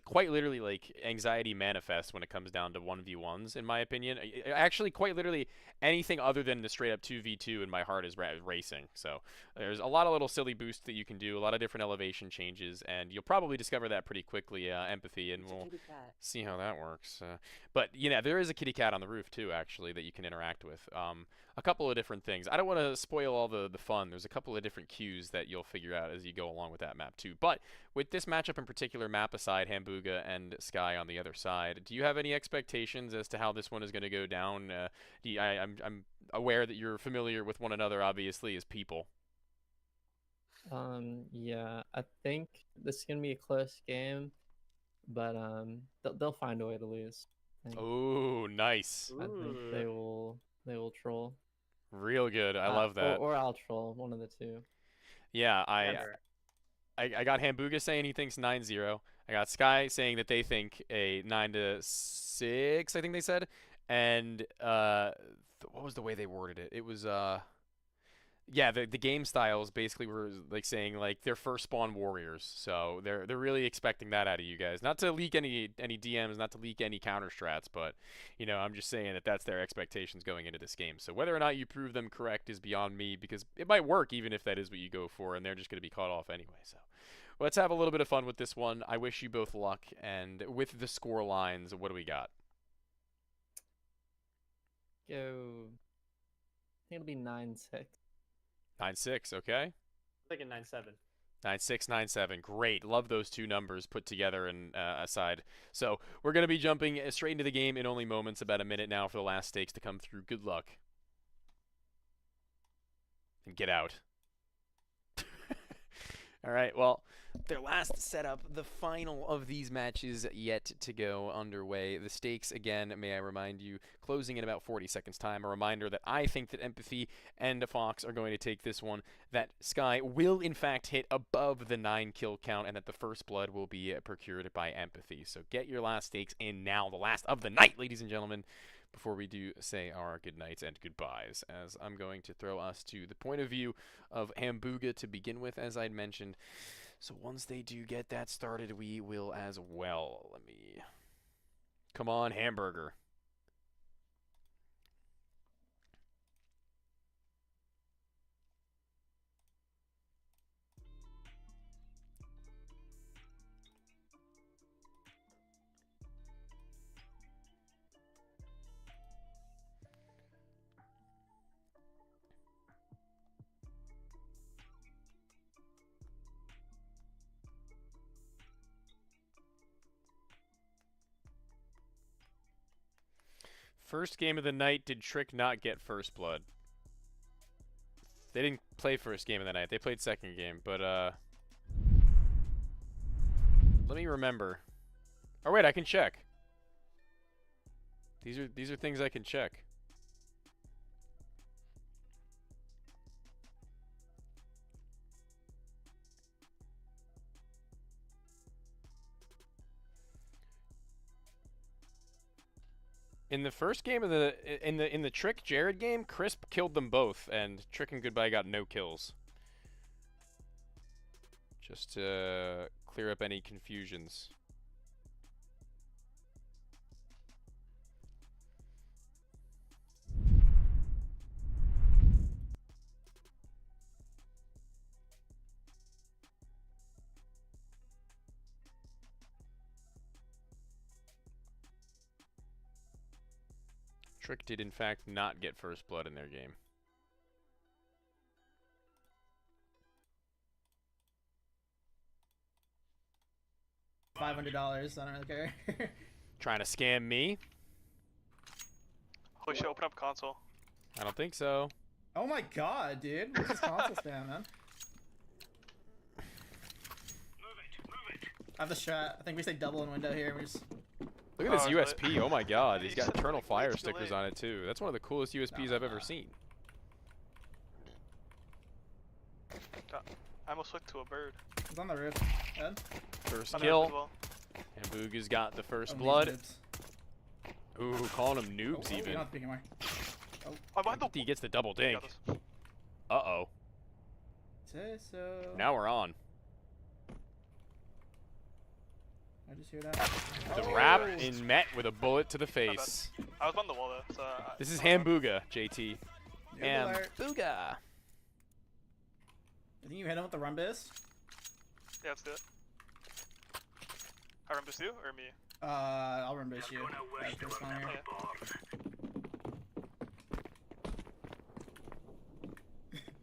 quite literally like anxiety manifest when it comes down to 1v1s, in my opinion. Actually, quite literally anything other than the straight up 2v2 in my heart is racing. So there's a lot of little silly boosts that you can do, a lot of different elevation changes, and you'll probably discover that pretty quickly, Empathy, and we'll see how that works. But, there is a kitty cat on the roof, too, actually, that you can interact with. A couple of different things. I don't want to spoil all the fun. There's a couple of different cues that you'll figure out as you go along with that map too. But with this matchup in particular, map aside, HAMBOOGA and Sky on the other side, do you have any expectations as to how this one is going to go down? I'm aware that you're familiar with one another, obviously, as people. Yeah, I think this is gonna be a close game, but they'll find a way to lose. Oh, nice. I think they will troll. Real good. I love that. Or I'll troll, one of the two. Yeah, I got HAMBOOGA saying he thinks 9-0. I got Sky saying that they think a 9-6, I think they said. And what was the way they worded it? It was yeah, the game styles basically were like saying like they're first spawn warriors. So they're really expecting that out of you guys. Not to leak any DMs, not to leak any counter strats, but I'm just saying that that's their expectations going into this game. So whether or not you prove them correct is beyond me, because it might work even if that is what you go for, and they're just going to be caught off anyway. So let's have a little bit of fun with this one. I wish you both luck, and with the score lines, what do we got? Go. I think it'll be 9-6. 9-6, okay. I'm thinking 9-7. 9-6, 9-7. Great. Love those two numbers put together and aside. So we're going to be jumping straight into the game in only moments, about a minute now for the last stakes to come through. Good luck. And get out. All right, well, their last setup, the final of these matches yet to go underway. The stakes, again, may I remind you, closing in about 40 seconds time. A reminder that I think that Empathy and Fox are going to take this one, that Sky will in fact hit above the 9 kill count, and that the first blood will be procured by Empathy. So get your last stakes in now, the last of the night, ladies and gentlemen, before we do say our good nights and goodbyes, as I'm going to throw us to the point of view of HAMBOOGA to begin with, as I'd mentioned. So once they do get that started, we will as well. Let me... Come on, Hamburger. First game of the night, did Trick not get first blood? They didn't play first game of the night. They played second game, but let me remember. Oh wait, I can check. These are things I can check. In the first game of in the Trick Jared game, Crisp killed them both, and Trick and Goodbye got no kills. Just to clear up any confusions. Trick did in fact not get first blood in their game. $500. I don't really care. Trying to scam me? Holy shit! Open up console. I don't think so. Oh my god, dude! What's this console spam, man? I have the shot. I think we say double in window here. And we just... Look at this USP. Oh my god, he's got Eternal Fire stickers on it too. That's one of the coolest USPs I've ever seen. I almost hooked to a bird. It's on the roof. Ed? First kill. And Boogie's got the first blood. Ooh, calling them noobs even. You're not speaking more. He gets the double dink. Uh-oh. Say so. Now we're on. I just hear that. The wrap in met with a bullet to the face. I was on the wall though. So This is HAMBOOGA, JT. HAMBOOGA. I think you hit him with the run boost. Yeah, let's do it. I run boost you or me? I'll run boost you. First one here.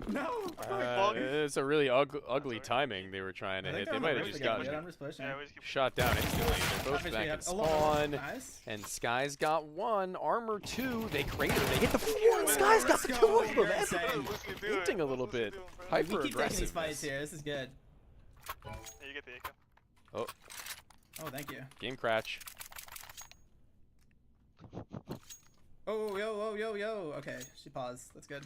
No! It's a really ugly timing they were trying to hit. They might have just gotten shot down instantly. They're both back in spawn. Nice. And Sky's got one. Armor 2. They crater. They hit the 4. And Sky's got the 2 of them. That's hinting a little bit. Hyper We keep taking these aggressive. fights here. This is good. Yeah, you get the AK. Oh. Oh, thank you. Game crash. Oh, yo. Okay, she paused. That's good.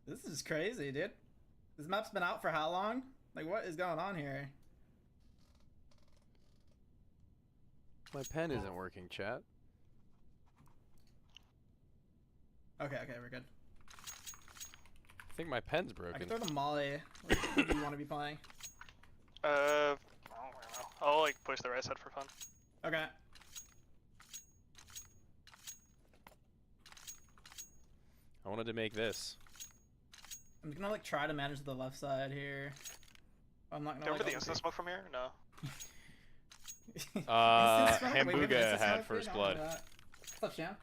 This is crazy, dude. This map's been out for how long? Like, what is going on here? My pen isn't working, chat. Okay, we're good. I think my pen's I broken. can throw the molly. What do you want to be playing? I don't know. I'll like push the right side for fun. Okay. I wanted to make this. I'm gonna like try to manage the left side here. I'm not gonna. Remember like, the instant smoke from here? No. HAMBOOGA had first blood. What's up, champ?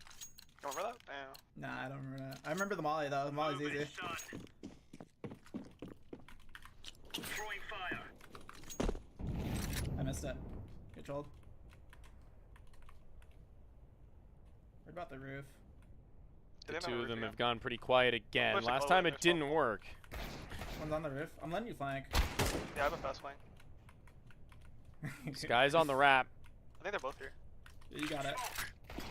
You remember that? Damn. Nah, I don't remember that. I remember the molly though. The molly's easy. Throwing fire. I missed it. Controlled. What about the roof? The two of them have gone pretty quiet again. Push it Last close time if it there's didn't work. One's on the roof. I'm letting you flank. Yeah, I have a fast flank. Sky's on the wrap. I think they're both here. Yeah, you got it.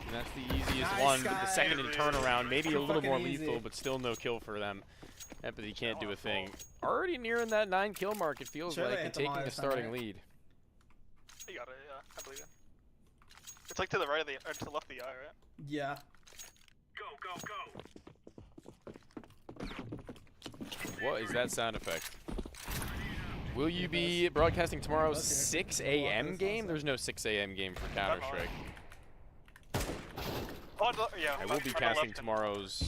And that's the easiest Nice, one, but the Sky. second in turnaround, maybe a little Fucking more easy. lethal, but still no kill for them. Empathy can't do a thing. Already nearing that 9 kill mark, it feels Sure they like, hit and the taking molly a this time, starting right? lead. You got it, yeah. I believe it. It's like to the right of the, or to the left of the eye, right? Yeah. What is that sound effect? Will you be broadcasting tomorrow's 6 a.m. game? There's no 6 a.m. game for Counter-Strike. Oh, yeah. I will be casting tomorrow's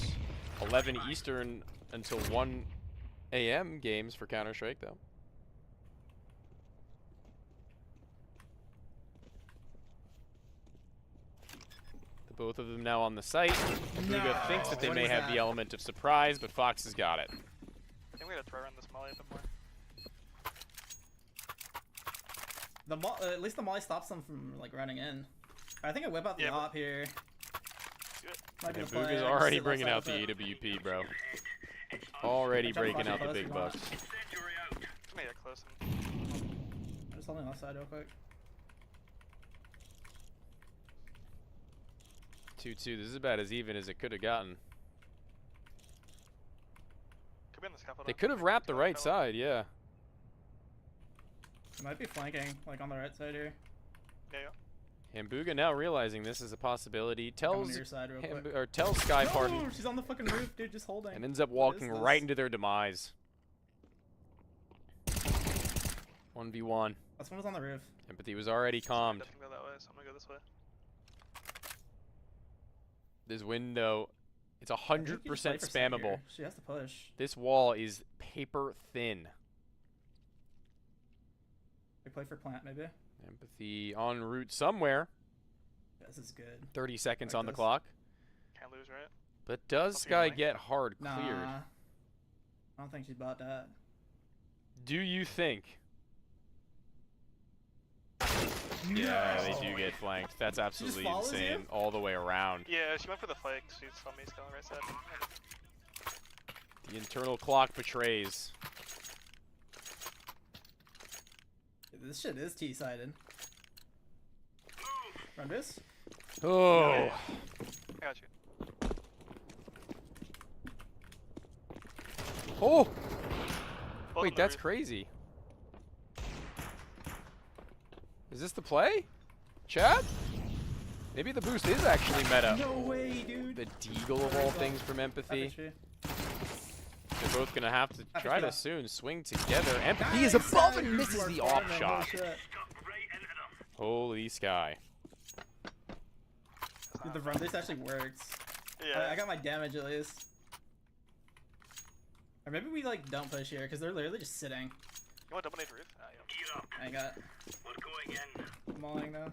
11 Eastern until 1 a.m. games for Counter-Strike, though. The both of them now on the site. HAMBOOGA thinks that they what may is have that? the element of surprise, but Fox has got it. I think we gotta try around this molly a bit more. At least the molly stops them from like running in. I think I whip out the op here. Might be the play. HAMBOOGA's I already just sit bringing out left the side of it. AWP, bro. Already I'm trying to breaking out punch the it big close bucks. if Just make it close. I'm just holding left side real quick. 2-2. This is about as even as it could have gotten. Could be on the scaffold. They could have wrapped the right side, yeah. It might be flanking, like on the right side here. Yeah, yeah. HAMBOOGA now realizing this is a possibility Coming tells to your side real quick. or tells Sky, pardon, Oh, she's on the fucking roof, dude, just holding. and ends up What is walking this? right into their demise. 1v1. Last one was on the roof. Empathy was already calmed. Definitely go that way, so I'm gonna go this way. This window, it's I think you just play 100% for site spammable. here. She has to push. This wall is paper thin. We play for plant, maybe. Empathy en route somewhere. This is good. 30 seconds Like on the this. clock. Can't lose, right? But does Up here, Sky Mike. get hard cleared? Nah. I don't think she's about that. Do you think? Yeah, they do get flanked. That's absolutely follows you? insane. All the way around. Yeah, she went for the flank. She saw me scaling right side. The internal clock betrays. This shit is T-sided. Run this? Oh. I got you. Oh! Both Wait, of them that's are- crazy. Is this the play? Chat? Maybe the boost is actually meta. No way, dude. The Deagle of all things from Empathy. They're both gonna have to try to soon swing together. Empathy is above and misses the off shot. Holy Sky. Dude, the run this actually works. Yeah. I got my damage at least. Or maybe we like don't push here because they're literally just sitting. You want double nade roof? Yeah. I got. Mauling now.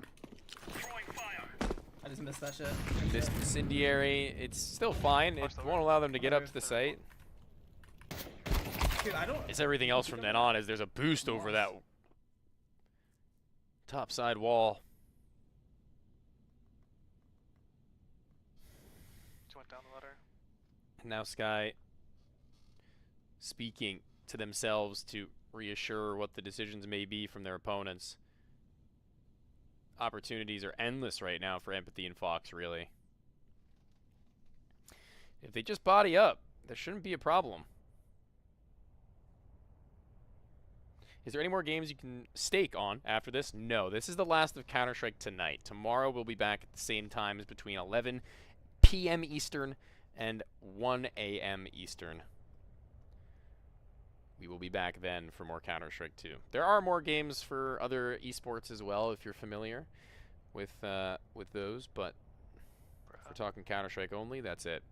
I just missed that shit. This incendiary, it's still fine. It won't allow them to get up to the site. Dude, I don't. It's everything else from then on as there's a boost over that top side wall. She went down the ladder. And now Sky speaking to themselves to reassure what the decisions may be from their opponents. Opportunities are endless right now for Empathy and Fox, really. If they just body up, there shouldn't be a problem. Is there any more games you can stake on after this? No, this is the last of Counter-Strike tonight. Tomorrow we'll be back at the same times between 11 p.m. Eastern and 1 a.m. Eastern. We will be back then for more Counter-Strike 2. There are more games for other esports as well, if you're familiar with those, but if we're talking Counter-Strike only, that's it.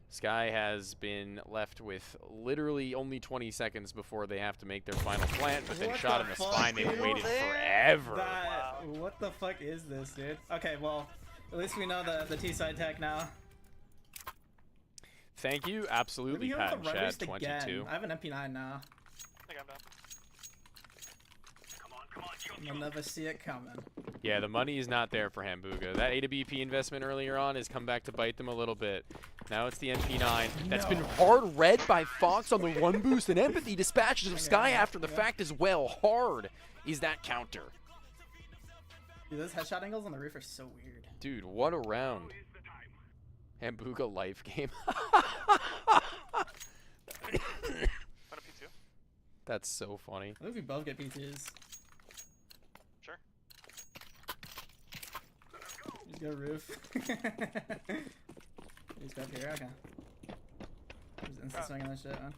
Sky has been left with literally only 20 seconds before they have to make their final plant, but then What shot the in the fuck, spine. They've dude? waited forever. What the fuck is this, dude? Okay, well, at least we know the T-side tech now. Thank you. Absolutely, Maybe Pat he'll and run Chad. boost 22. again. I have an MP9 now. I think I'm done. You'll never see it coming. Yeah, the money is not there for Hambuga. That AWP investment earlier on has come back to bite them a little bit. Now it's the MP9. That's been hard read by Fox on the one boost, and Empathy dispatches of Sky after the fact as well. Hard is that counter. Dude, those headshot angles on the roof are so weird. Dude, what a round. Hambuga life game. That's so funny. I think we both get P2s. Sure. Just go roof. He's up here, okay. Just instant swinging that shit, man.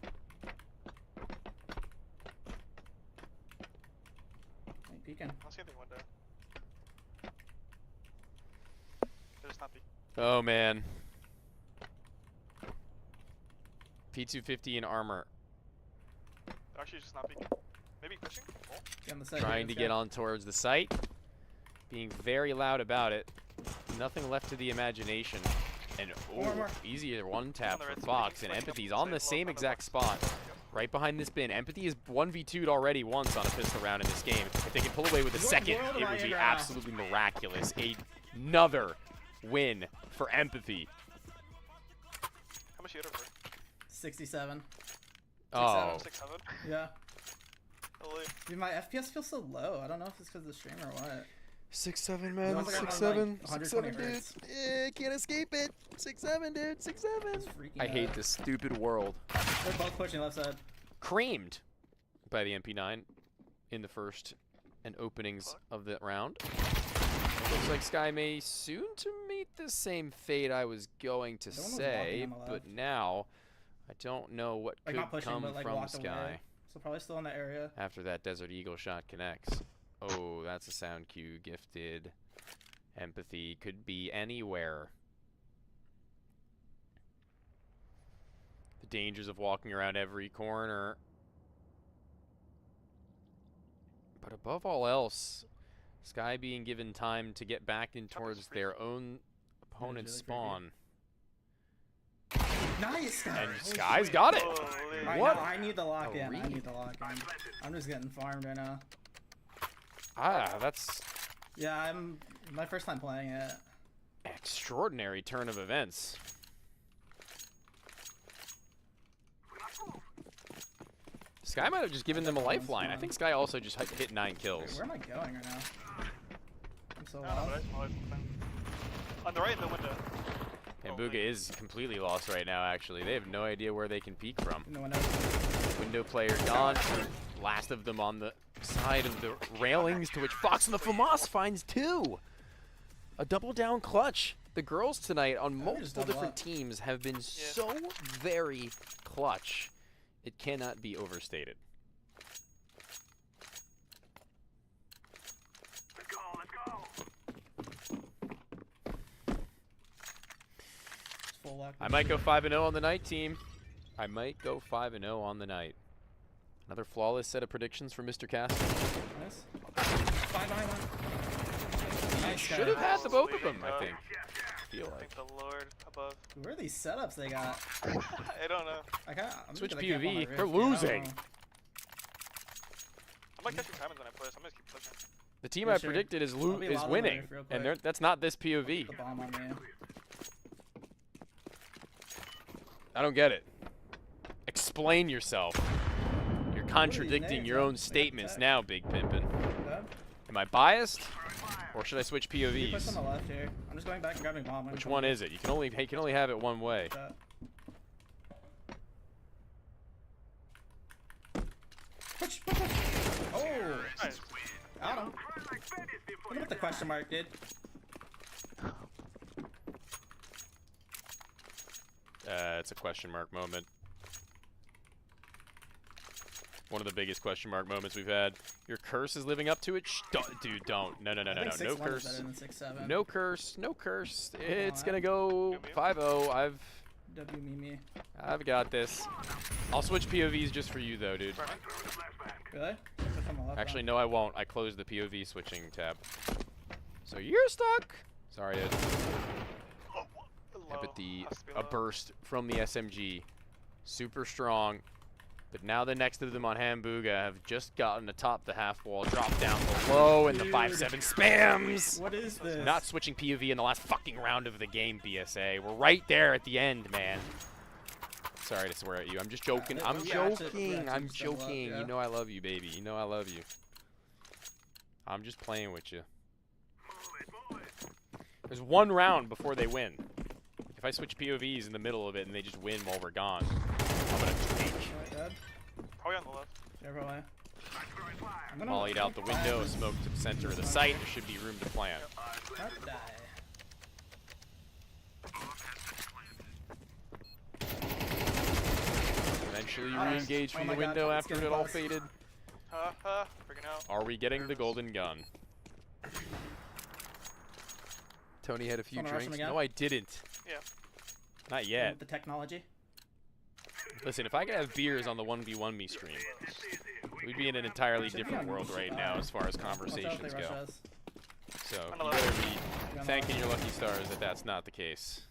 Hey, peeking. I'll see anything window. There's not peek. Oh, man. P250 in armor. Actually, just not peeking. Maybe pushing? Oh. On the side, Trying to get on towards the site. Being very loud about it. Nothing left to the imagination. And oh, easier one tap for Fox. And Empathy's on the same exact spot. Right behind this bin. Empathy is 1v2'd already once on a pistol round in this game. If they can pull away with a second, it would be absolutely miraculous. Another win for Empathy. How much you hit over? 67. Oh. 6-7? Yeah. Holy. Dude, my FPS feels so low. I don't know if it's because of the stream or what. 6-7, man. It feels like I'm on, 6-7. like, 6-7, 120 dude. hertz. Can't escape it. 6-7, dude. 6-7. I hate this stupid world. They're both pushing left side. Creamed by the MP9 in the first and openings of the round. Looks like Sky may soon to meet the same fate I was going to say, but now I don't know what Like, could not pushing, come but, like, from walked Sky away. So probably still in that area. after that Desert Eagle shot connects. Oh, that's a sound cue gifted. Empathy could be anywhere. The dangers of walking around every corner. But above all else, Sky being given time to get back in towards their own opponent's spawn. Nice, Sky. And Sky's got it. Right, What? now I need the lock a in. I read. need the lock in. I'm just getting farmed right now. Ah, that's Yeah, I'm my first time playing it. extraordinary turn of events. Sky might have just given them a lifeline. I think Sky also just hit 9 kills. Where am I going right now? I'm so I don't know, lost. but on the right in the window. Hambuga is completely lost right now, actually. They have no idea where they can peek from. No one knows. Window player gone. Last of them on the side of the railings, to which Fox and the FAMAS finds 2. A double down clutch. The girls tonight on multiple different teams have been so very clutch. It cannot be overstated. Full lock. I might go 5-0 on the night, team. I might go 5-0 on the night. Another flawless set of predictions for Mr. Castle. Nice. 5 behind one. Nice, Should have had the both of them, I think. Feel like. Thank the Lord above. Where are these setups they got? I don't know. I'm Switch gonna camp on POV. the They're roof, dude. I don't losing. know. I'm like catching diamonds when I play, so I'm gonna keep pushing. The team Yeah, I sure. predicted is I'll be loud on the winning, roof real and quick. that's not this POV. The bomb on me. I don't get it. Explain yourself. You're contradicting names, your man? own statements now, Big Pimpin'. Good. Am I biased, or should I switch You push POVs? on the left here. I'm just going back and grabbing bomb. Which one is it? You can only have it one way. Push. Oh! Nice. Got him. Look at the question mark, dude. It's a question mark moment. One of the biggest question mark moments we've had. Your curse is living up to it? Dude, don't. No. I think No 6-1 is curse. better than 6-7. No curse. No curse. It's on, gonna go 5-0. W me. I've got this. I'll switch POVs just for you, though, dude. Really? Push on the left, Actually, no, I won't. I closed the POV switching tab. So you're stuck. Sorry, dude. but a burst from the SMG. Super strong. But now the next of them on HAMBOOGA have just gotten atop the half wall, drop down below, and the 5-7 spams! What is this? Not switching POV in the last fucking round of the game, BSA. We're right there at the end, man. Sorry to swear at you. I'm just joking. I'm joking. I'm joking. You know I love you, baby. You know I love you. I'm just playing with you. There's one round before they win. If I switch POVs in the middle of it and they just win while we're gone, I'm gonna take. Probably on the left. Yeah, Mollied out the window, smoke to the center of the site. There should be room to plant. Eventually re-engage from the window after it all faded. Freaking out. Are we getting the golden gun? Tony had a few drinks. No, I didn't. Yeah. Not yet. The technology. Listen, if I could have beers on the 1v1 me stream, we'd be in an entirely different world right now as far as conversations go. So, you better be thanking your lucky stars that that's not the case.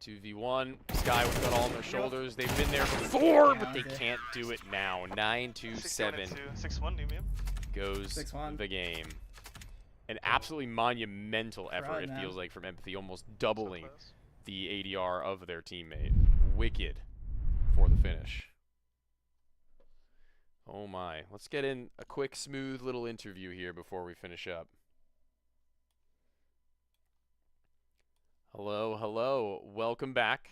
2v1, Sky with got all on their shoulders. They've been there before, but they can't do it now. 9-2-7 goes the game. An absolutely monumental effort, it feels like, from Empathy, almost doubling the ADR of their teammate. Wicked for the finish. Oh my. Let's get in a quick, smooth little interview here before we finish up. Hello, hello. Welcome back.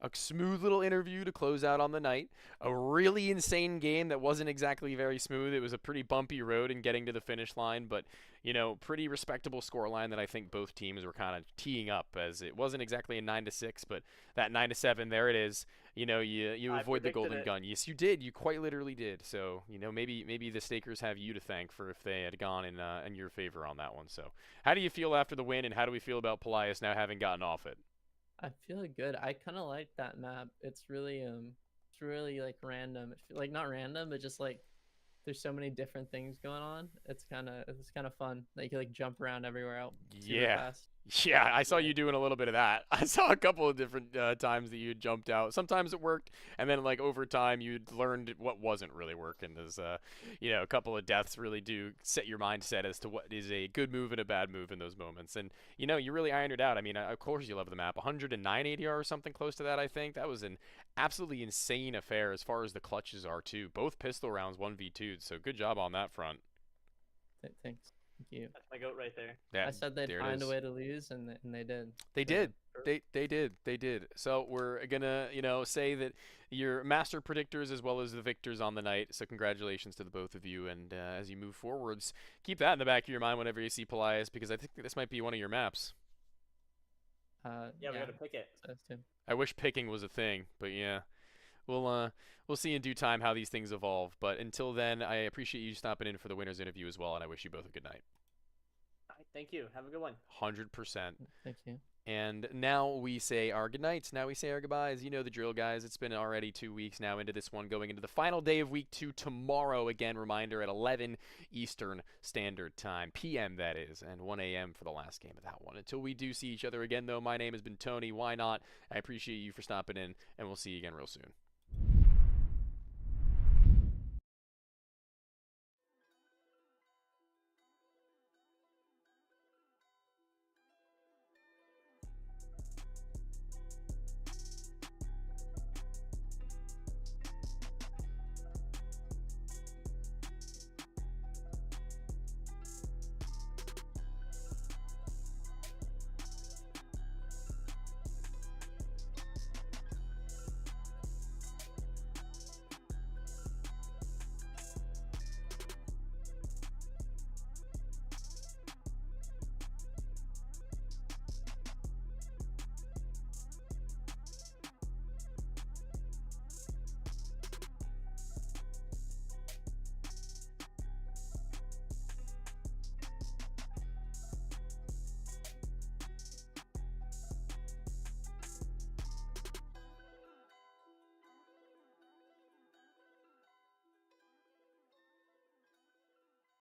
A smooth little interview to close out on the night. A really insane game that wasn't exactly very smooth. It was a pretty bumpy road in getting to the finish line, but, you know, pretty respectable scoreline that I think both teams were kind of teeing up, as it wasn't exactly a 9-6, but that 9-7, there it is. You know, you avoid the golden gun. Yes, you did. You quite literally did. So, you know, maybe the stakers have you to thank for if they had gone in your favor on that one. So, how do you feel after the win, and how do we feel about Polias now having gotten off it? I feel good. I kind of like that map. It's really like random. Like not random, but just like there's so many different things going on. It's kind of fun. Like you like jump around everywhere out. Yeah. Fast. Yeah, I saw you doing a little bit of that. I saw a couple of different times that you jumped out. Sometimes it worked, and then like over time you'd learned what wasn't really working. As you know, a couple of deaths really do set your mindset as to what is a good move and a bad move in those moments. And you know, you really ironed it out. I mean, of course you love the map. 109 ADR or something close to that. I think that was an absolutely insane affair as far as the clutches are too. Both pistol rounds 1v2'd. So good job on that front. Thanks. Thank you. That's my goat right there. Yeah, I said they'd find a way to lose, and they did. They did. They did. So we're gonna, you know, say that you're master predictors as well as the victors on the night. So congratulations to the both of you. And as you move forwards, keep that in the back of your mind whenever you see Polias, because I think this might be one of your maps. Yeah, we gotta pick it. I wish picking was a thing, but yeah. We'll see in due time how these things evolve. But until then, I appreciate you stopping in for the winners interview as well, and I wish you both a good night. All right, thank you. Have a good one. 100%. Thank you. And now we say our goodnights. Now we say our goodbyes. You know the drill, guys. It's been already 2 weeks now into this one, going into the final day of week 2 tomorrow. Again, reminder at 11 Eastern Standard Time, PM that is, and 1 a.m. for the last game of that one. Until we do see each other again, though, my name has been Tony. Why not? I appreciate you for stopping in, and we'll see you again real soon.